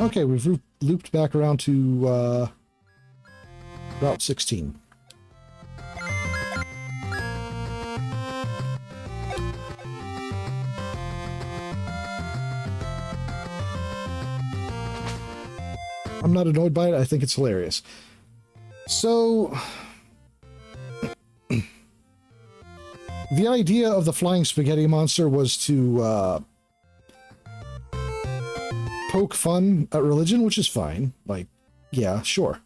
Okay, we've looped back around to Route 16. I'm not annoyed by it. I think it's hilarious. So, the idea of the Flying Spaghetti Monster was to poke fun at religion, which is fine. Like, yeah, sure.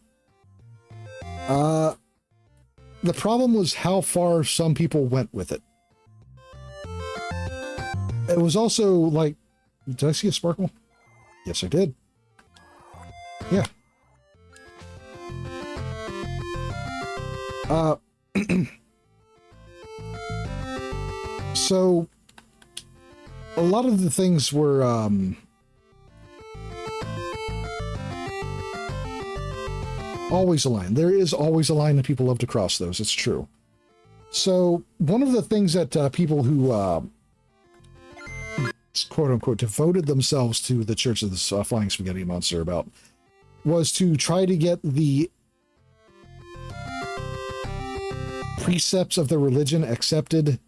The problem was how far some people went with it. It was also like, did I see a sparkle? Yes, I did. Yeah. So, a lot of the things were, always a line. There is always a line and people love to cross those. It's true. So, one of the things that people who, quote-unquote, devoted themselves to the Church of the Flying Spaghetti Monster about was to try to get the precepts of the religion accepted,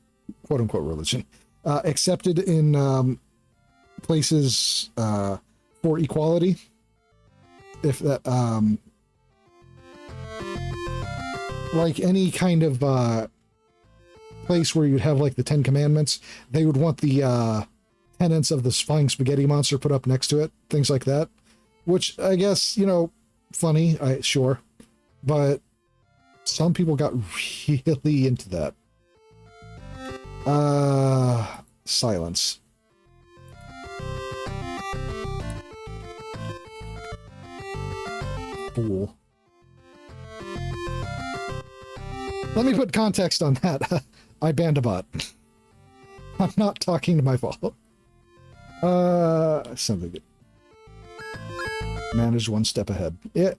quote unquote religion, accepted in places for equality. If that, like any kind of place where you'd have like the Ten Commandments, they would want the tenets of the flying spaghetti monster put up next to it, things like that. Which I guess, you know, funny, sure, but some people got really into that. Silence. Fool. Let me put context on that. I banned a bot. I'm not talking to my fault. Something good. Manage one step ahead. Yeah,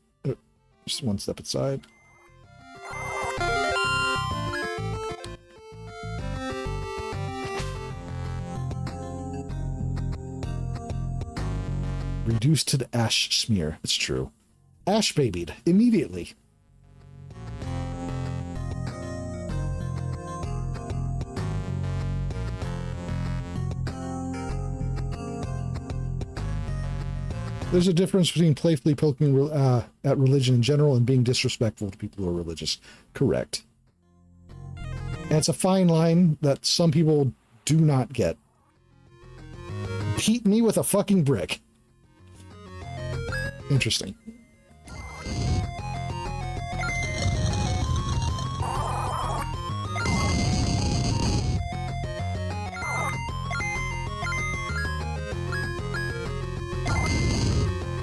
just one step aside. Reduced to the ash smear. It's true. Ash babied immediately. There's a difference between playfully poking at religion in general and being disrespectful to people who are religious. Correct. And it's a fine line that some people do not get. Beat me with a fucking brick. Interesting.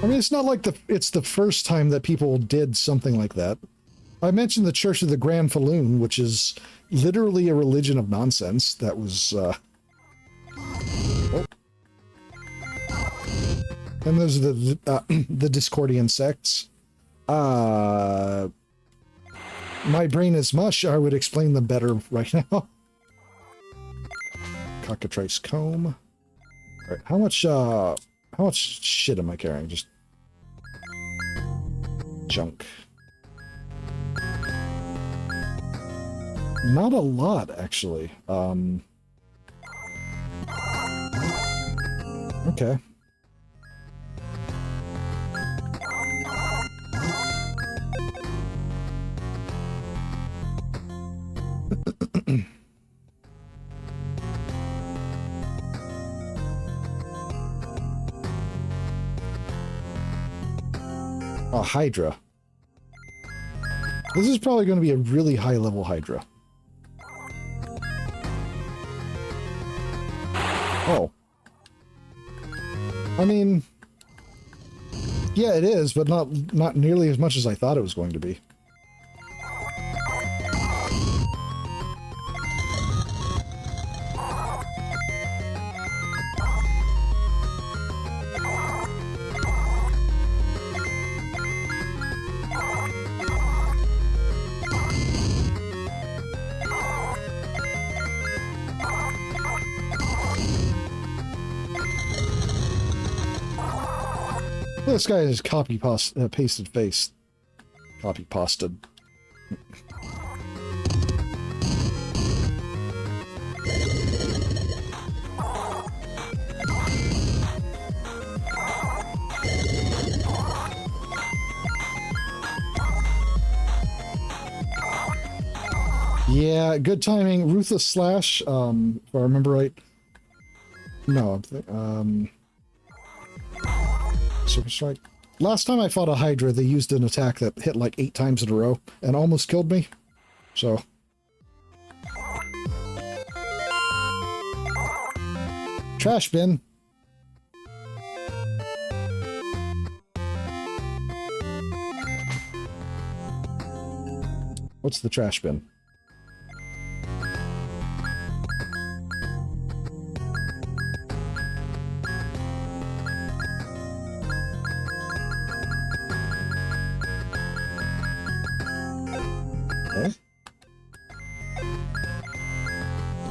I mean, it's not like it's the first time that people did something like that. I mentioned the Church of the Grand Falloon, which is literally a religion of nonsense that was... Oh. And there's the Discordian sects. My brain is mush. I would explain them better right now. Cockatrice comb. All right, how much shit am I carrying? Just junk. Not a lot, actually. Okay. A Hydra. This is probably going to be a really high-level Hydra. Oh. I mean... Yeah, it is, but not nearly as much as I thought it was going to be. This guy is pasted face. Copy pasted. Yeah, good timing. Ruthless Slash, if I remember right. No, Super Strike. Last time I fought a Hydra, they used an attack that hit like 8 times in a row and almost killed me. So. Trash bin. What's the trash bin?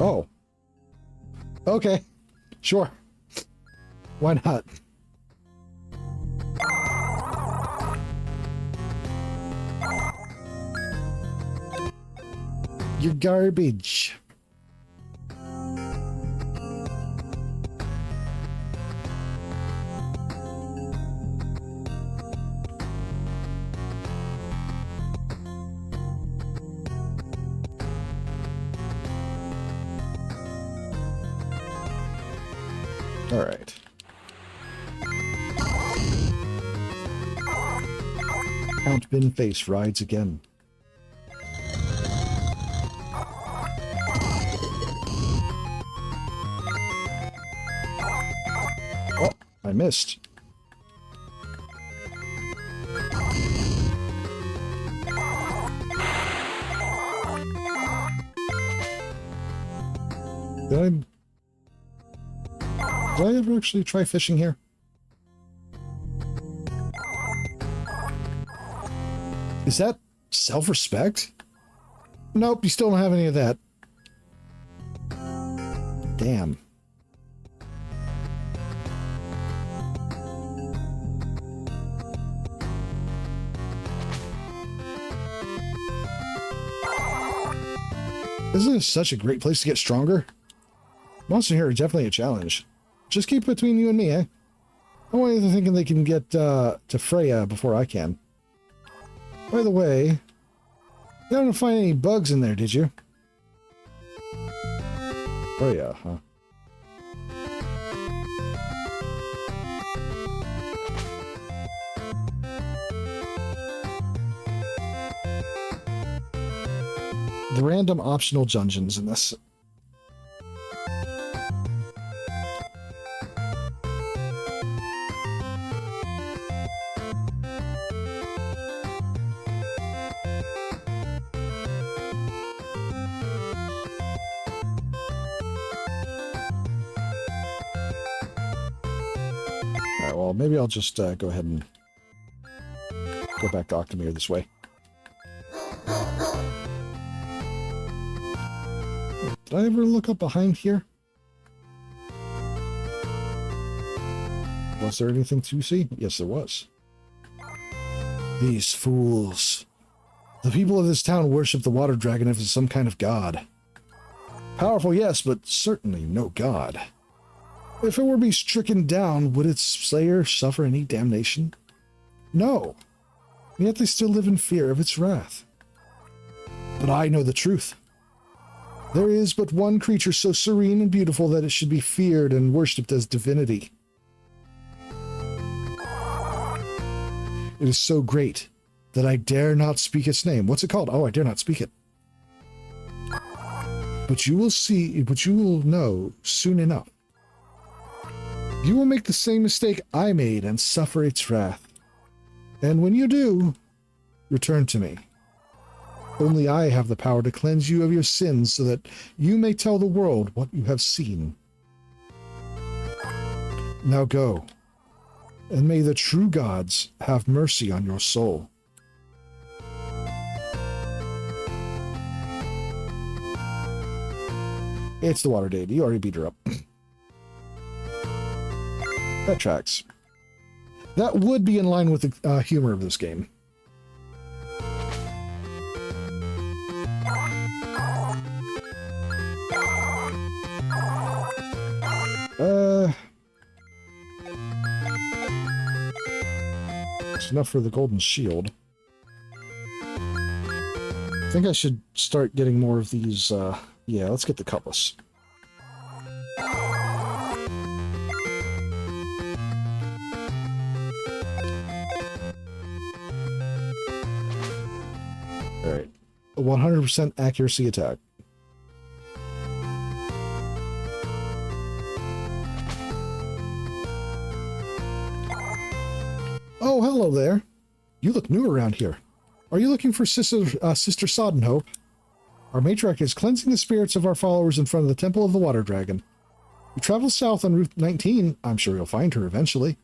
Oh. Okay. Sure. Why not? You're garbage. All right. Count Bin Face rides again. Oh, I missed. Did I ever actually try fishing here? Is that self-respect? Nope, you still don't have any of that. Damn. Isn't this such a great place to get stronger? Monster here are definitely a challenge. Just keep it between you and me, eh? I want you to thinking they can get to Freya before I can. By the way, you didn't find any bugs in there, did you? Freya, huh? The random optional dungeons in this. Alright, well, maybe I'll just go ahead and go back to Octomere this way. Did I ever look up behind here? Was there anything to see? Yes, there was. These fools. The people of this town worship the water dragon as some kind of god. Powerful, yes, but certainly no god. If it were to be stricken down, would its slayer suffer any damnation? No. And yet they still live in fear of its wrath. But I know the truth. There is but one creature so serene and beautiful that it should be feared and worshipped as divinity. It is so great that I dare not speak its name. What's it called? Oh, I dare not speak it. But you will see, but you will know soon enough. You will make the same mistake I made and suffer its wrath. And when you do, return to me. Only I have the power to cleanse you of your sins so that you may tell the world what you have seen. Now go, and may the true gods have mercy on your soul. It's the water deity. You already beat her up. That tracks. That would be in line with the humor of this game. It's enough for the golden shield. I think I should start getting more of these, yeah, let's get the cutlass. Alright. A 100% accuracy attack. Oh, hello there. You look new around here. Are you looking for Sister Soddenhope? Our matriarch is cleansing the spirits of our followers in front of the Temple of the Water Dragon. You travel south on Route 19. I'm sure you'll find her eventually.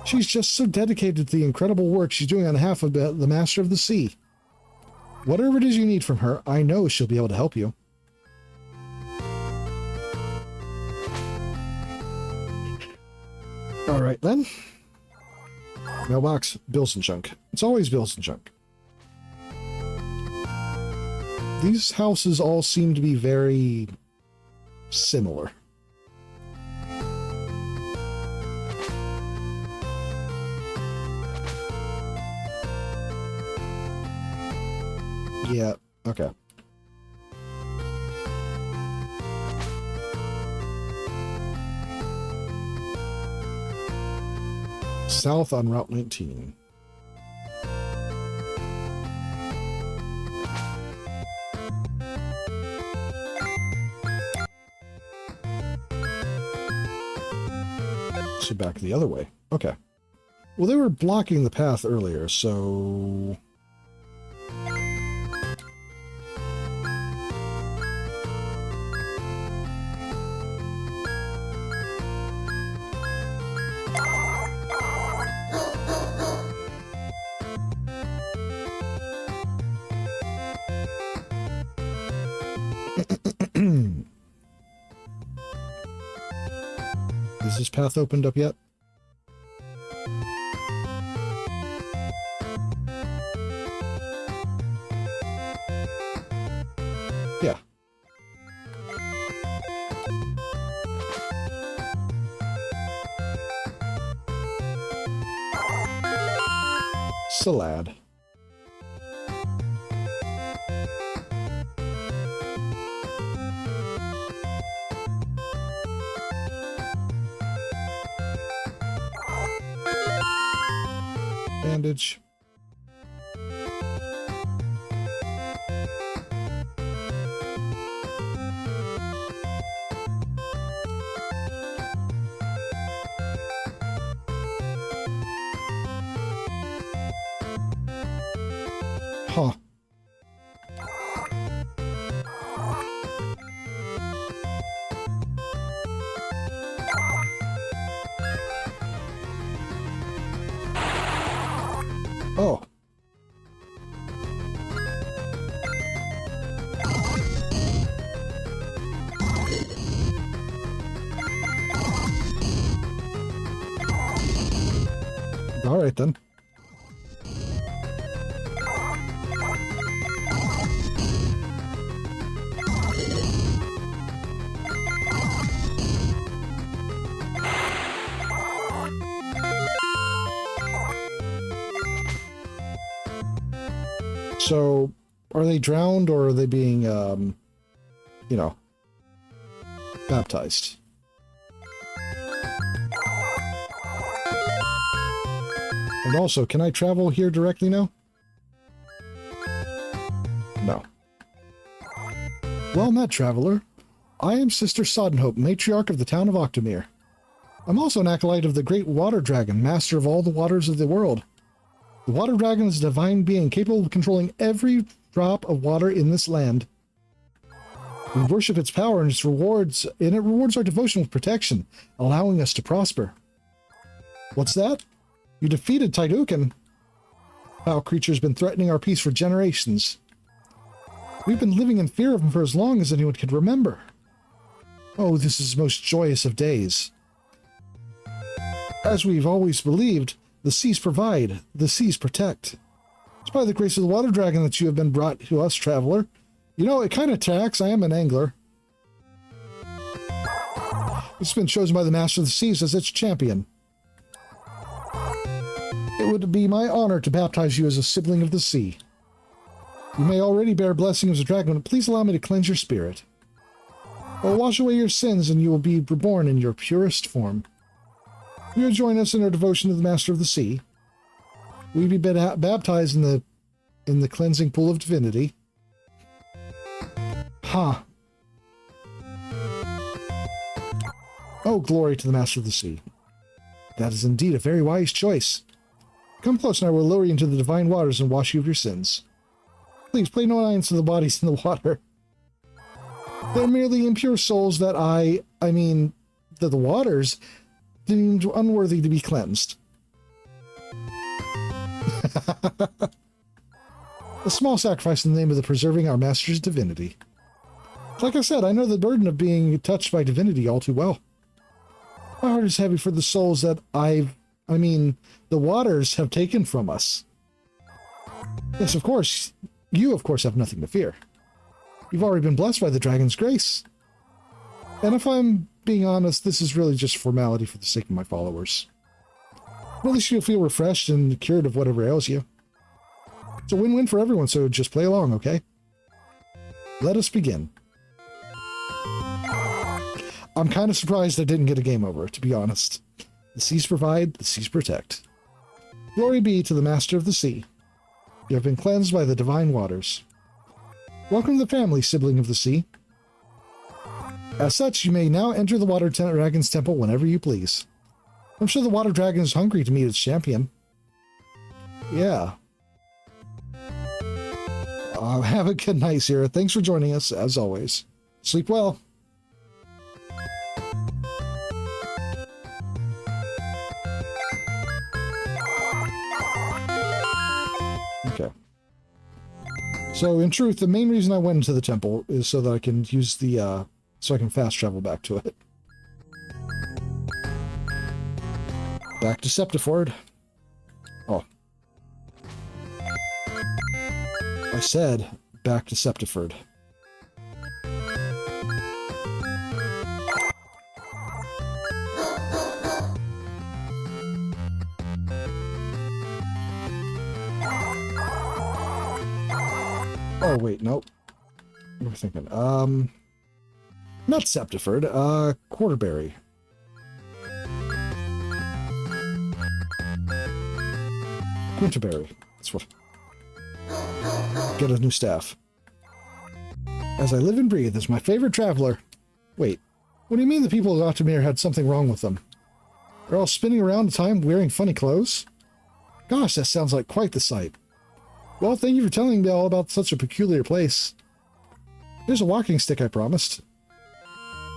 She's just so dedicated to the incredible work she's doing on behalf of the Master of the Sea. Whatever it is you need from her, I know she'll be able to help you. All right, then. Mailbox, bills and junk. It's always bills and junk. These houses all seem to be very similar. Yeah, okay. South on Route 19. So back the other way. Okay. Well, they were blocking the path earlier, so... Is this path opened up yet? Yeah. Salad. Bandage. Huh. Oh. All right then. So, are they drowned or are they being, you know, baptized? And also, can I travel here directly now? No. Well met, traveler. I am Sister Soddenhope, matriarch of the town of Octomere. I'm also an acolyte of the great water dragon, master of all the waters of the world. The water dragon is a divine being capable of controlling every drop of water in this land. We worship its power and it rewards our devotion with protection, allowing us to prosper. What's that? You defeated Tydukan. Foul creature's been threatening our peace for generations. We've been living in fear of him for as long as anyone could remember. Oh, this is the most joyous of days. As we've always believed, the seas provide, the seas protect. It's by the grace of the water dragon that you have been brought to us, traveler. You know, it kind of tracks. I am an angler. It's been chosen by the master of the seas as its champion. It would be my honor to baptize you as a sibling of the sea. You may already bear blessings of the dragon, but please allow me to cleanse your spirit. I will wash away your sins, and you will be reborn in your purest form. Will you join us in our devotion to the Master of the Sea? Will you be baptized in the cleansing pool of divinity? Ha! Oh, glory to the Master of the Sea. That is indeed a very wise choice. Come close and I will lower you into the divine waters and wash you of your sins. Please play no alliance to the bodies in the water. They're merely impure souls that that the waters deemed unworthy to be cleansed. A small sacrifice in the name of the preserving our master's divinity. Like I said, I know the burden of being touched by divinity all too well. My heart is heavy for the souls that the waters have taken from us. Yes, of course. You, of course, have nothing to fear. You've already been blessed by the dragon's grace. And if I'm being honest, this is really just formality for the sake of my followers. At least you'll feel refreshed and cured of whatever ails you. It's a win-win for everyone, so just play along, okay? Let us begin. I'm kind of surprised I didn't get a game over, to be honest. The seas provide, the seas protect. Glory be to the Master of the Sea. You have been cleansed by the divine waters. Welcome to the family, sibling of the sea. As such, you may now enter the Water Dragon's temple whenever you please. I'm sure the Water Dragon is hungry to meet its champion. Yeah. Have a good night, Sierra. Thanks for joining us, as always. Sleep well. Okay. So, in truth, the main reason I went into the temple is so that I can use the, so I can fast travel back to it. Back to Septiford. Oh. I said back to Septiford. Oh, wait, nope. What am I thinking? Not Septiford, Quarterberry. Quinterberry. That's what. Get a new staff. As I live and breathe as my favorite traveler. Wait, what do you mean the people of Optimir had something wrong with them? They're all spinning around the time wearing funny clothes? Gosh, that sounds like quite the sight. Well, thank you for telling me all about such a peculiar place. Here's a walking stick I promised.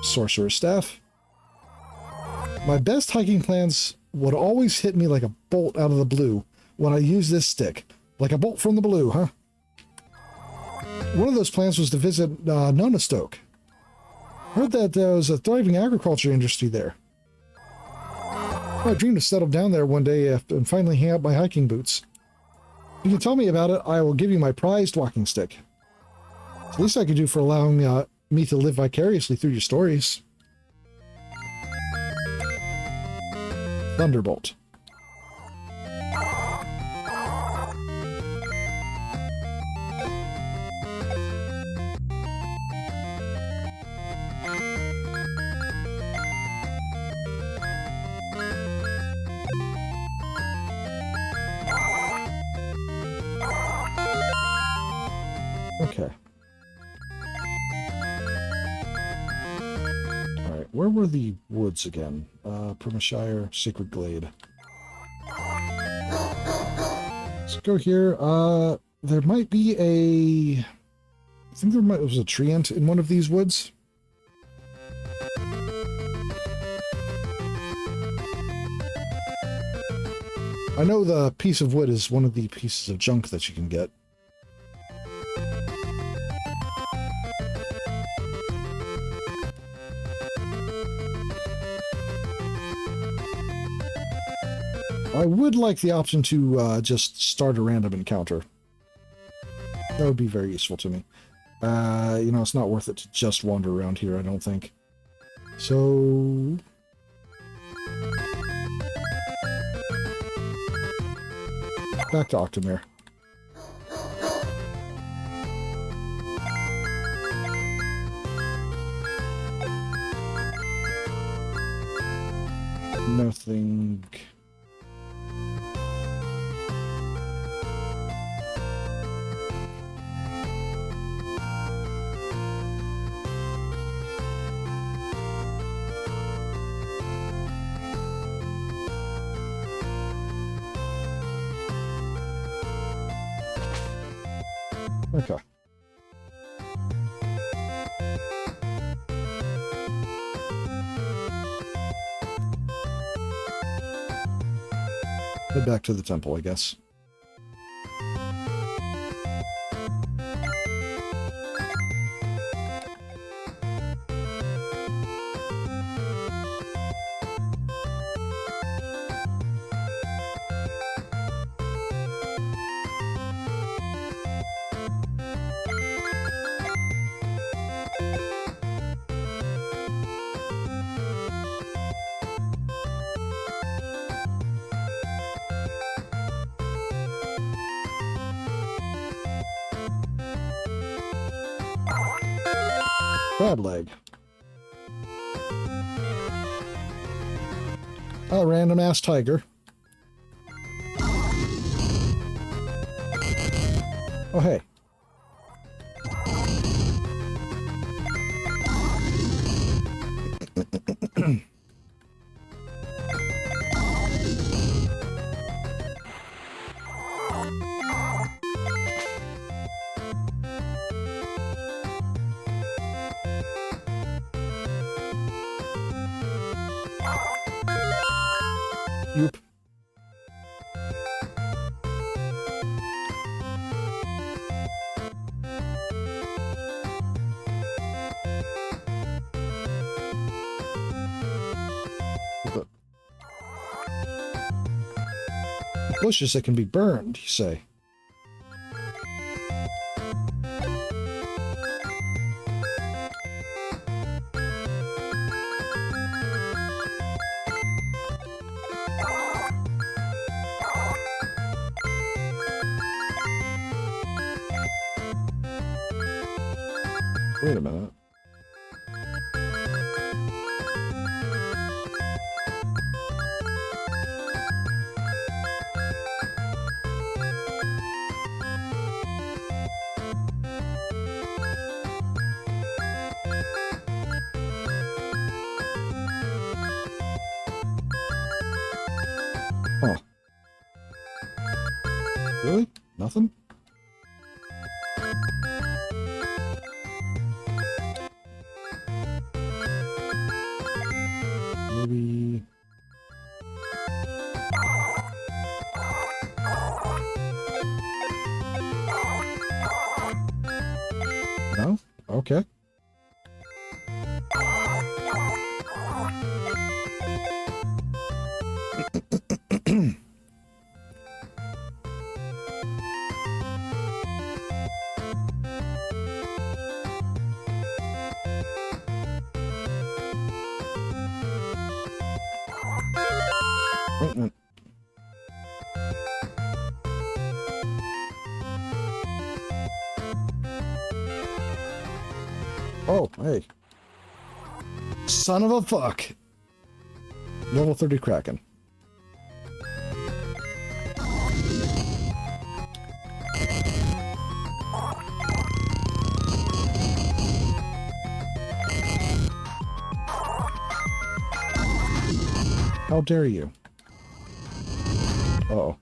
Sorcerer's staff. My best hiking plans would always hit me like a bolt out of the blue when I use this stick. Like a bolt from the blue, huh? One of those plans was to visit Nonostoke. Heard that there was a thriving agriculture industry there. I dreamed to settle down there one day and finally hang up my hiking boots. If you can tell me about it, I will give you my prized walking stick. It's the least I could do for allowing me to live vicariously through your stories. Thunderbolt. Okay. Alright, where were the woods again? Primashire, Sacred Glade. Let's go here. There might be a... I think there was a treant in one of these woods. I know the piece of wood is one of the pieces of junk that you can get. I would like the option to just start a random encounter. That would be very useful to me. You know, it's not worth it to just wander around here, I don't think. So... back to Octomere. Nothing... Okay. Head back to the temple, I guess. crab leg. A random ass tiger. Oh, hey. Yoop. Bushes that can be burned, you say? Wait a minute. Huh. Really? Nothing? Maybe... No? Okay. Wait a minute. Oh, hey. Son of a fuck. Level 30 Kraken. How dare you? Uh-oh.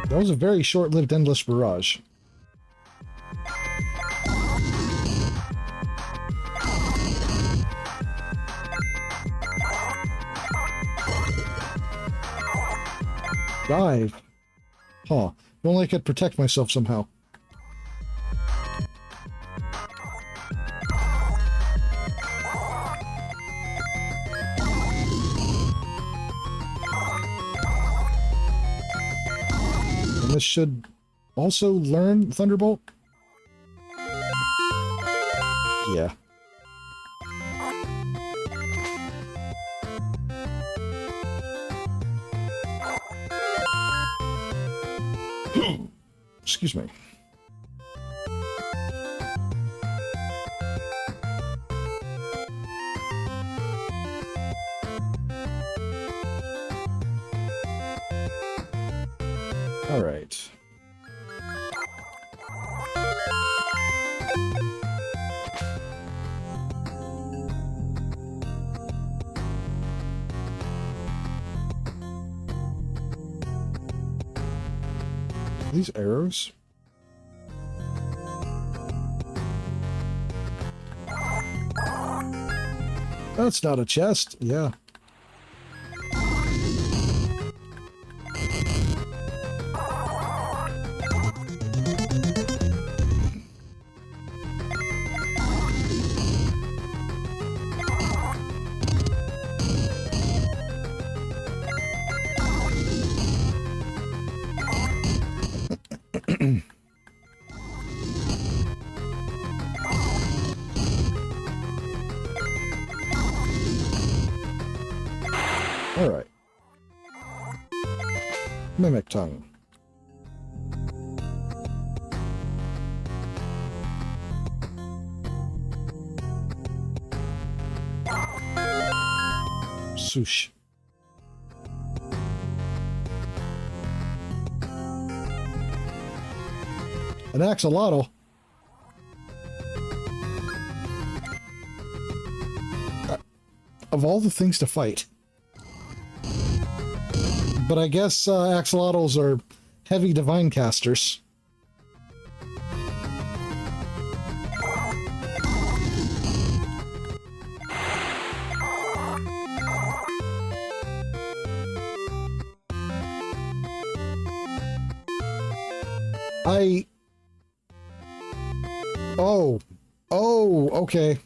That was a very short-lived endless barrage. Dive. Huh. If only I could protect myself somehow. And this should also learn Thunderbolt? Yeah. Excuse me. All right. These arrows? That's not a chest. Yeah. All right. Mimic tongue. Swoosh. An axolotl. Of all the things to fight. But I guess axolotls are heavy divine casters. Oh, okay.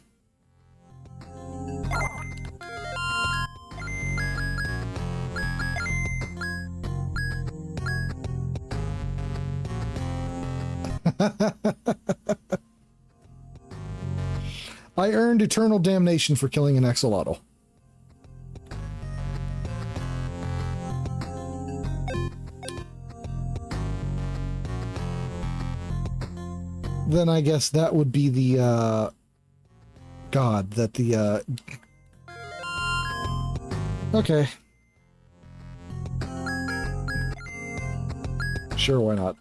I earned eternal damnation for killing an axolotl. Then I guess that would be the, God, that the, okay. Sure, why not?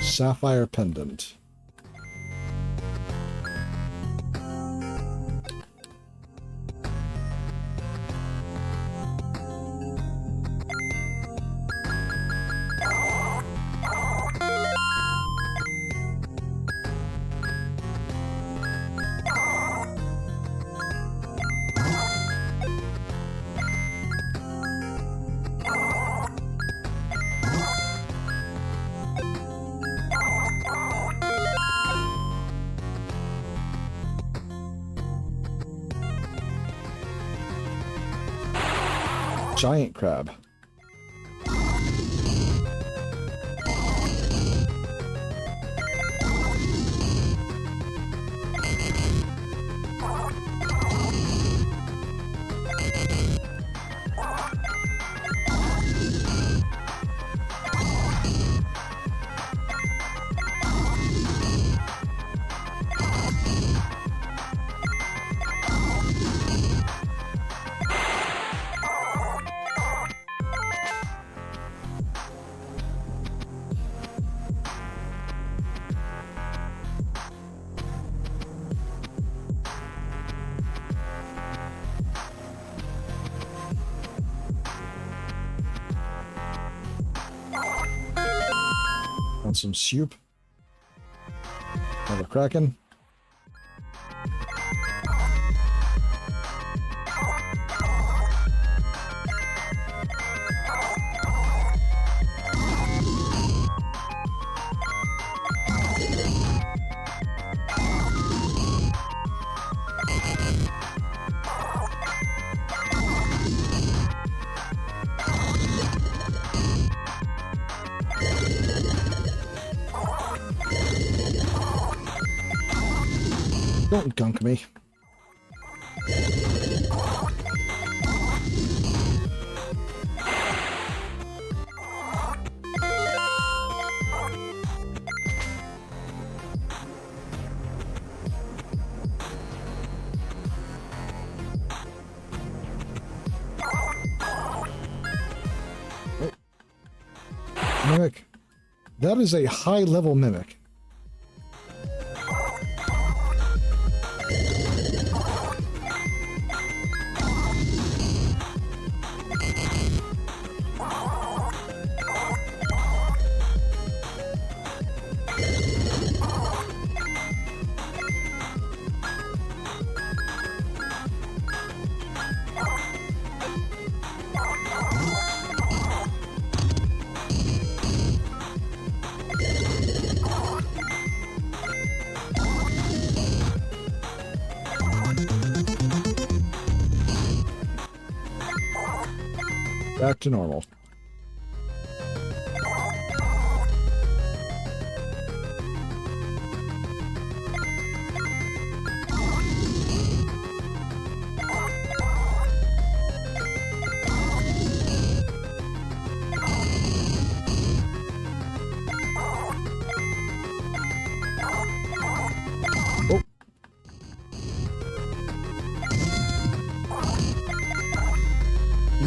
Sapphire pendant. Giant crab. Some soup. Another kraken. Don't gunk me. Oh. Mimic. That is a high-level mimic. Back to normal.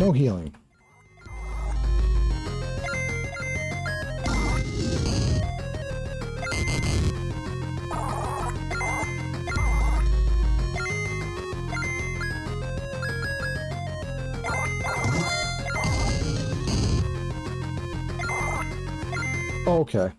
no healing. Okay.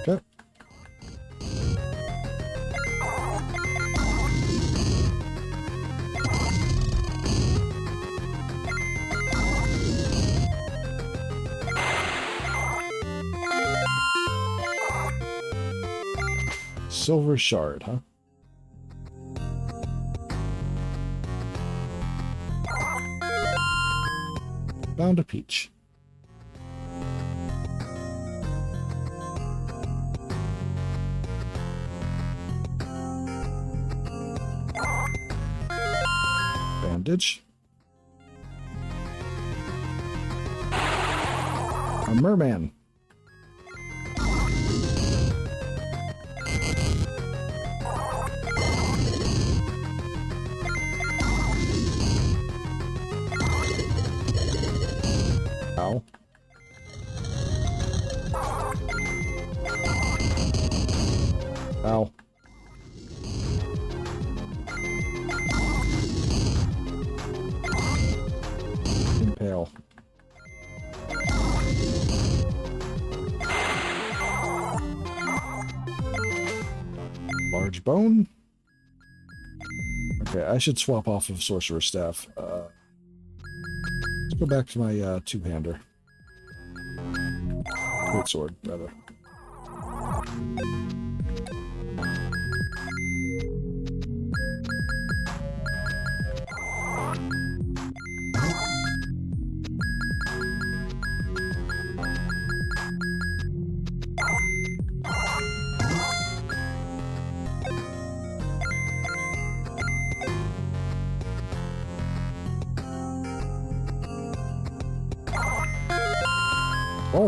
Okay. Silver shard, huh? Found a peach. Bandage. A merman. Ow. Ow. Impale. Large bone. Okay, I should swap off of Sorcerer's Staff. Let's go back to my two-hander. Great sword, rather.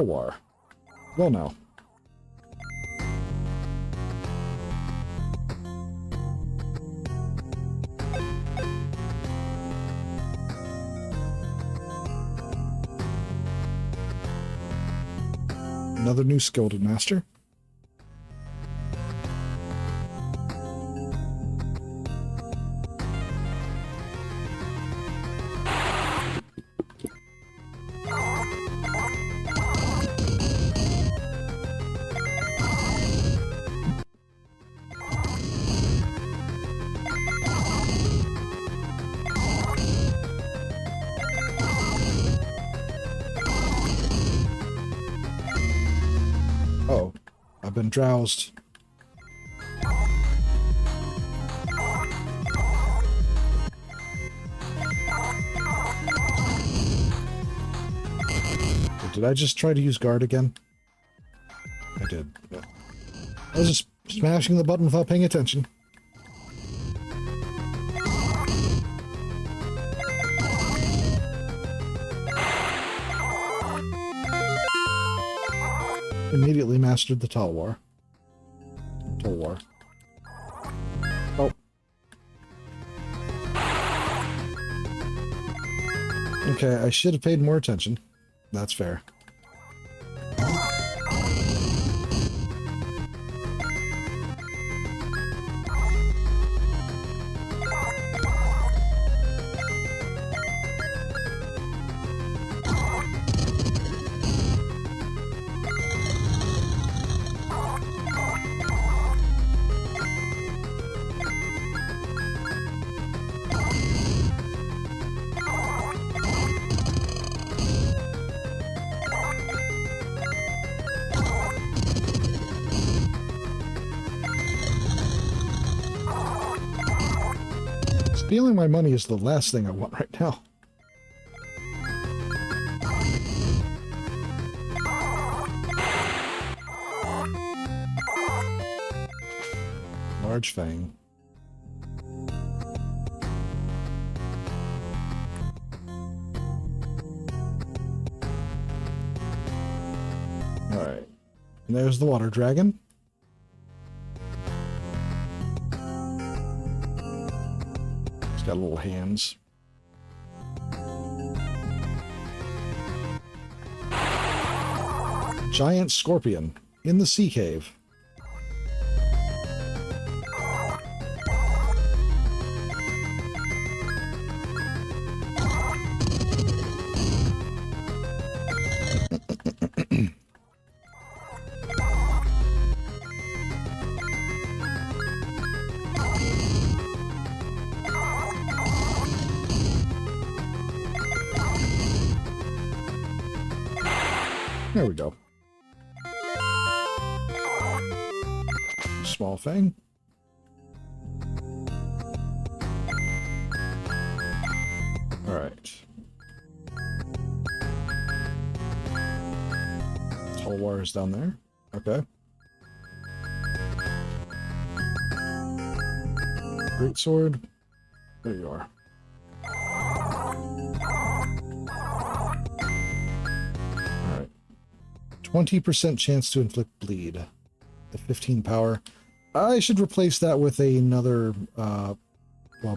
War. Well, now. Another new skill to master. Oh, I've been drowsed. Did I just try to use guard again? I did. Yeah. I was just smashing the button without paying attention. Immediately mastered the Talwar. Oh. Okay, I should have paid more attention. That's fair. Stealing my money is the last thing I want right now. Large Fang. Alright. And there's the water dragon. It's got little hands. Giant scorpion in the sea cave. There we go. Small Fang. All right. Tall wires down there. Okay. Great sword. There you are. 20% chance to inflict bleed. The 15 power. I should replace that with another, well,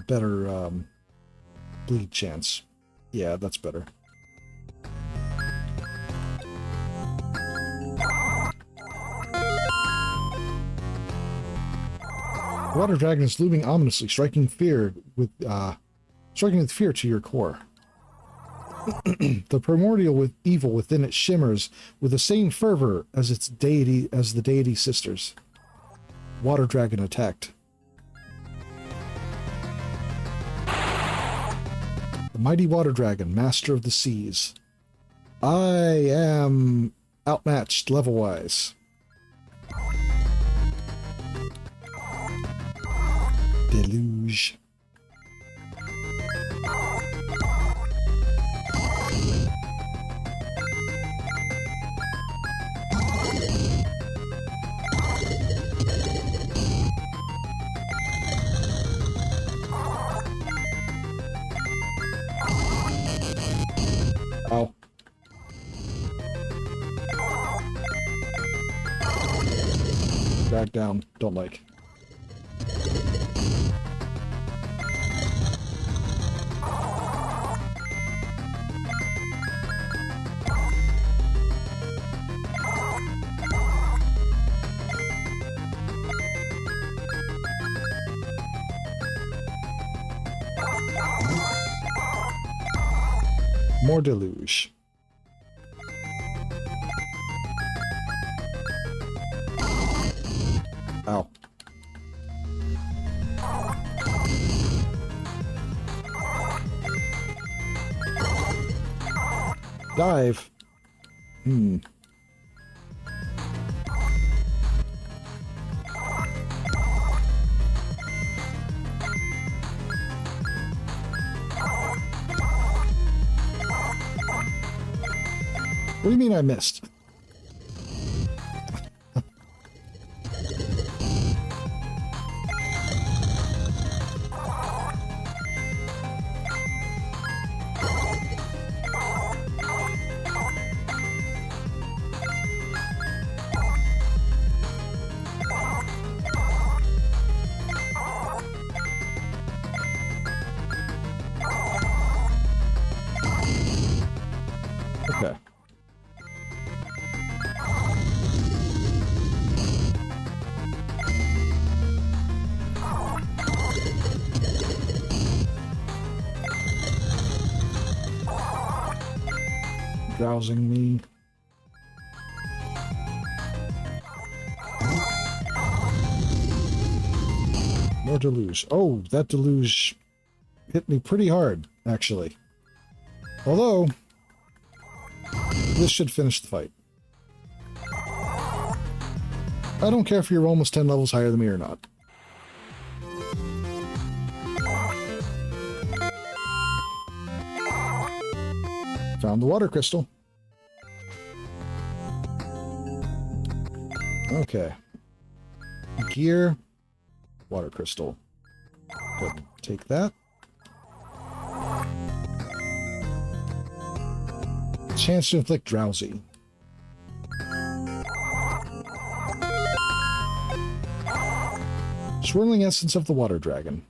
better bleed chance. Yeah, that's better. The water dragon is looming ominously, striking fear with fear to your core. The primordial evil within it shimmers with the same fervor as its deity, as the deity sisters. Water dragon attacked. The mighty water dragon, master of the seas. I am outmatched level-wise. Deluge. Ow. Drag down. Don't like. More deluge. Ow. Dive. What do you mean I missed? Okay. Drowsing me. More deluge. Oh, that deluge hit me pretty hard, actually. Although, this should finish the fight. I don't care if you're almost 10 levels higher than me or not. Found the water crystal. Okay. Gear. Water crystal. Good. Take that. Chance to inflict drowsy. Swirling essence of the water dragon.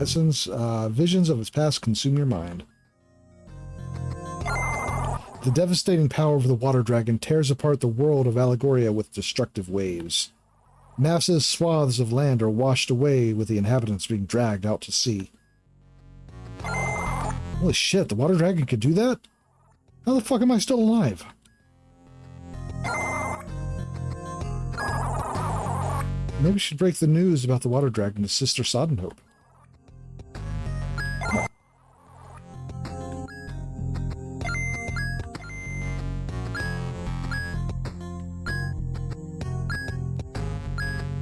Essence, visions of its past consume your mind. The devastating power of the water dragon tears apart the world of Allegoria with destructive waves. Massive swaths of land are washed away, with the inhabitants being dragged out to sea. Holy shit, the water dragon could do that? How the fuck am I still alive? Maybe we should break the news about the water dragon to Sister Soddenhope.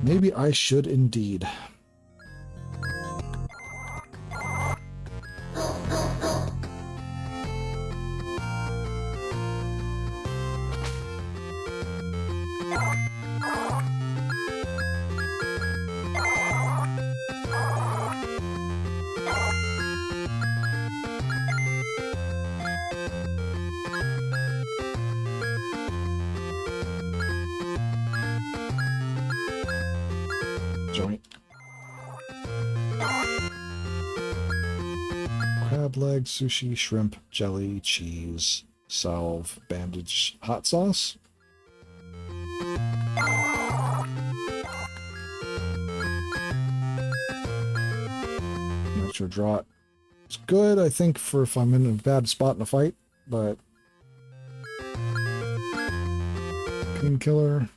Maybe I should indeed. Joint. Crab leg, sushi, shrimp, jelly, cheese, salve, bandage, hot sauce. Natural draught. It's good, I think, for if I'm in a bad spot in a fight, but painkiller.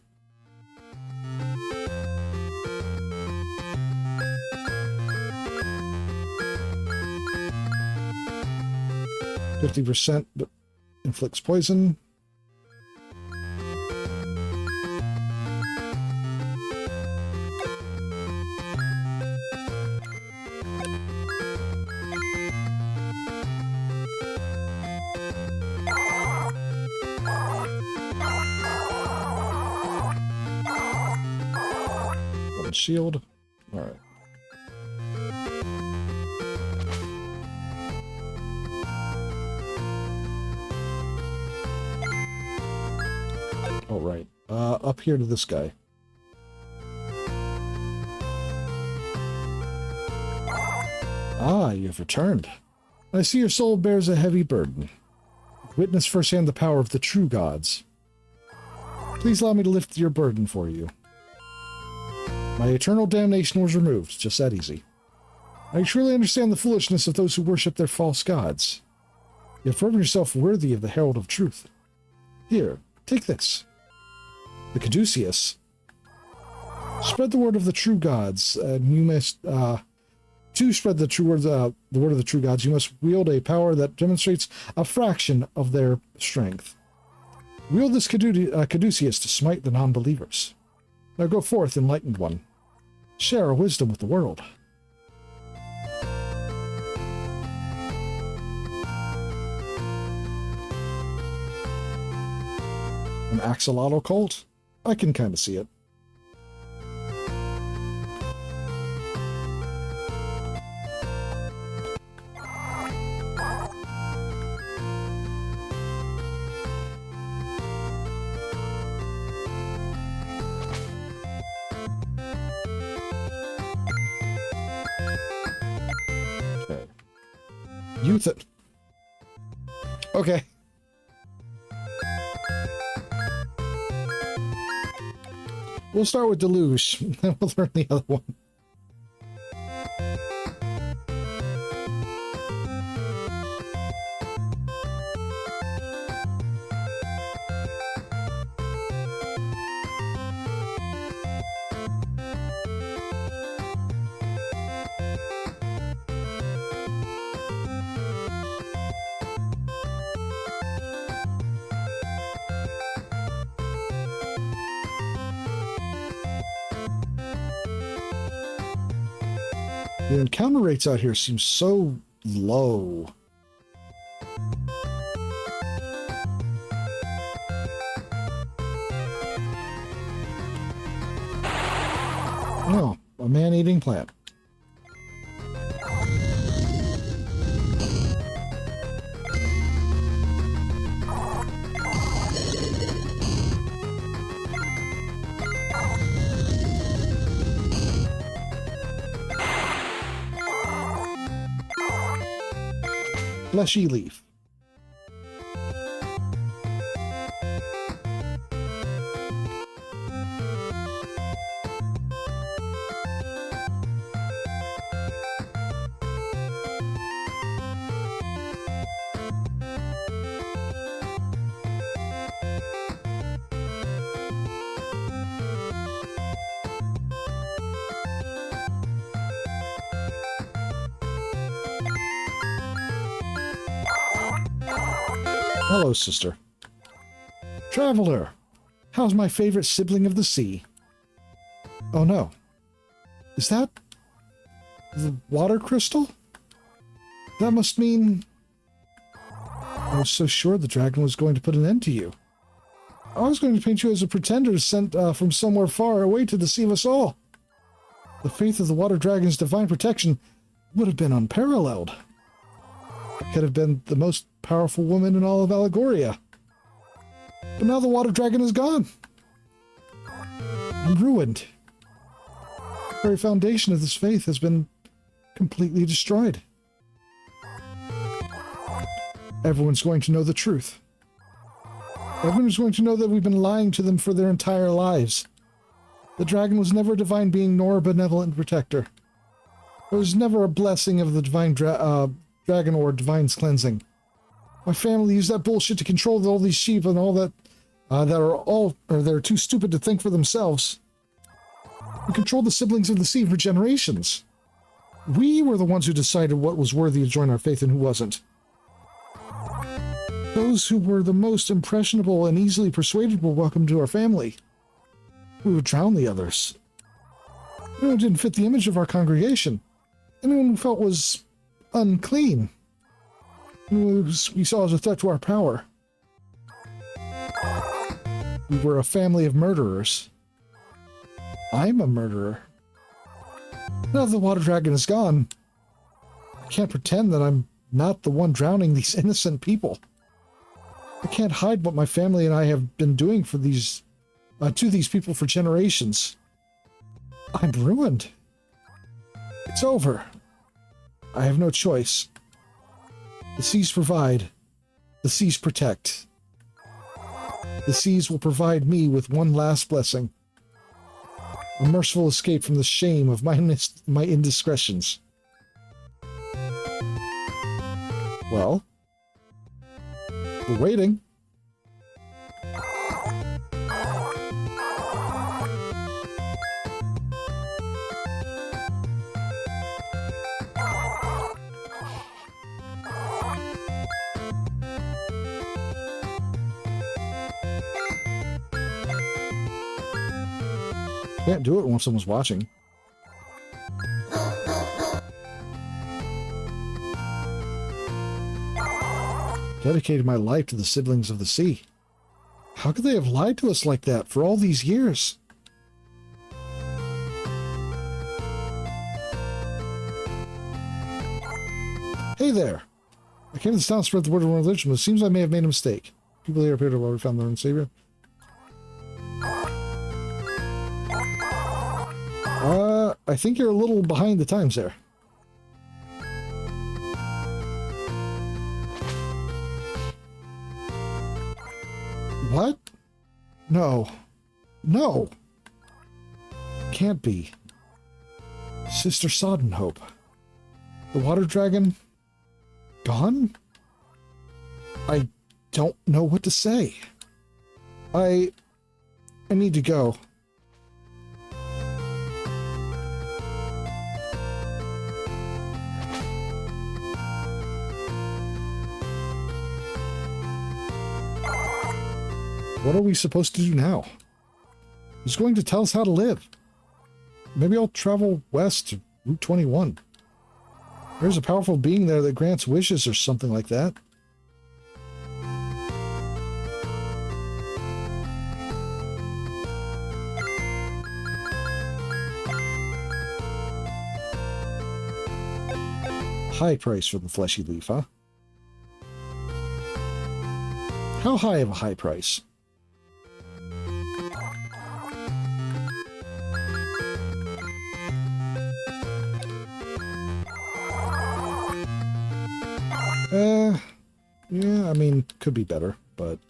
%, but inflicts poison. One shield. All right. All right. Up here to this guy. Ah, you have returned. I see your soul bears a heavy burden. Witness firsthand the power of the true gods. Please allow me to lift your burden for you. My eternal damnation was removed, just that easy. I truly understand the foolishness of those who worship their false gods. You have proven yourself worthy of the herald of truth. Here, take this. The Caduceus. Spread the word of the true gods, and you must, to spread the word of the true gods, you must wield a power that demonstrates a fraction of their strength. Wield this Caduceus to smite the non-believers. Now go forth, enlightened one. Share our wisdom with the world. An axolotl cult? I can kind of see it. Okay. Youth it. Okay. We'll start with Deluge, then we'll learn the other one. The encounter rates out here seem so low. Oh, a man-eating plant. Fleshy leaf. Hello, sister. Traveler, how's my favorite sibling of the sea? Oh no. Is that the water crystal? That must mean... I was so sure the dragon was going to put an end to you. I was going to paint you as a pretender sent from somewhere far away to deceive us all. The faith of the water dragon's divine protection would have been unparalleled. It could have been the most powerful woman in all of Allegoria. But now the water dragon is gone. I'm ruined. The very foundation of this faith has been completely destroyed. Everyone's going to know the truth. Everyone's going to know that we've been lying to them for their entire lives. The dragon was never a divine being nor a benevolent protector. It was never a blessing of the divine dragon or divine's cleansing. My family used that bullshit to control all these sheep and all that they're too stupid to think for themselves. We controlled the siblings of the sea for generations. We were the ones who decided what was worthy to join our faith and who wasn't. Those who were the most impressionable and easily persuaded were welcome to our family. We would drown the others. Anyone who didn't fit the image of our congregation. Anyone who felt was unclean. Anyone who we saw as a threat to our power. We were a family of murderers. I'm a murderer. Now that the water dragon is gone, I can't pretend that I'm not the one drowning these innocent people. I can't hide what my family and I have been doing for these, to these people for generations. I'm ruined. It's over. I have no choice. The seas provide. The seas protect. The seas will provide me with one last blessing. A merciful escape from the shame of my indiscretions. Well, we're waiting. Can't do it when someone's watching. Dedicated my life to the siblings of the sea. How could they have lied to us like that for all these years? Hey there! I came to this town to spread the word of religion, but it seems I may have made a mistake. People here appear to have already found their own savior. I think you're a little behind the times there. What? No. No! Can't be. Sister Soddenhope. The water dragon? Gone? I don't know what to say. I need to go. What are we supposed to do now? He's going to tell us how to live. Maybe I'll travel west to Route 21. There's a powerful being there that grants wishes or something like that. High price for the fleshy leaf, huh? How high of a high price? Yeah, I mean, could be better, but,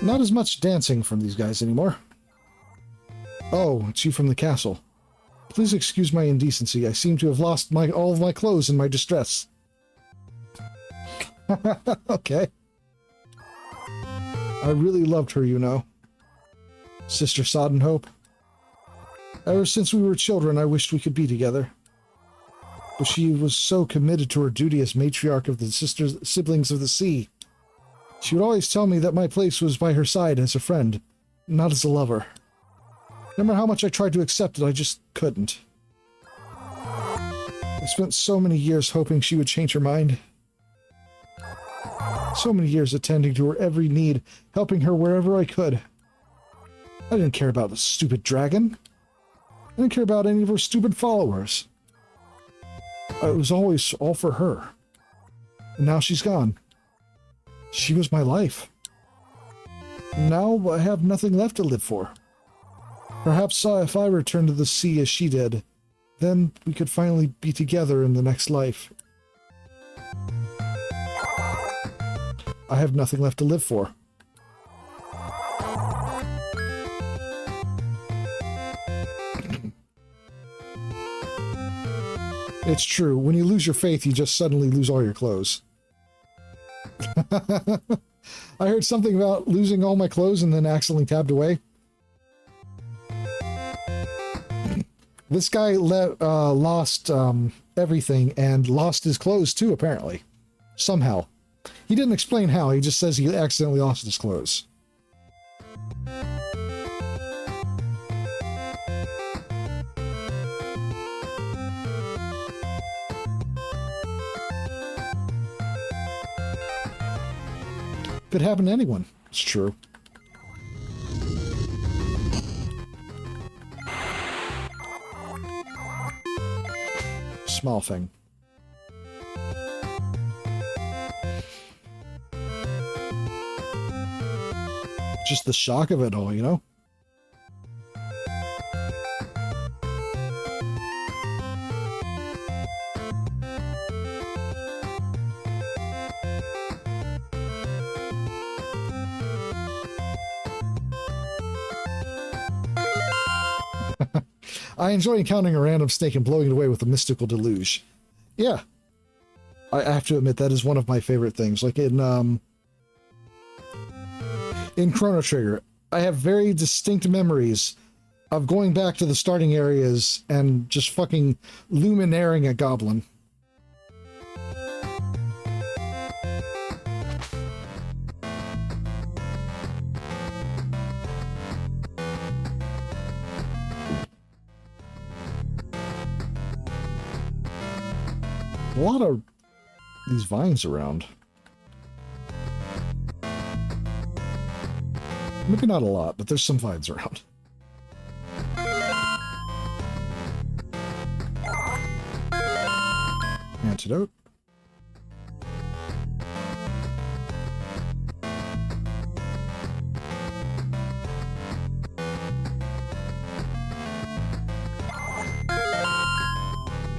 not as much dancing from these guys anymore. Oh, it's you from the castle. Please excuse my indecency. I seem to have lost all of my clothes in my distress. Okay. I really loved her, you know. Sister Soddenhope. Ever since we were children, I wished we could be together. But she was so committed to her duty as matriarch of the siblings of the sea. She would always tell me that my place was by her side as a friend, not as a lover. No matter how much I tried to accept it, I just couldn't. I spent so many years hoping she would change her mind. So many years attending to her every need, helping her wherever I could. I didn't care about the stupid dragon. I didn't care about any of her stupid followers. It was always all for her. And now she's gone. She was my life. Now I have nothing left to live for. Perhaps if I return to the sea as she did, then we could finally be together in the next life. I have nothing left to live for. It's true. When you lose your faith, you just suddenly lose all your clothes. I heard something about losing all my clothes and then accidentally tabbed away. This guy lost everything and lost his clothes too, apparently. Somehow. He didn't explain how, he just says he accidentally lost his clothes. Could happen to anyone. It's true. Small thing. Just the shock of it all, you know? I enjoy encountering a random snake and blowing it away with a mystical deluge. Yeah. I have to admit, that is one of my favorite things. Like in Chrono Trigger, I have very distinct memories of going back to the starting areas and just fucking luminaring a goblin. A lot of these vines around. Maybe not a lot, but there's some vines around. Antidote.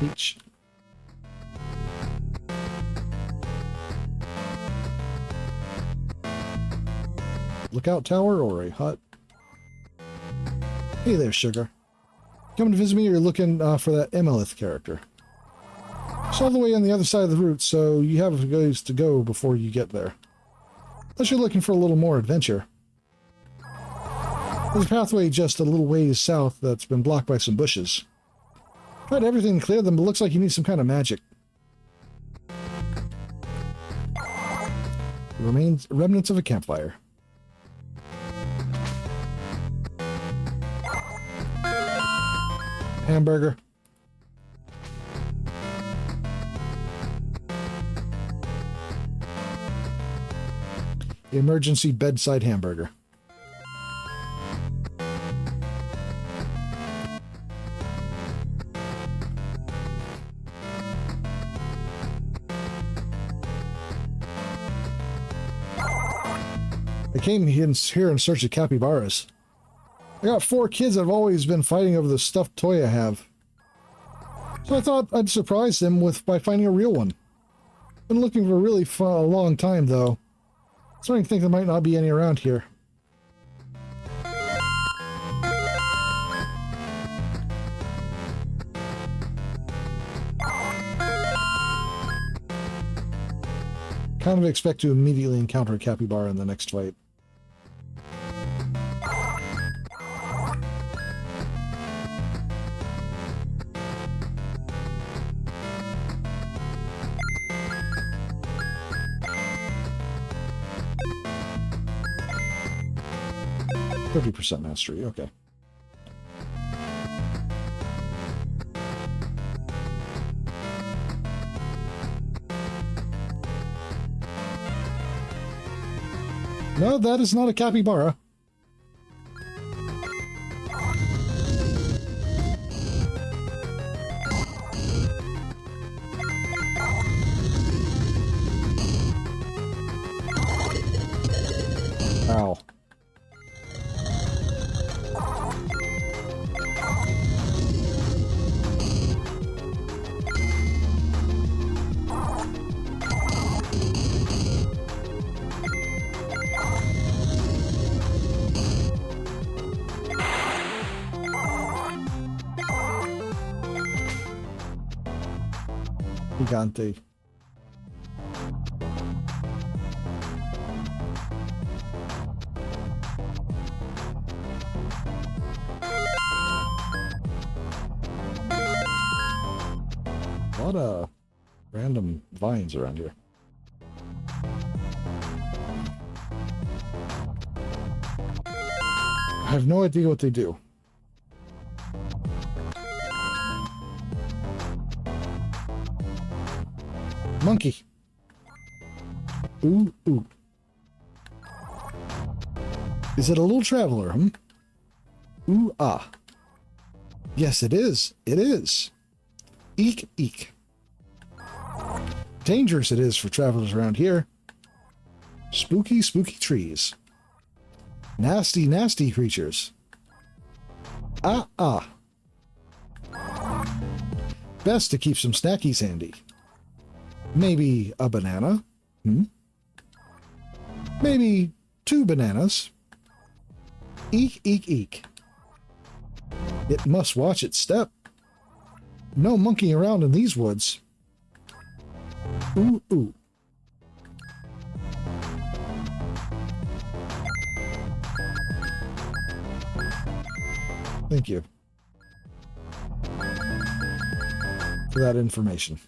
Peach. Lookout tower or a hut? Hey there, sugar. Coming to visit me, or you're looking for that Emelith character? It's all the way on the other side of the route, so you have a ways to go before you get there. Unless you're looking for a little more adventure. There's a pathway just a little ways south that's been blocked by some bushes. Tried everything to clear them, but looks like you need some kind of magic. Remains remnants of a campfire. Hamburger. Emergency bedside hamburger. I came here in search of capybaras. I got 4 kids that have always been fighting over the stuffed toy I have. So I thought I'd surprise them by finding a real one. Been looking for a long time, though. Starting to think there might not be any around here. Kind of expect to immediately encounter a capybara in the next fight. %, mastery, okay. No, that is not a capybara. Ow. Gigante. A lot of random vines around here. I have no idea what they do. Monkey. Ooh, ooh. Is it a little traveler, hmm? Ooh, ah. Yes, it is. It is. Eek, eek. Dangerous it is for travelers around here. Spooky, spooky trees. Nasty, nasty creatures. Ah, ah. Best to keep some snackies handy. Maybe a banana? Hmm? Maybe 2 bananas. Eek, eek, eek. It must watch its step. No monkeying around in these woods. Ooh, ooh. Thank you for that information.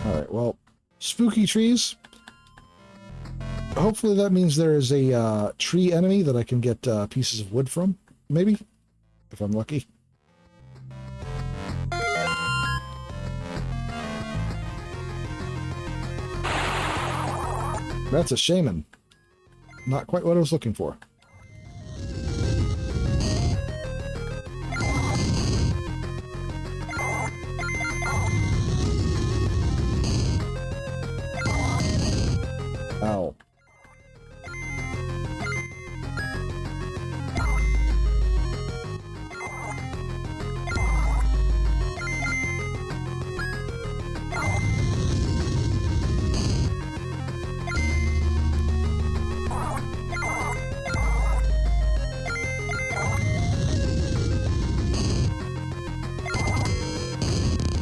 Alright, well, spooky trees. Hopefully that means there is a tree enemy that I can get pieces of wood from, maybe, if I'm lucky. That's a shaman. Not quite what I was looking for. Ow.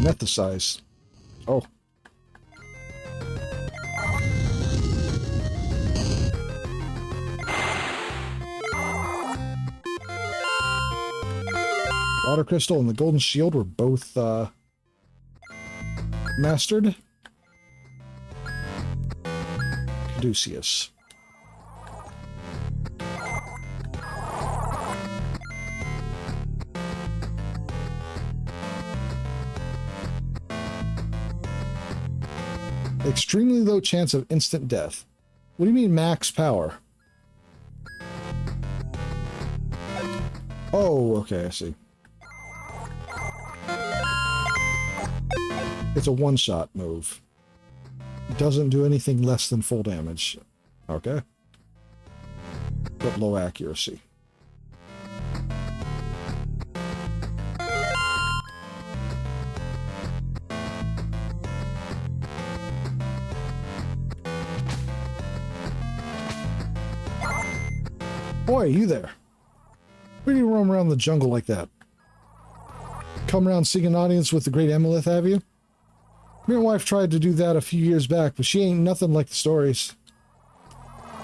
Methicize. Oh. Water Crystal and the Golden Shield were both mastered. Caduceus. Extremely low chance of instant death. What do you mean max power? Oh, okay, I see. It's a one-shot move. Doesn't do anything less than full damage. Okay. But low accuracy. Boy, you there. Where do you roam around the jungle like that? Come around seeking an audience with the great Emilith, have you? Me and wife tried to do that a few years back, but she ain't nothing like the stories.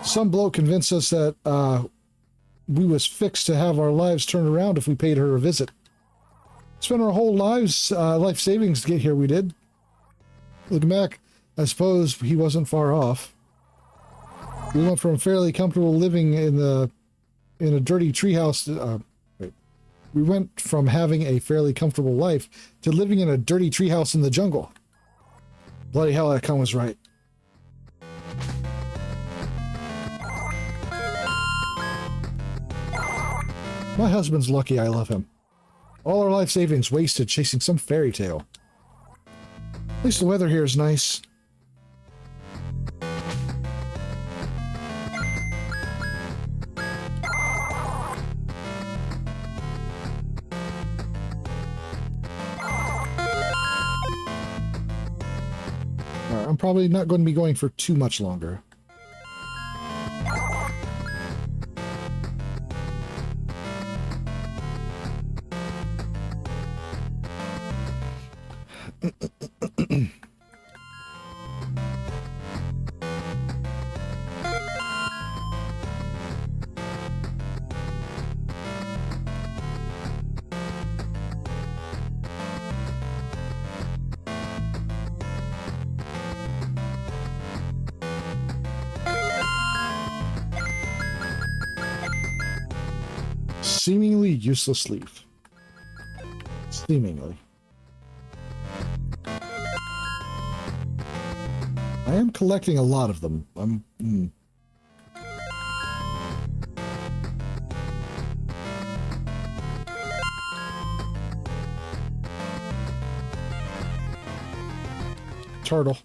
Some bloke convinced us that we was fixed to have our lives turned around if we paid her a visit. Spent our whole lives, life savings to get here, we did. Looking back, I suppose he wasn't far off. We went from fairly comfortable living in a dirty treehouse. We went from having a fairly comfortable life to living in a dirty treehouse in the jungle. Bloody hell, that con was right. My husband's lucky I love him. All our life savings wasted chasing some fairy tale. At least the weather here is nice. I'm probably not going to be going for too much longer. Seemingly useless leaf. Seemingly. I am collecting a lot of them. Turtle.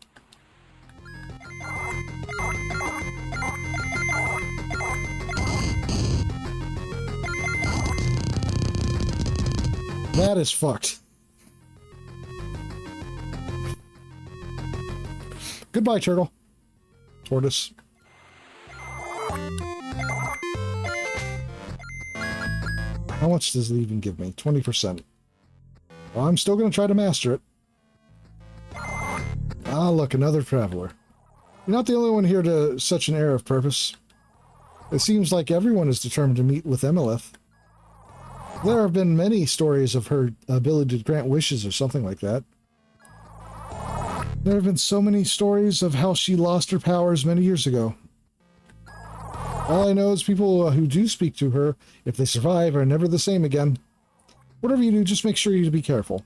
That is fucked. Goodbye, turtle. Tortoise. How much does it even give me? 20%. Well, I'm still going to try to master it. Ah, look, another traveler. You're not the only one here to such an air of purpose. It seems like everyone is determined to meet with Emilith. There have been many stories of her ability to grant wishes or something like that. There have been so many stories of how she lost her powers many years ago. All I know is people who do speak to her, if they survive, are never the same again. Whatever you do, just make sure you be careful.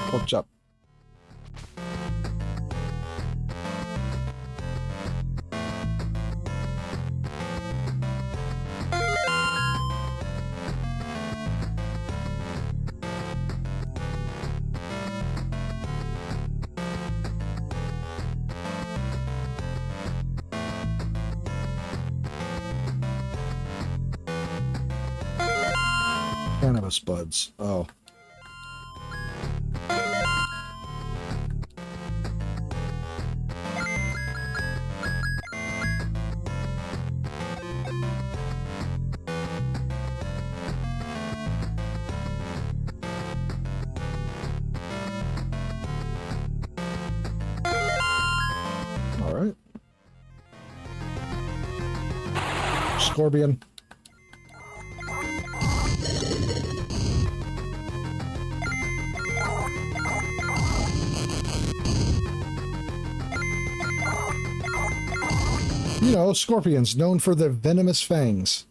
Pork chop. Cannabis buds. Oh. Scorpion. You know, scorpions, known for their venomous fangs.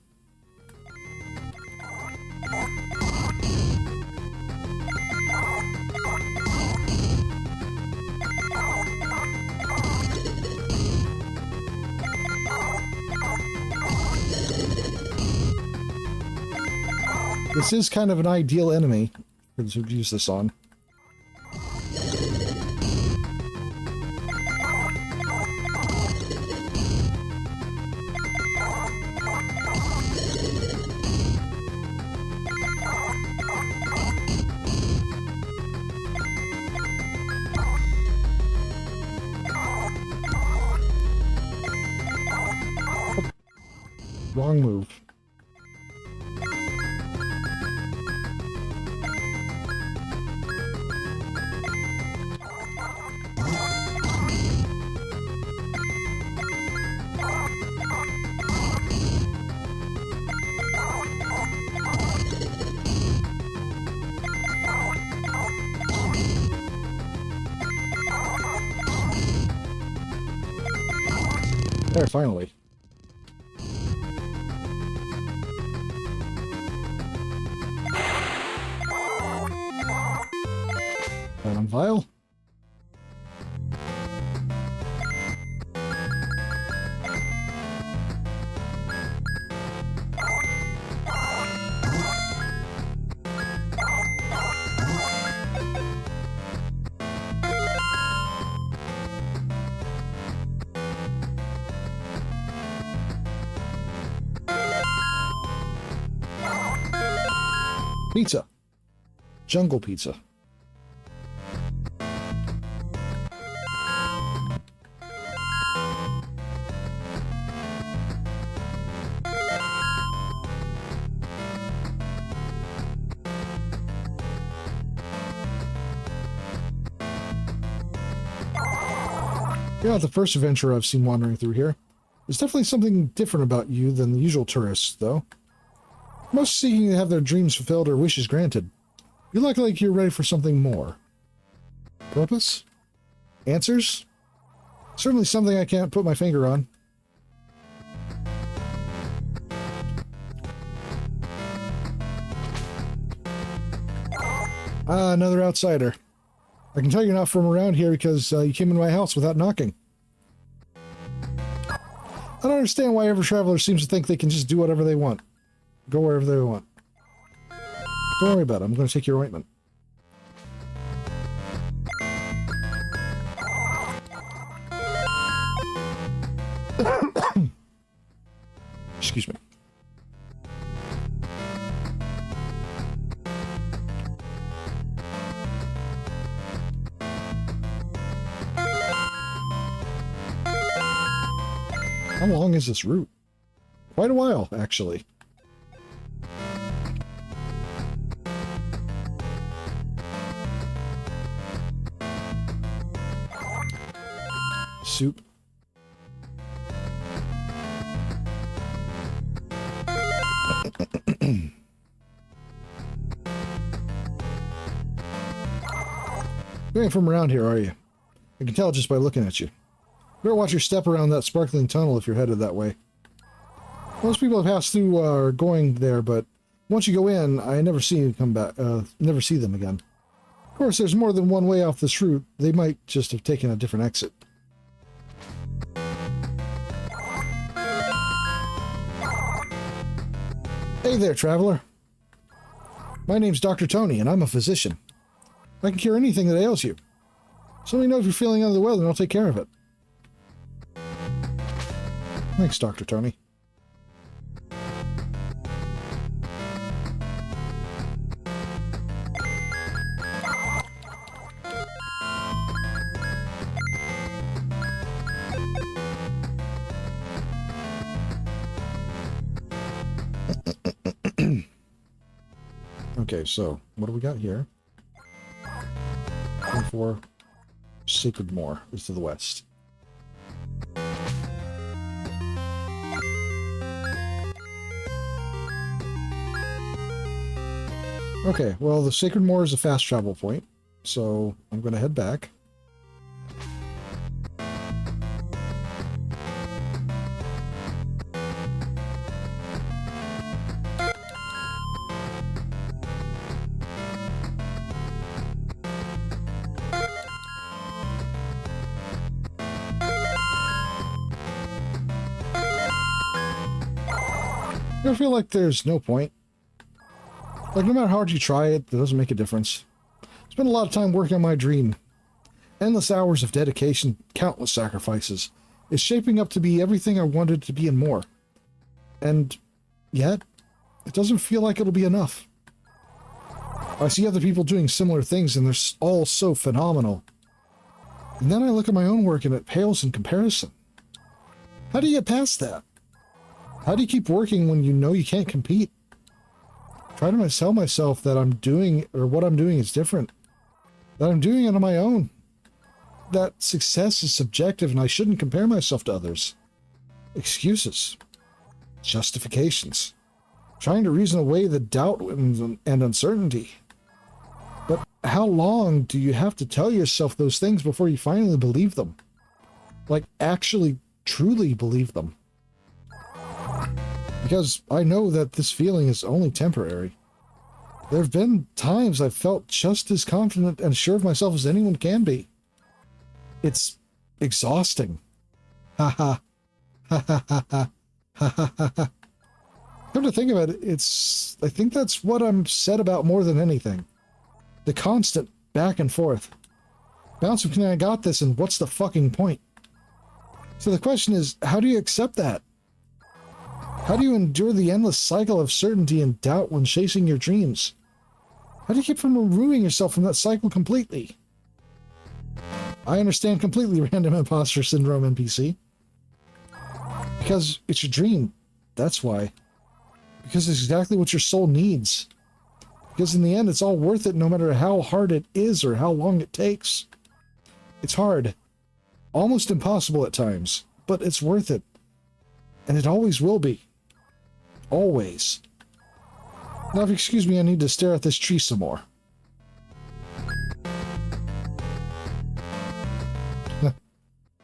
This is kind of an ideal enemy to use this on. Wrong move. There, finally. Venom Vial. Pizza. Jungle pizza. You're not the first adventurer I've seen wandering through here. There's definitely something different about you than the usual tourists, though. Most seeking to have their dreams fulfilled or wishes granted. You look like you're ready for something more. Purpose? Answers? Certainly something I can't put my finger on. Ah, another outsider. I can tell you're not from around here because you came in my house without knocking. I don't understand why every traveler seems to think they can just do whatever they want. Go wherever they want. Don't worry about it. I'm going to take your ointment. Excuse me. How long is this route? Quite a while, actually. Soup. You ain't from around here, are you? I can tell just by looking at you. Better watch your step around that sparkling tunnel if you're headed that way. Most people have passed through are going there, but once you go in, I never see you come back. Never see them again. Of course, there's more than one way off this route. They might just have taken a different exit. Hey there, traveler. My name's Dr. Tony, and I'm a physician. I can cure anything that ails you. So let me know if you're feeling under the weather, and I'll take care of it. Thanks, Dr. Tony. Okay, so what do we got here? 24 Sacred Moor is to the west. Okay, well, the Sacred Moor is a fast travel point, so I'm going to head back. I feel like there's no point. Like, no matter how hard you try it doesn't make a difference. Spent a lot of time working on my dream. Endless hours of dedication, countless sacrifices. It's shaping up to be everything I wanted to be and more. And yet, it doesn't feel like it'll be enough. I see other people doing similar things and they're all so phenomenal. And then I look at my own work and it pales in comparison. How do you get past that? How do you keep working when you know you can't compete? Try to tell myself that I'm doing, or what I'm doing is different. That I'm doing it on my own. That success is subjective and I shouldn't compare myself to others. Excuses. Justifications. Trying to reason away the doubt and uncertainty. But how long do you have to tell yourself those things before you finally believe them? Like, actually, truly believe them? Because I know that this feeling is only temporary. There have been times I've felt just as confident and sure of myself as anyone can be. It's exhausting. Ha ha. Ha ha ha ha. Ha ha ha ha. Come to think of it, I think that's what I'm sad about more than anything. The constant back and forth. Bounce between I got this and what's the fucking point? So the question is, how do you accept that? How do you endure the endless cycle of certainty and doubt when chasing your dreams? How do you keep from removing yourself from that cycle completely? I understand completely random imposter syndrome, NPC. Because it's your dream. That's why. Because it's exactly what your soul needs. Because in the end, it's all worth it no matter how hard it is or how long it takes. It's hard. Almost impossible at times. But it's worth it. And it always will be. Always. Now, if you excuse me, I need to stare at this tree some more.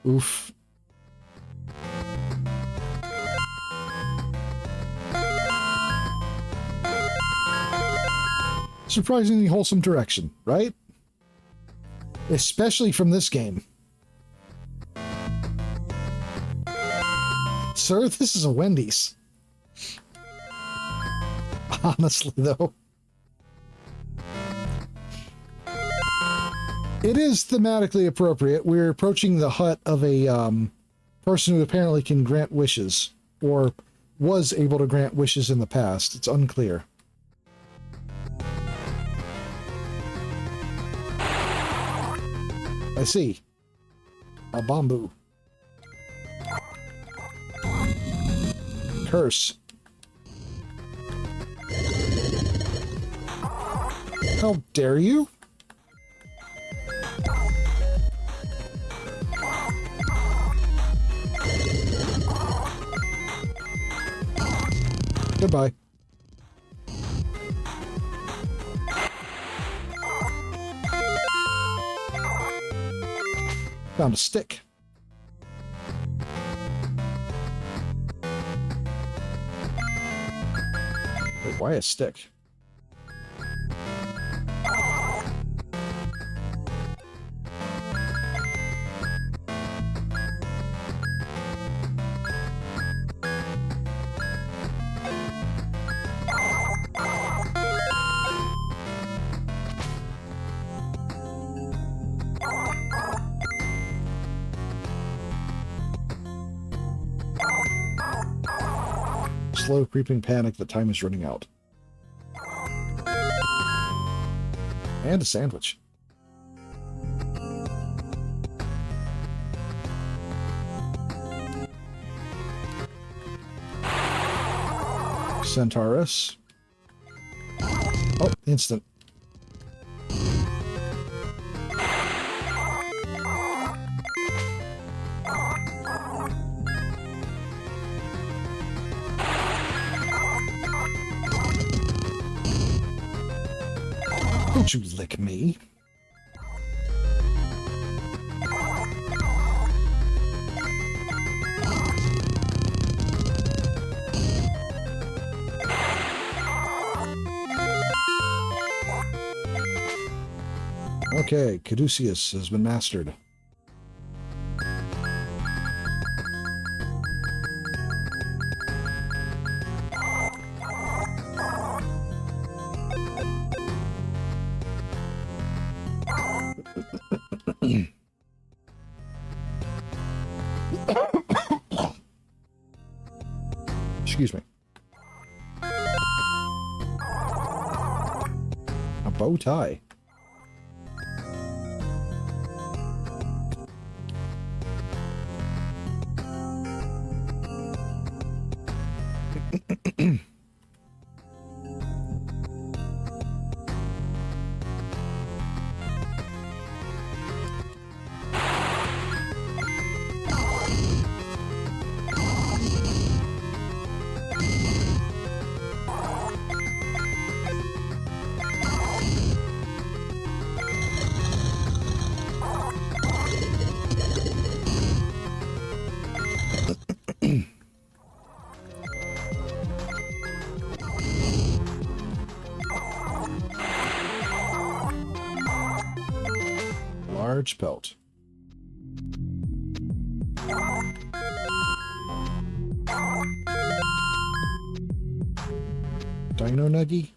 Oof. Surprisingly wholesome direction, right? Especially from this game. Sir, this is a Wendy's. Honestly, though. It is thematically appropriate. We're approaching the hut of a person who apparently can grant wishes, or was able to grant wishes in the past. It's unclear. I see. A bamboo. Curse. How dare you? Goodbye. Found a stick. Wait, why a stick? Slow creeping panic that time is running out. And a sandwich. Centaurus. Oh, instant. Don't you lick me. Okay, Caduceus has been mastered. Excuse me. A bow tie. Large pelt. Dino Nuggy?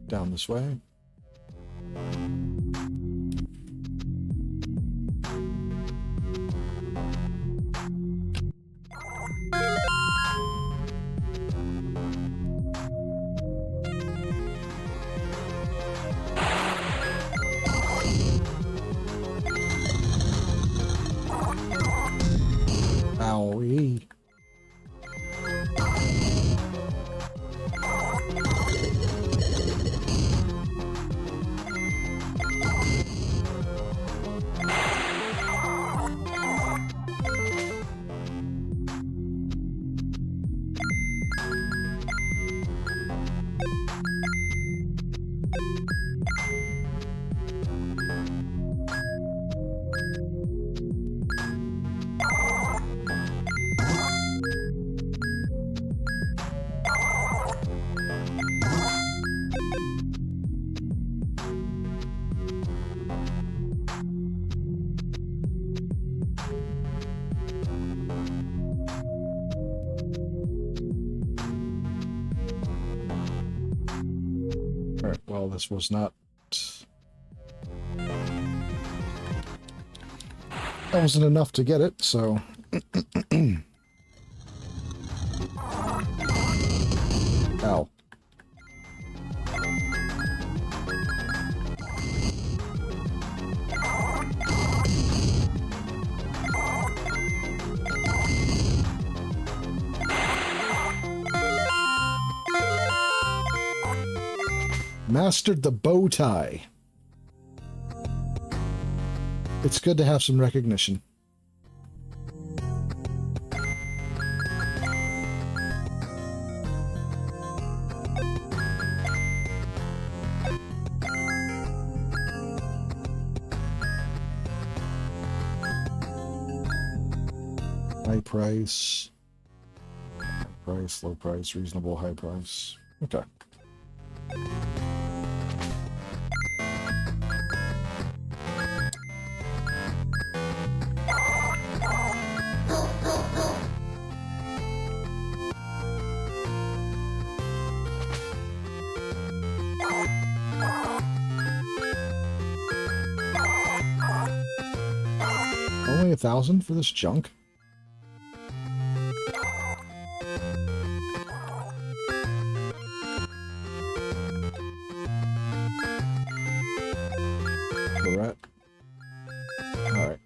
Down this way. Owie. Alright, well, this was not... That wasn't enough to get it, so... Ow. Mastered the bow tie. It's good to have some recognition. High price. High price, low price, reasonable, high price. Okay. Only 1,000 for this junk? Rat. Alright.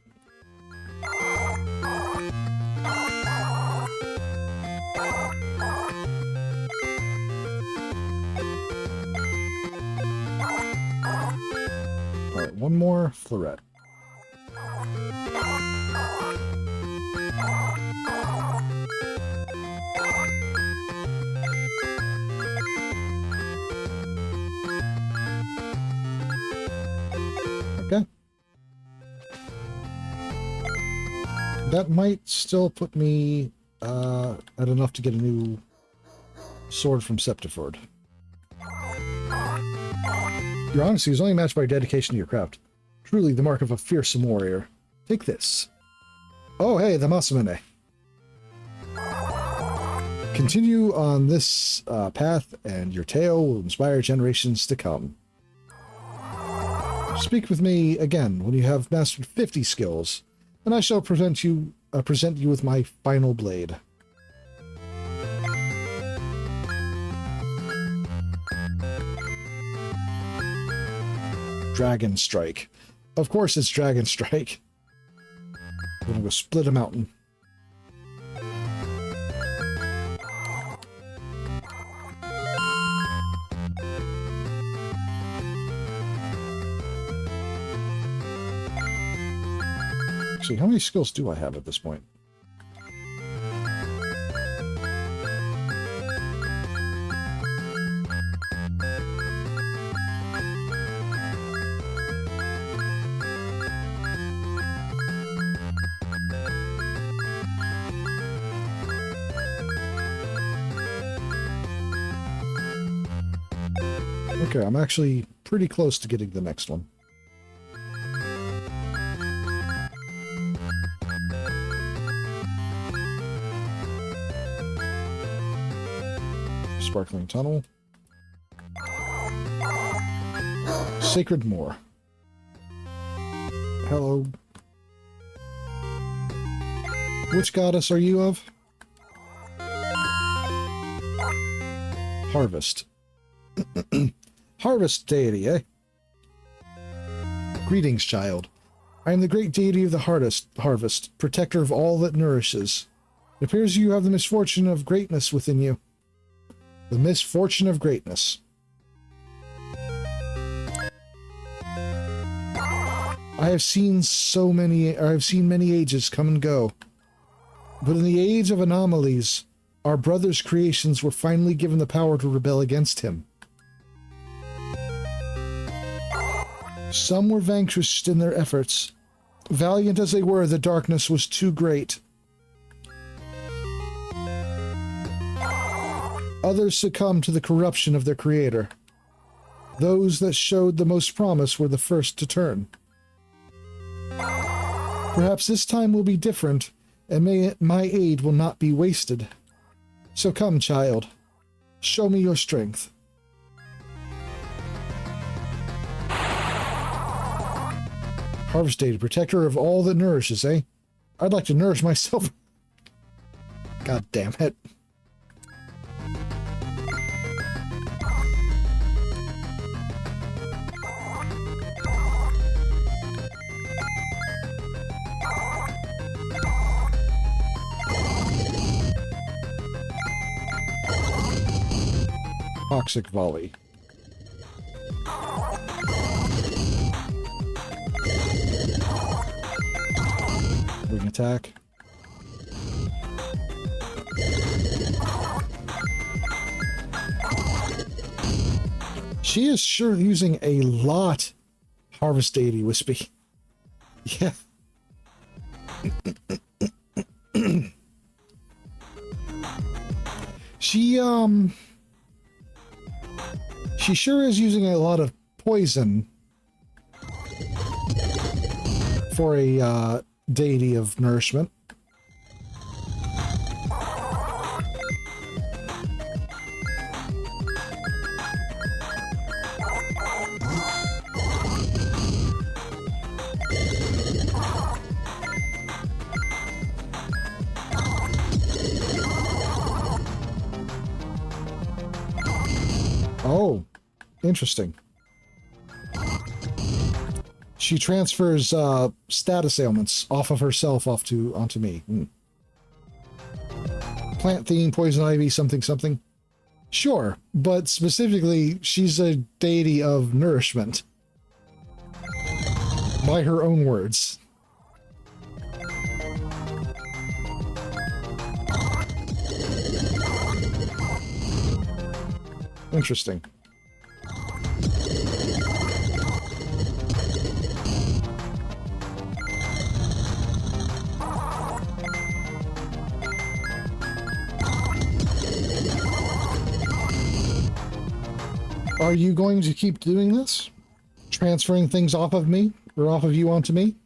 Alright, one more floret. That might still put me at enough to get a new sword from Septiford. Your honesty is only matched by your dedication to your craft. Truly the mark of a fearsome warrior. Take this. Oh, hey, the Masamune. Continue on this path, and your tale will inspire generations to come. Speak with me again when you have mastered 50 skills, and I shall present you with my final blade. Dragon Strike. Of course it's Dragon Strike. I'm gonna go split a mountain. Actually, how many skills do I have at this point? Okay, I'm actually pretty close to getting the next one. Sparkling Tunnel. Sacred Moor. Hello. Which goddess are you of? Harvest. Harvest deity, eh? Greetings, child. I am the great deity of the harvest, protector of all that nourishes. It appears you have the misfortune of greatness within you. The misfortune of greatness. I have seen many ages come and go. But in the age of Anomalies, our brother's creations were finally given the power to rebel against him. Some were vanquished in their efforts. Valiant as they were, the darkness was too great. Others succumbed to the corruption of their creator. Those that showed the most promise were the first to turn. Perhaps this time will be different, and my aid will not be wasted. So come, child. Show me your strength. Harvest deity, protector of all that nourishes, eh? I'd like to nourish myself. God damn it. Toxic Volley. Wing attack. She is sure using a lot Harvest Deity Wispy. Yeah. She sure is using a lot of poison for a deity of nourishment. Oh, interesting. She transfers status ailments off of herself onto me. Plant theme, poison ivy, something something. Sure, but specifically, she's a deity of nourishment. By her own words. Interesting. Are you going to keep doing this? Transferring things off of me or off of you onto me?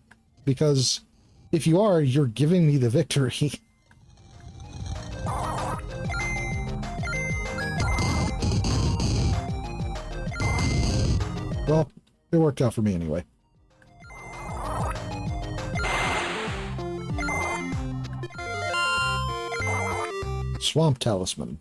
Because if you are, you're giving me the victory. Well, it worked out for me anyway. Swamp Talisman.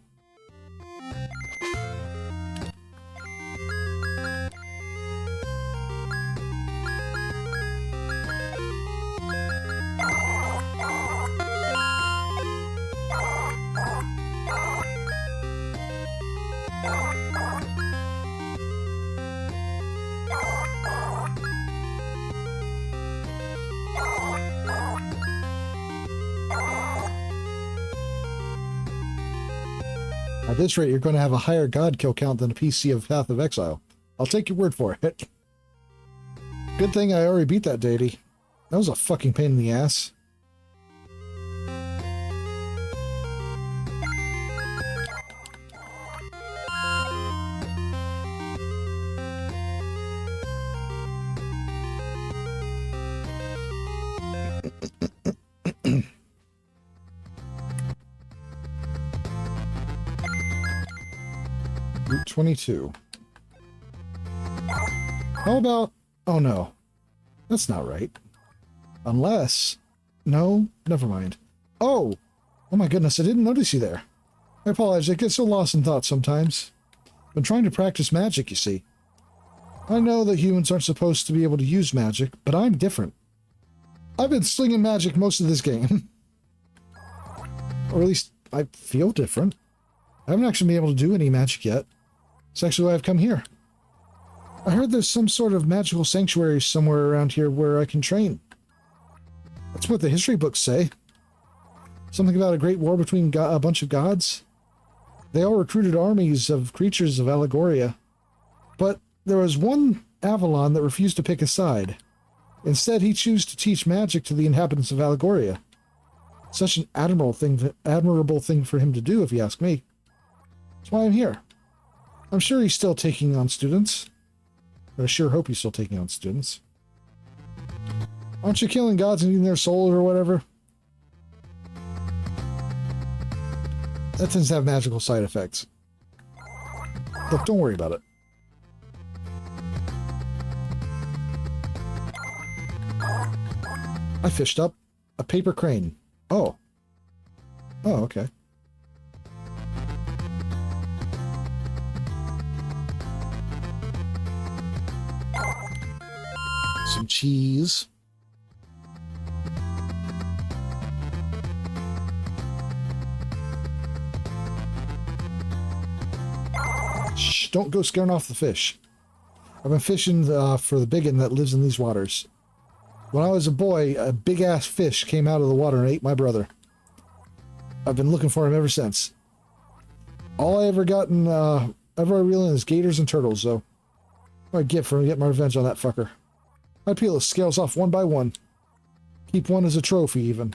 At this rate, you're going to have a higher god kill count than a PC of Path of Exile. I'll take your word for it. Good thing I already beat that deity. That was a fucking pain in the ass. Route 22. How about... Oh no. That's not right. Unless... No, never mind. Oh! Oh my goodness, I didn't notice you there. I apologize, I get so lost in thought sometimes. Been trying to practice magic, you see. I know that humans aren't supposed to be able to use magic, but I'm different. I've been slinging magic most of this game. Or at least, I feel different. I haven't actually been able to do any magic yet. It's actually why I've come here. I heard there's some sort of magical sanctuary somewhere around here where I can train. That's what the history books say. Something about a great war between a bunch of gods. They all recruited armies of creatures of Allegoria. But there was one Avalon that refused to pick a side. Instead, he chose to teach magic to the inhabitants of Allegoria. Such an admirable thing for him to do, if you ask me. That's why I'm here. I'm sure he's still taking on students. I sure hope he's still taking on students. Aren't you killing gods and eating their soul or whatever? That tends to have magical side effects. Look, don't worry about it. I fished up a paper crane. Oh. Oh, okay. Some cheese. Shh, don't go scaring off the fish. I've been fishing for the biggin that lives in these waters. When I was a boy, a big-ass fish came out of the water and ate my brother. I've been looking for him ever since. All I ever reel in is gators and turtles, though. What I get for getting my revenge on that fucker. I peel his scales off one by one. Keep one as a trophy, even.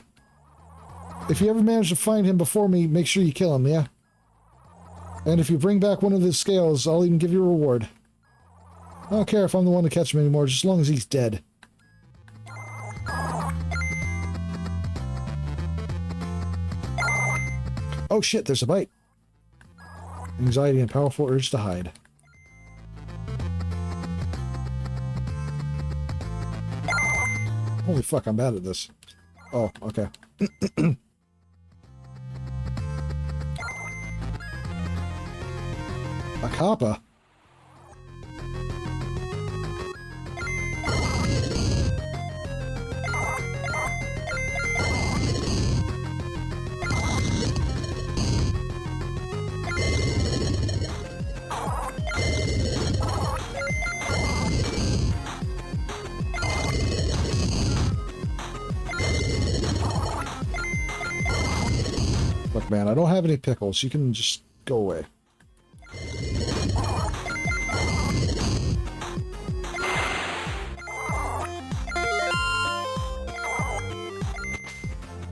If you ever manage to find him before me, make sure you kill him, yeah? And if you bring back one of his scales, I'll even give you a reward. I don't care if I'm the one to catch him anymore, just as long as he's dead. Oh shit, there's a bite. Anxiety and powerful urge to hide. Holy fuck, I'm bad at this. Oh, okay. A kappa? Look, man, I don't have any pickles. You can just go away.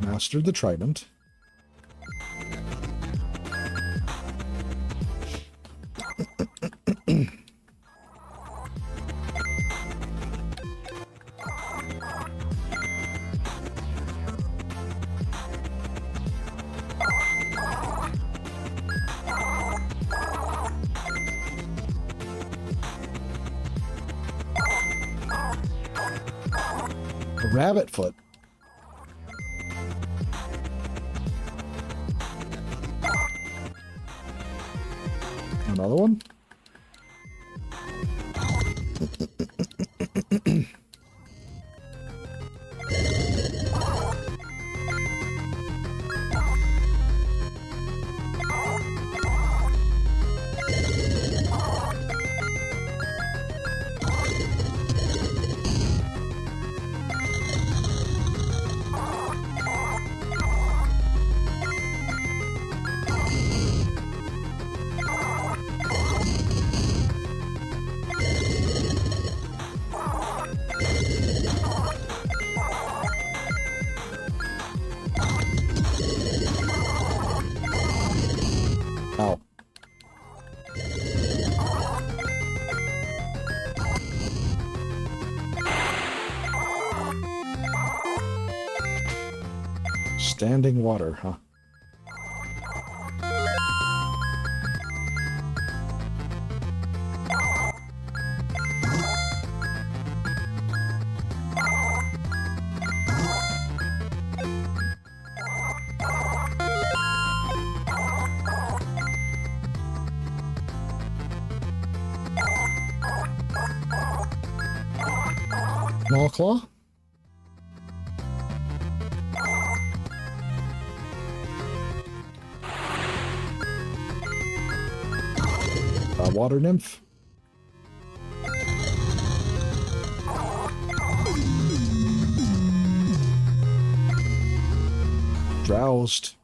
Mastered the trident. Rabbit foot. Another one. Ow. Standing water, huh? Small claw? Water nymph? Drowsed.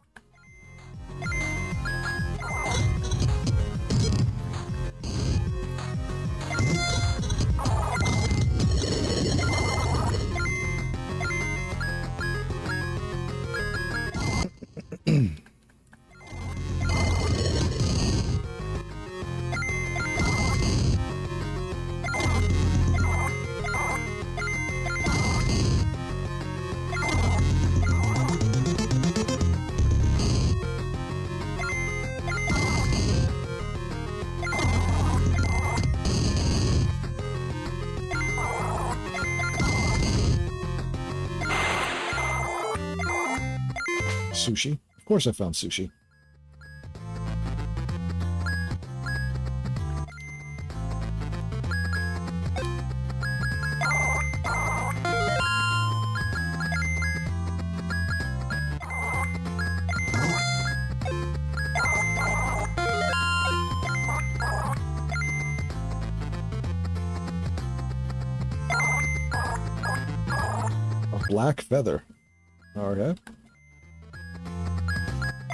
Sushi. Of course I found sushi. A black feather. Okay.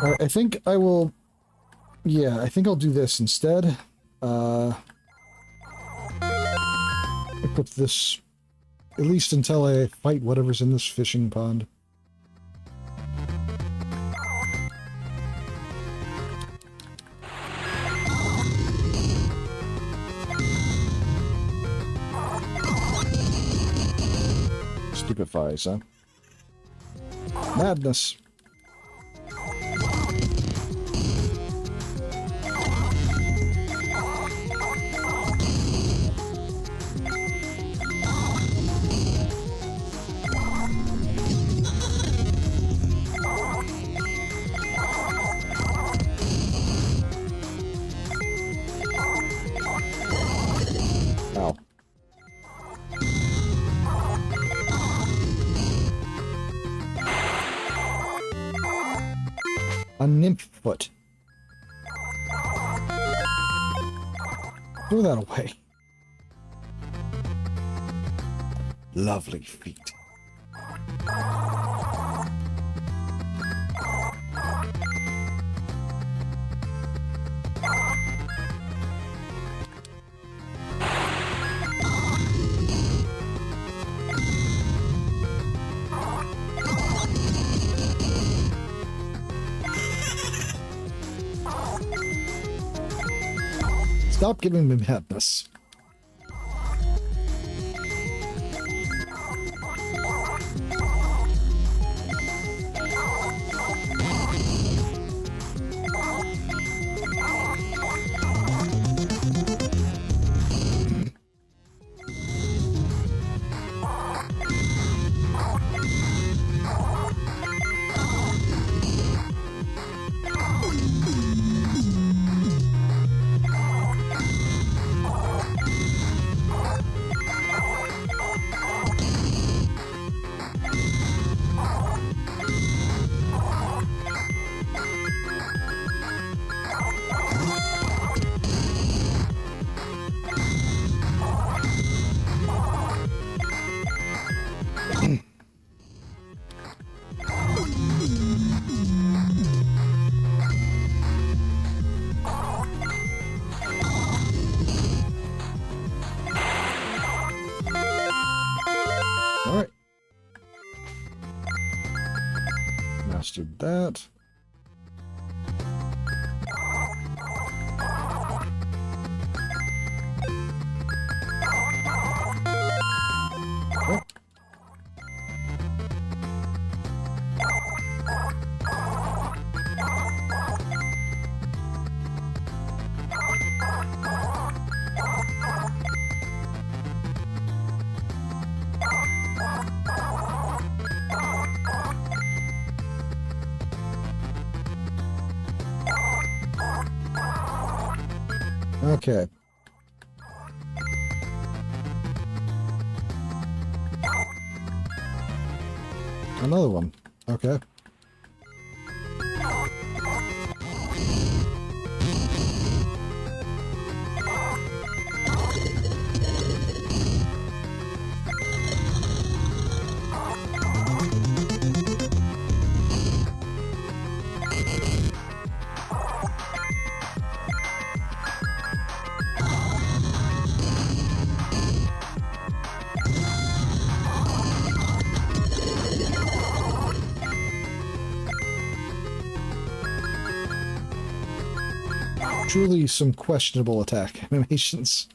I think I will... Yeah, I think I'll do this instead. Equip this, at least until I fight whatever's in this fishing pond. Stupefies, huh? Madness. Ow. A nymph foot. Throw that away. Lovely feet. Stop giving me madness. Let's do that. Okay. Another one. Okay. Truly some questionable attack animations.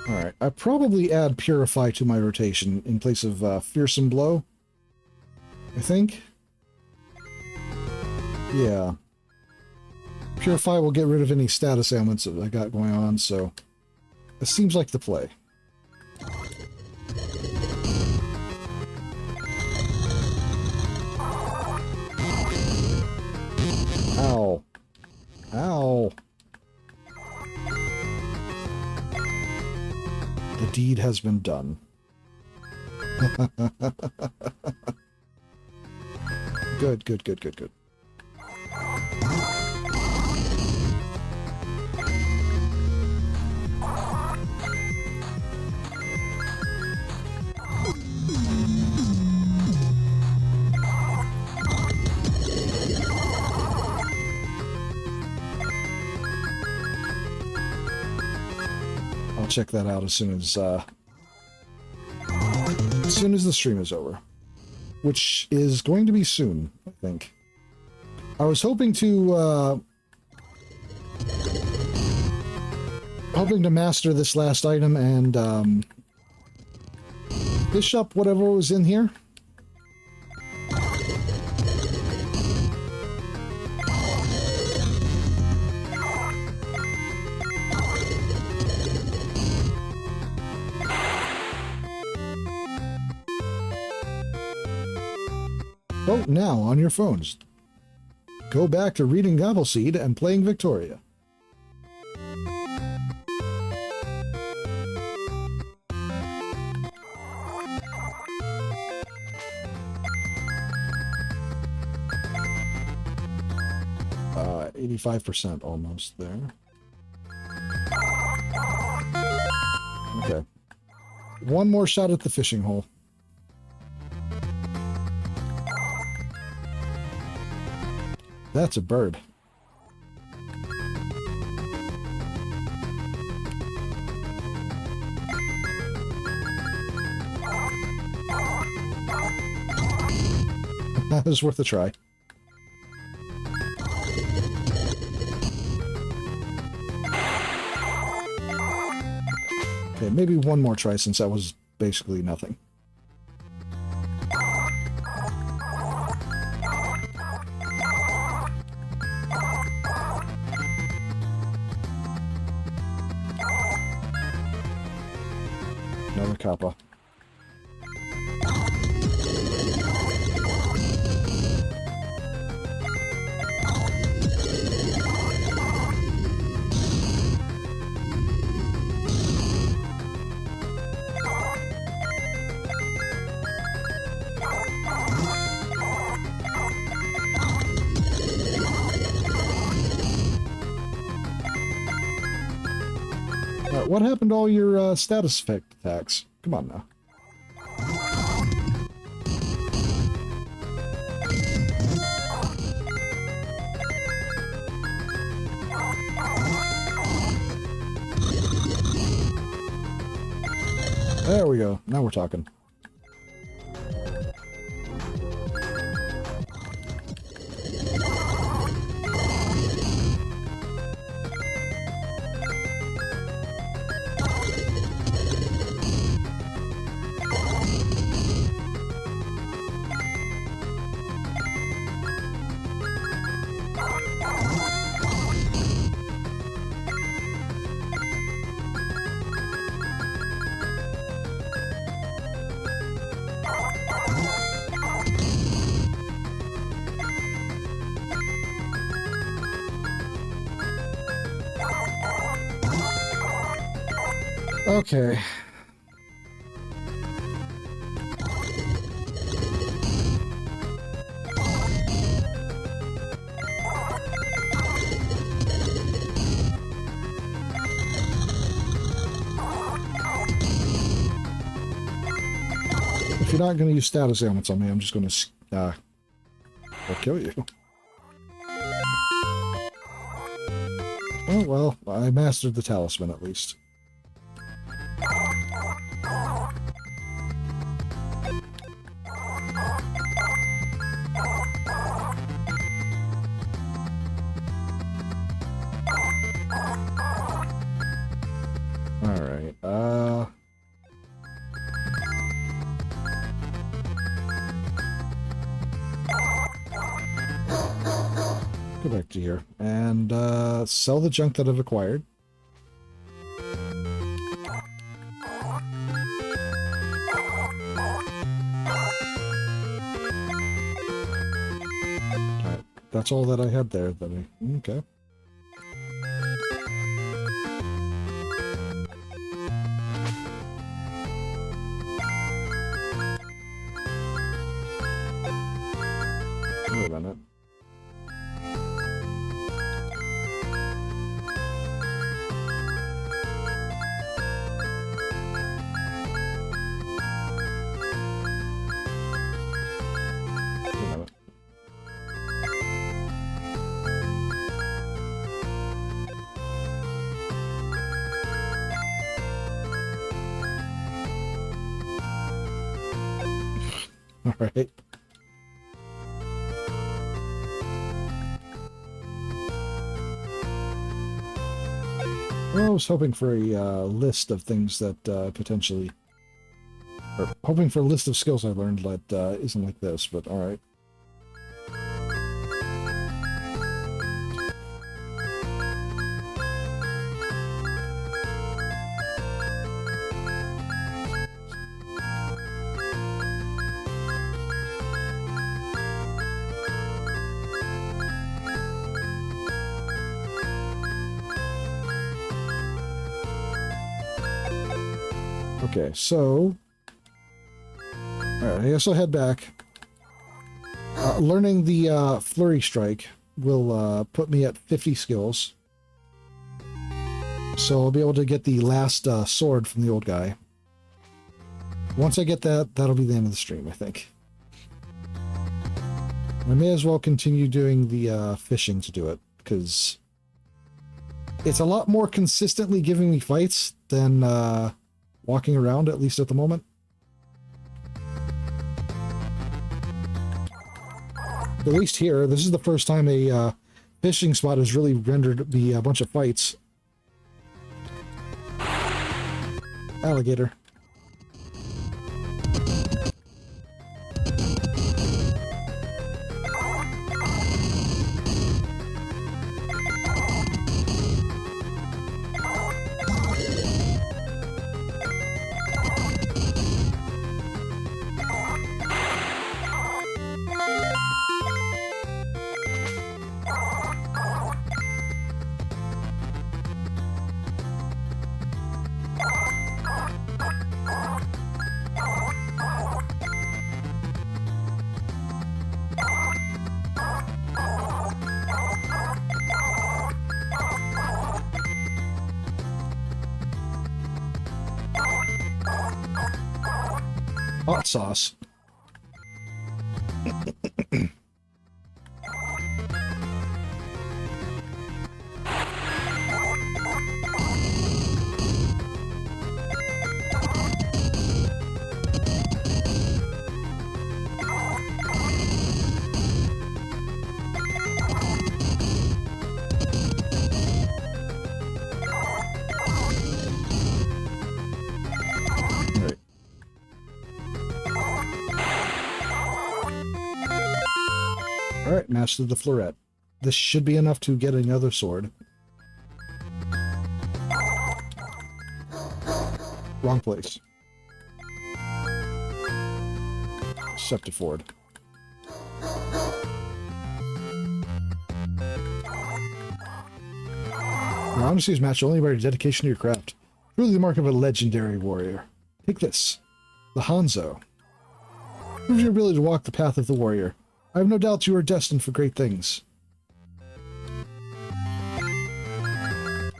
Alright, I probably add Purify to my rotation in place of Fearsome Blow. I think. Yeah. Purify will get rid of any status ailments that I got going on, so it seems like the play. Ow. Ow. The deed has been done. Good, good, good, good, good. I'll check that out as soon as the stream is over, which is going to be soon, I think. I was hoping to master this last item and fish up whatever was in here. Vote now on your phones. Go back to reading Gobbleseed and playing Victoria. Uh, 85% almost there. Okay. One more shot at the fishing hole. That's a bird. That was worth a try. Okay, maybe one more try since that was basically nothing. Another kappa. what happened to all your status effect attacks? Come on now. There we go. Now we're talking. Okay. If you're not going to use status ailments on me, I'm just going to I'll kill you. Oh, well, I mastered the talisman at least. Alright, go back to here and sell the junk that I've acquired. Alright, that's all that I had there. Okay. Wait a minute. All right. Well, I was hoping for a list of things that potentially... Or hoping for a list of skills I learned that isn't like this, but alright. Okay, so... Alright, I guess I'll head back. Learning the Flurry Strike will put me at 50 skills. So I'll be able to get the last sword from the old guy. Once I get that, that'll be the end of the stream, I think. I may as well continue doing the fishing to do it, because it's a lot more consistently giving me fights than walking around, at least at the moment. At least here, this is the first time a fishing spot has really rendered me a bunch of fights. Alligator. Hot sauce. Alright, mastered the floret. This should be enough to get another sword. Wrong place. Septiford. Your honesty is matched only by your dedication to your craft. Truly the mark of a legendary warrior. Take this. The Hanzo. Prove your ability to walk the path of the warrior. I have no doubt you are destined for great things. The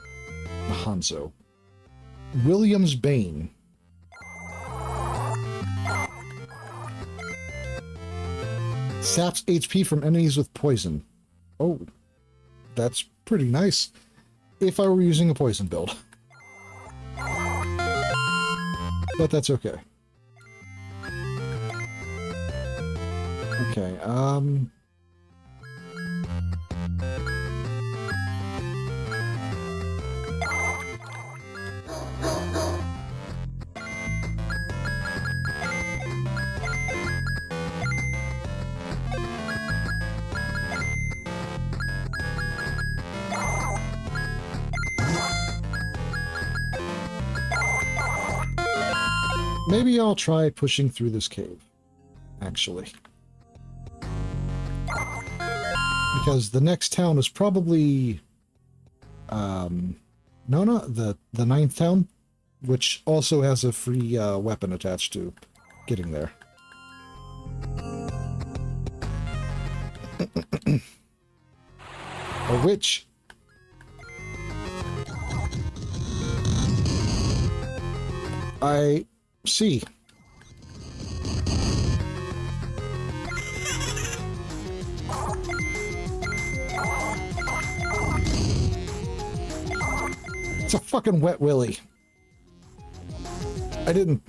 Hanzo. William's Bane. Saps HP from enemies with poison. Oh, that's pretty nice. If I were using a poison build. But that's okay. Okay, maybe I'll try pushing through this cave, actually. Because the next town is probably, no, the ninth town, which also has a free weapon attached to getting there. A witch. I see. It's a fucking wet willy. I didn't...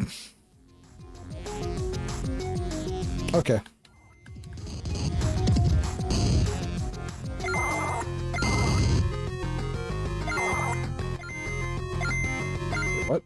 Okay. What?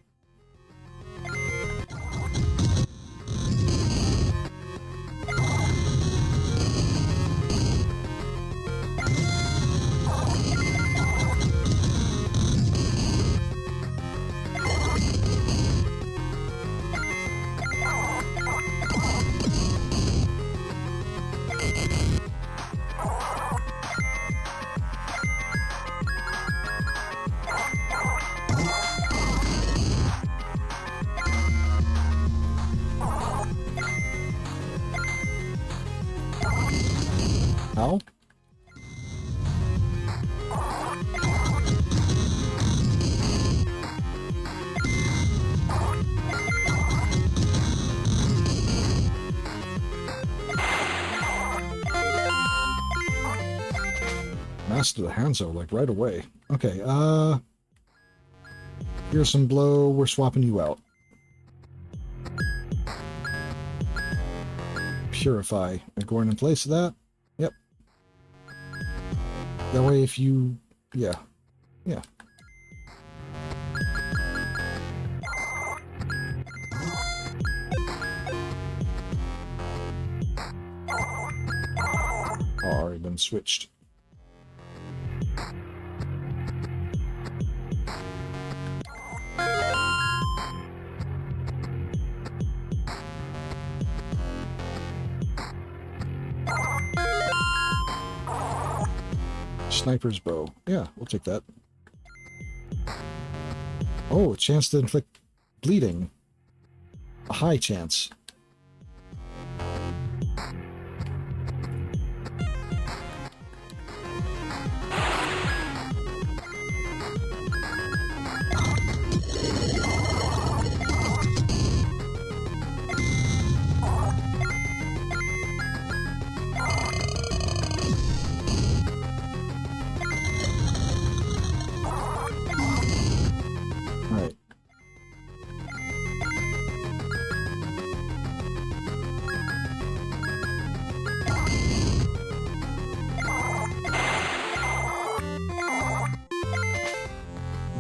How? Master the Hanzo, like right away. Okay, here's some blow, we're swapping you out. Purify. Agorn in place of that. Yep. That way if you... yeah. Yeah. Already been switched. Sniper's bow. Yeah, we'll take that. Oh, a chance to inflict bleeding. A high chance.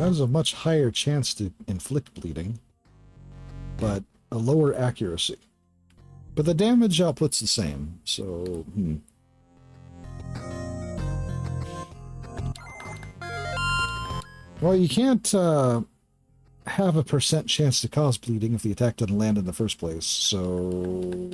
has a much higher chance to inflict bleeding, but a lower accuracy. But the damage output's the same, so, Well, you can't have a % chance to cause bleeding if the attack doesn't land in the first place, so...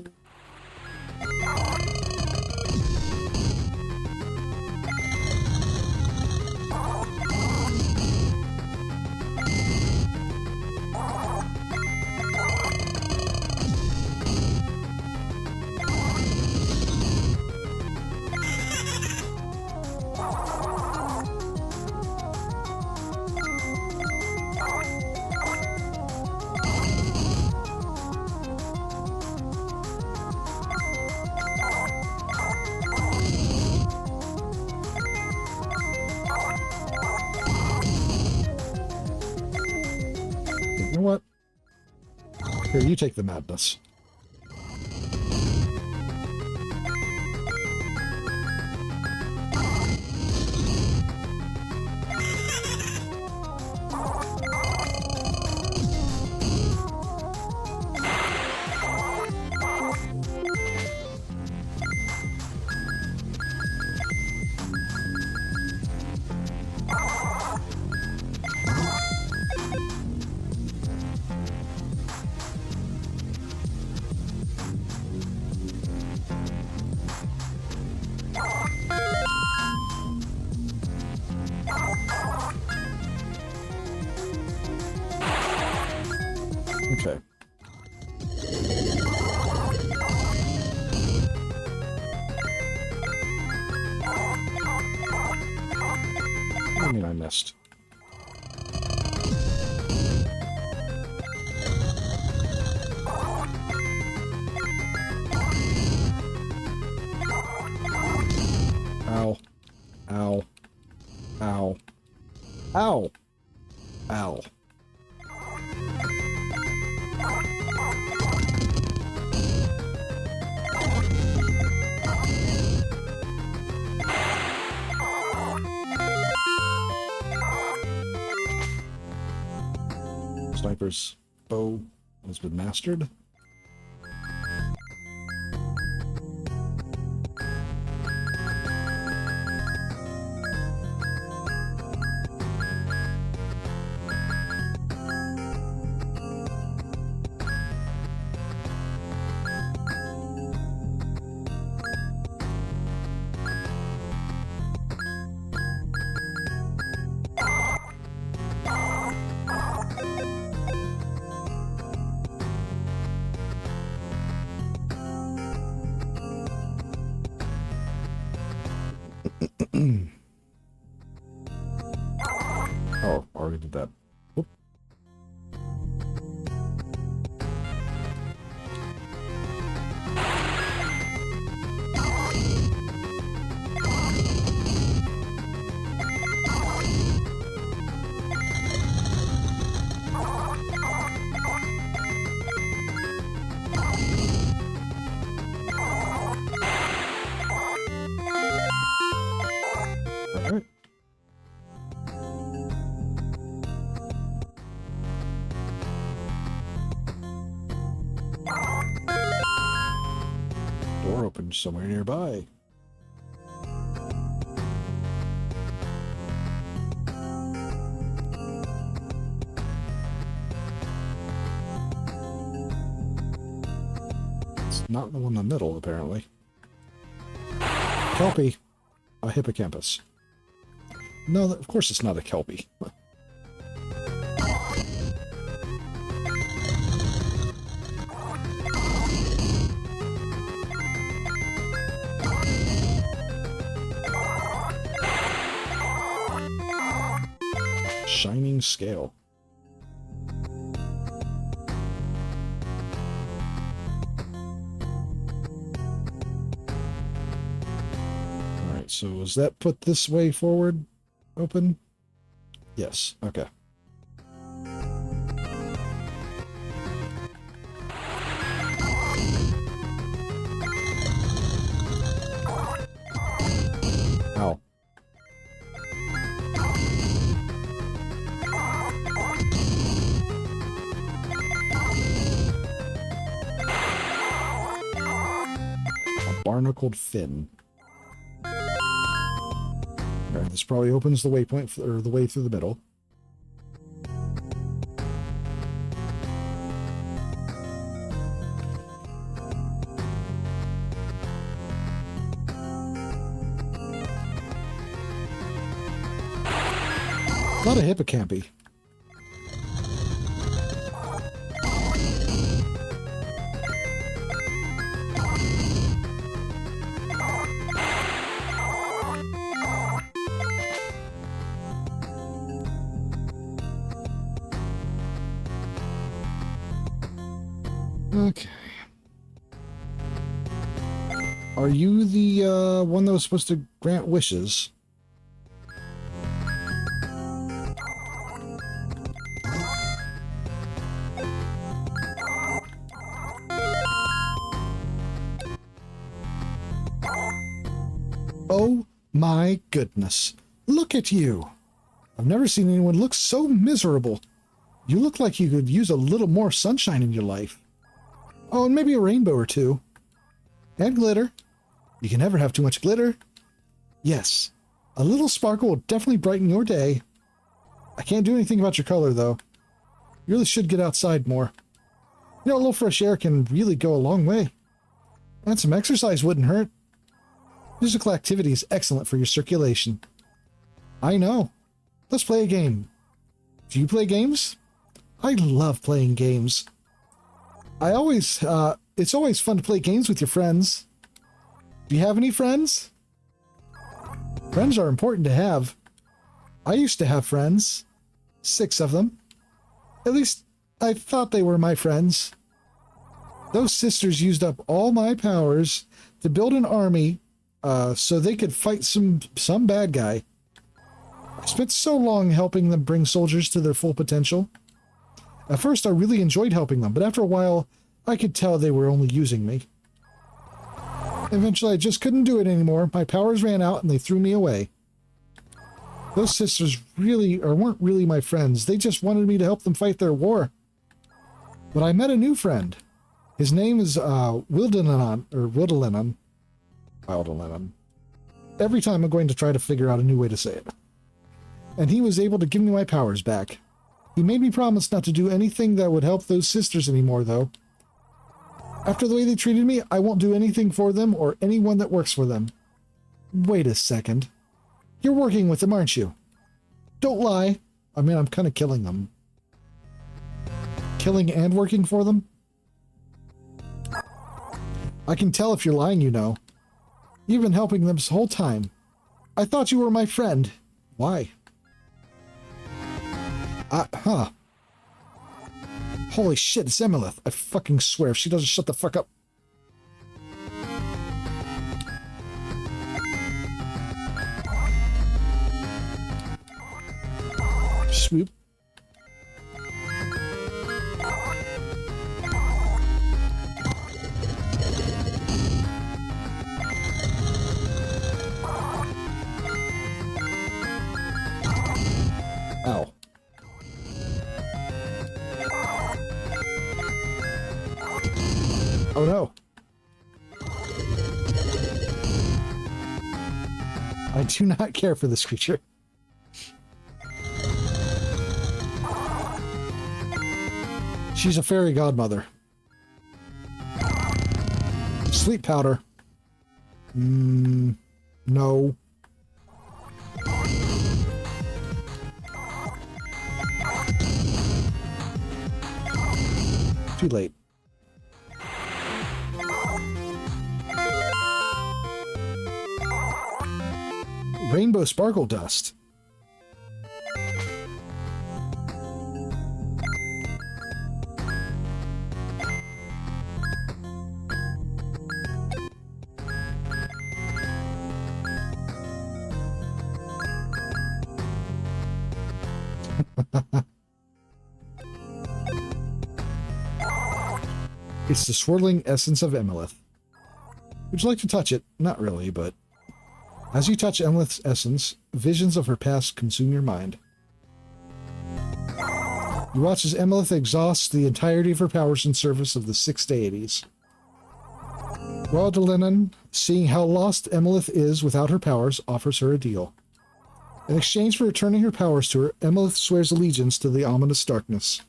You know what? Here, you take the madness. Okay. What do you mean I missed? Ow. Ow. Ow. Ow. Ow. Sniper's bow has been mastered. Oh, already did that. Whoop. All right. Door open somewhere nearby. It's not the one in the middle, apparently. Kelpie. A hippocampus. No, of course it's not a Kelpie. Shining scale. Alright, so was that put this way forward? Open? Yes, okay. Ow. Barnacled fin. Alright, this probably opens the waypoint, or the way through the middle. A lot of hippocampi. Okay. Are you the one that was supposed to grant wishes? Oh my goodness. Look at you. I've never seen anyone look so miserable. You look like you could use a little more sunshine in your life. Oh, and maybe a rainbow or two. And glitter. You can never have too much glitter. Yes, a little sparkle will definitely brighten your day. I can't do anything about your color, though. You really should get outside more. You know, a little fresh air can really go a long way. And some exercise wouldn't hurt. Physical activity is excellent for your circulation. I know. Let's play a game. Do you play games? I love playing games. It's always fun to play games with your friends. Do you have any friends? Friends are important to have. I used to have friends. 6 of them. At least, I thought they were my friends. Those sisters used up all my powers to build an army so they could fight some bad guy. I spent so long helping them bring soldiers to their full potential. At first, I really enjoyed helping them, but after a while, I could tell they were only using me. Eventually, I just couldn't do it anymore. My powers ran out and they threw me away. Those sisters weren't really my friends. They just wanted me to help them fight their war. But I met a new friend. His name is Wildelenon. Every time I'm going to try to figure out a new way to say it. And he was able to give me my powers back. He made me promise not to do anything that would help those sisters anymore, though. After the way they treated me, I won't do anything for them or anyone that works for them. Wait a second. You're working with them, aren't you? Don't lie. I mean, I'm kind of killing them. Killing and working for them? I can tell if you're lying, you know. You've been helping them this whole time. I thought you were my friend. Why? Holy shit, it's Emilith. I fucking swear, if she doesn't shut the fuck up. Swoop. Ow. Oh no. I do not care for this creature. She's a fairy godmother. Sleep powder. No. Too late. Rainbow sparkle dust. It's the swirling essence of Emilith. Would you like to touch it? Not really, but... As you touch Emilith's essence, visions of her past consume your mind. You watch as Emilith exhausts the entirety of her powers in service of the 6 deities. Well, Delinan, seeing how lost Emelith is without her powers, offers her a deal. In exchange for returning her powers to her, Emelith swears allegiance to the ominous darkness.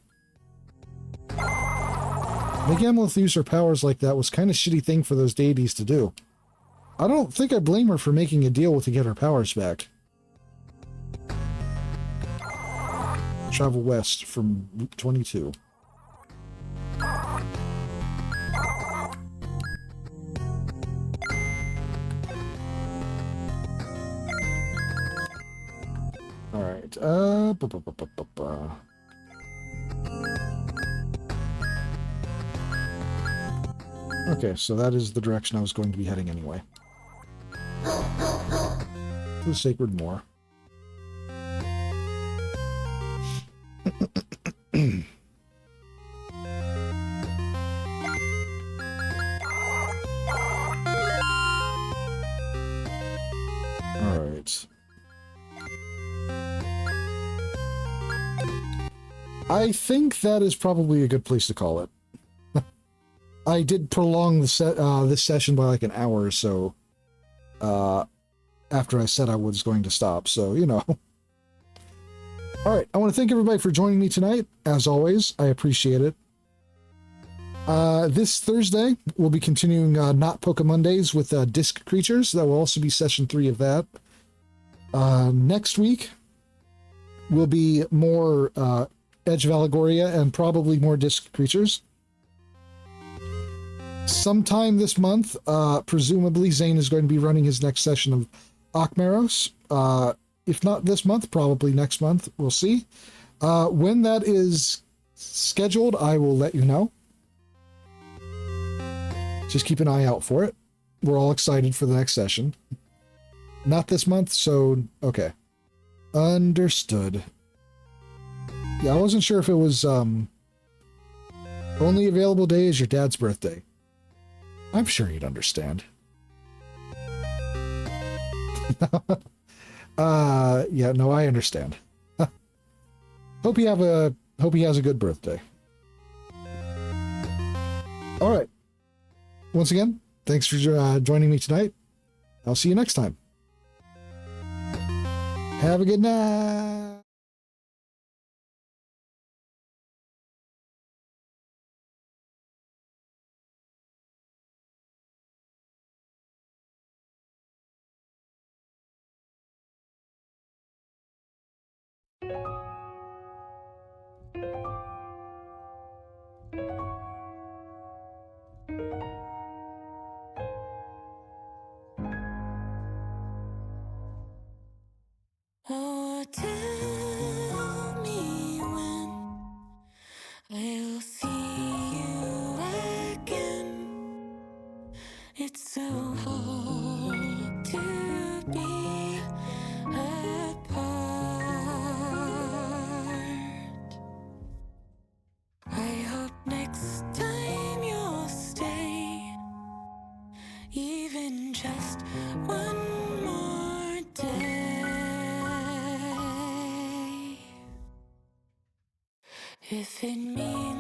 Making Emelith use her powers like that was kind of a shitty thing for those deities to do. I don't think I blame her for making a deal to get her powers back. Travel west from Route 22. Alright, okay, so that is the direction I was going to be heading anyway. The Sacred Moor. Alright. I think that is probably a good place to call it. I did prolong the this session by like an hour or so after I said I was going to stop, so, you know. Alright, I want to thank everybody for joining me tonight. As always, I appreciate it. This Thursday, we'll be continuing Not Poke Mondays with Disc Creatures. That will also be session 3 of that. Next week will be more Edge of Allegoria and probably more Disc Creatures. Sometime this month, presumably Zane is going to be running his next session of Akmeros. If not this month, probably next month. We'll see. When that is scheduled, I will let you know. Just keep an eye out for it. We're all excited for the next session. Not this month, so okay. Understood. Yeah, I wasn't sure if it was only available day is your dad's birthday. I'm sure you'd understand. Yeah, no, I understand. Hope he has a good birthday. All right. Once again, thanks for joining me tonight. I'll see you next time. Have a good night. Oh, tell me when I'll see you again. It's so hard to be apart. I hope next time you'll stay, even just one more day. If it means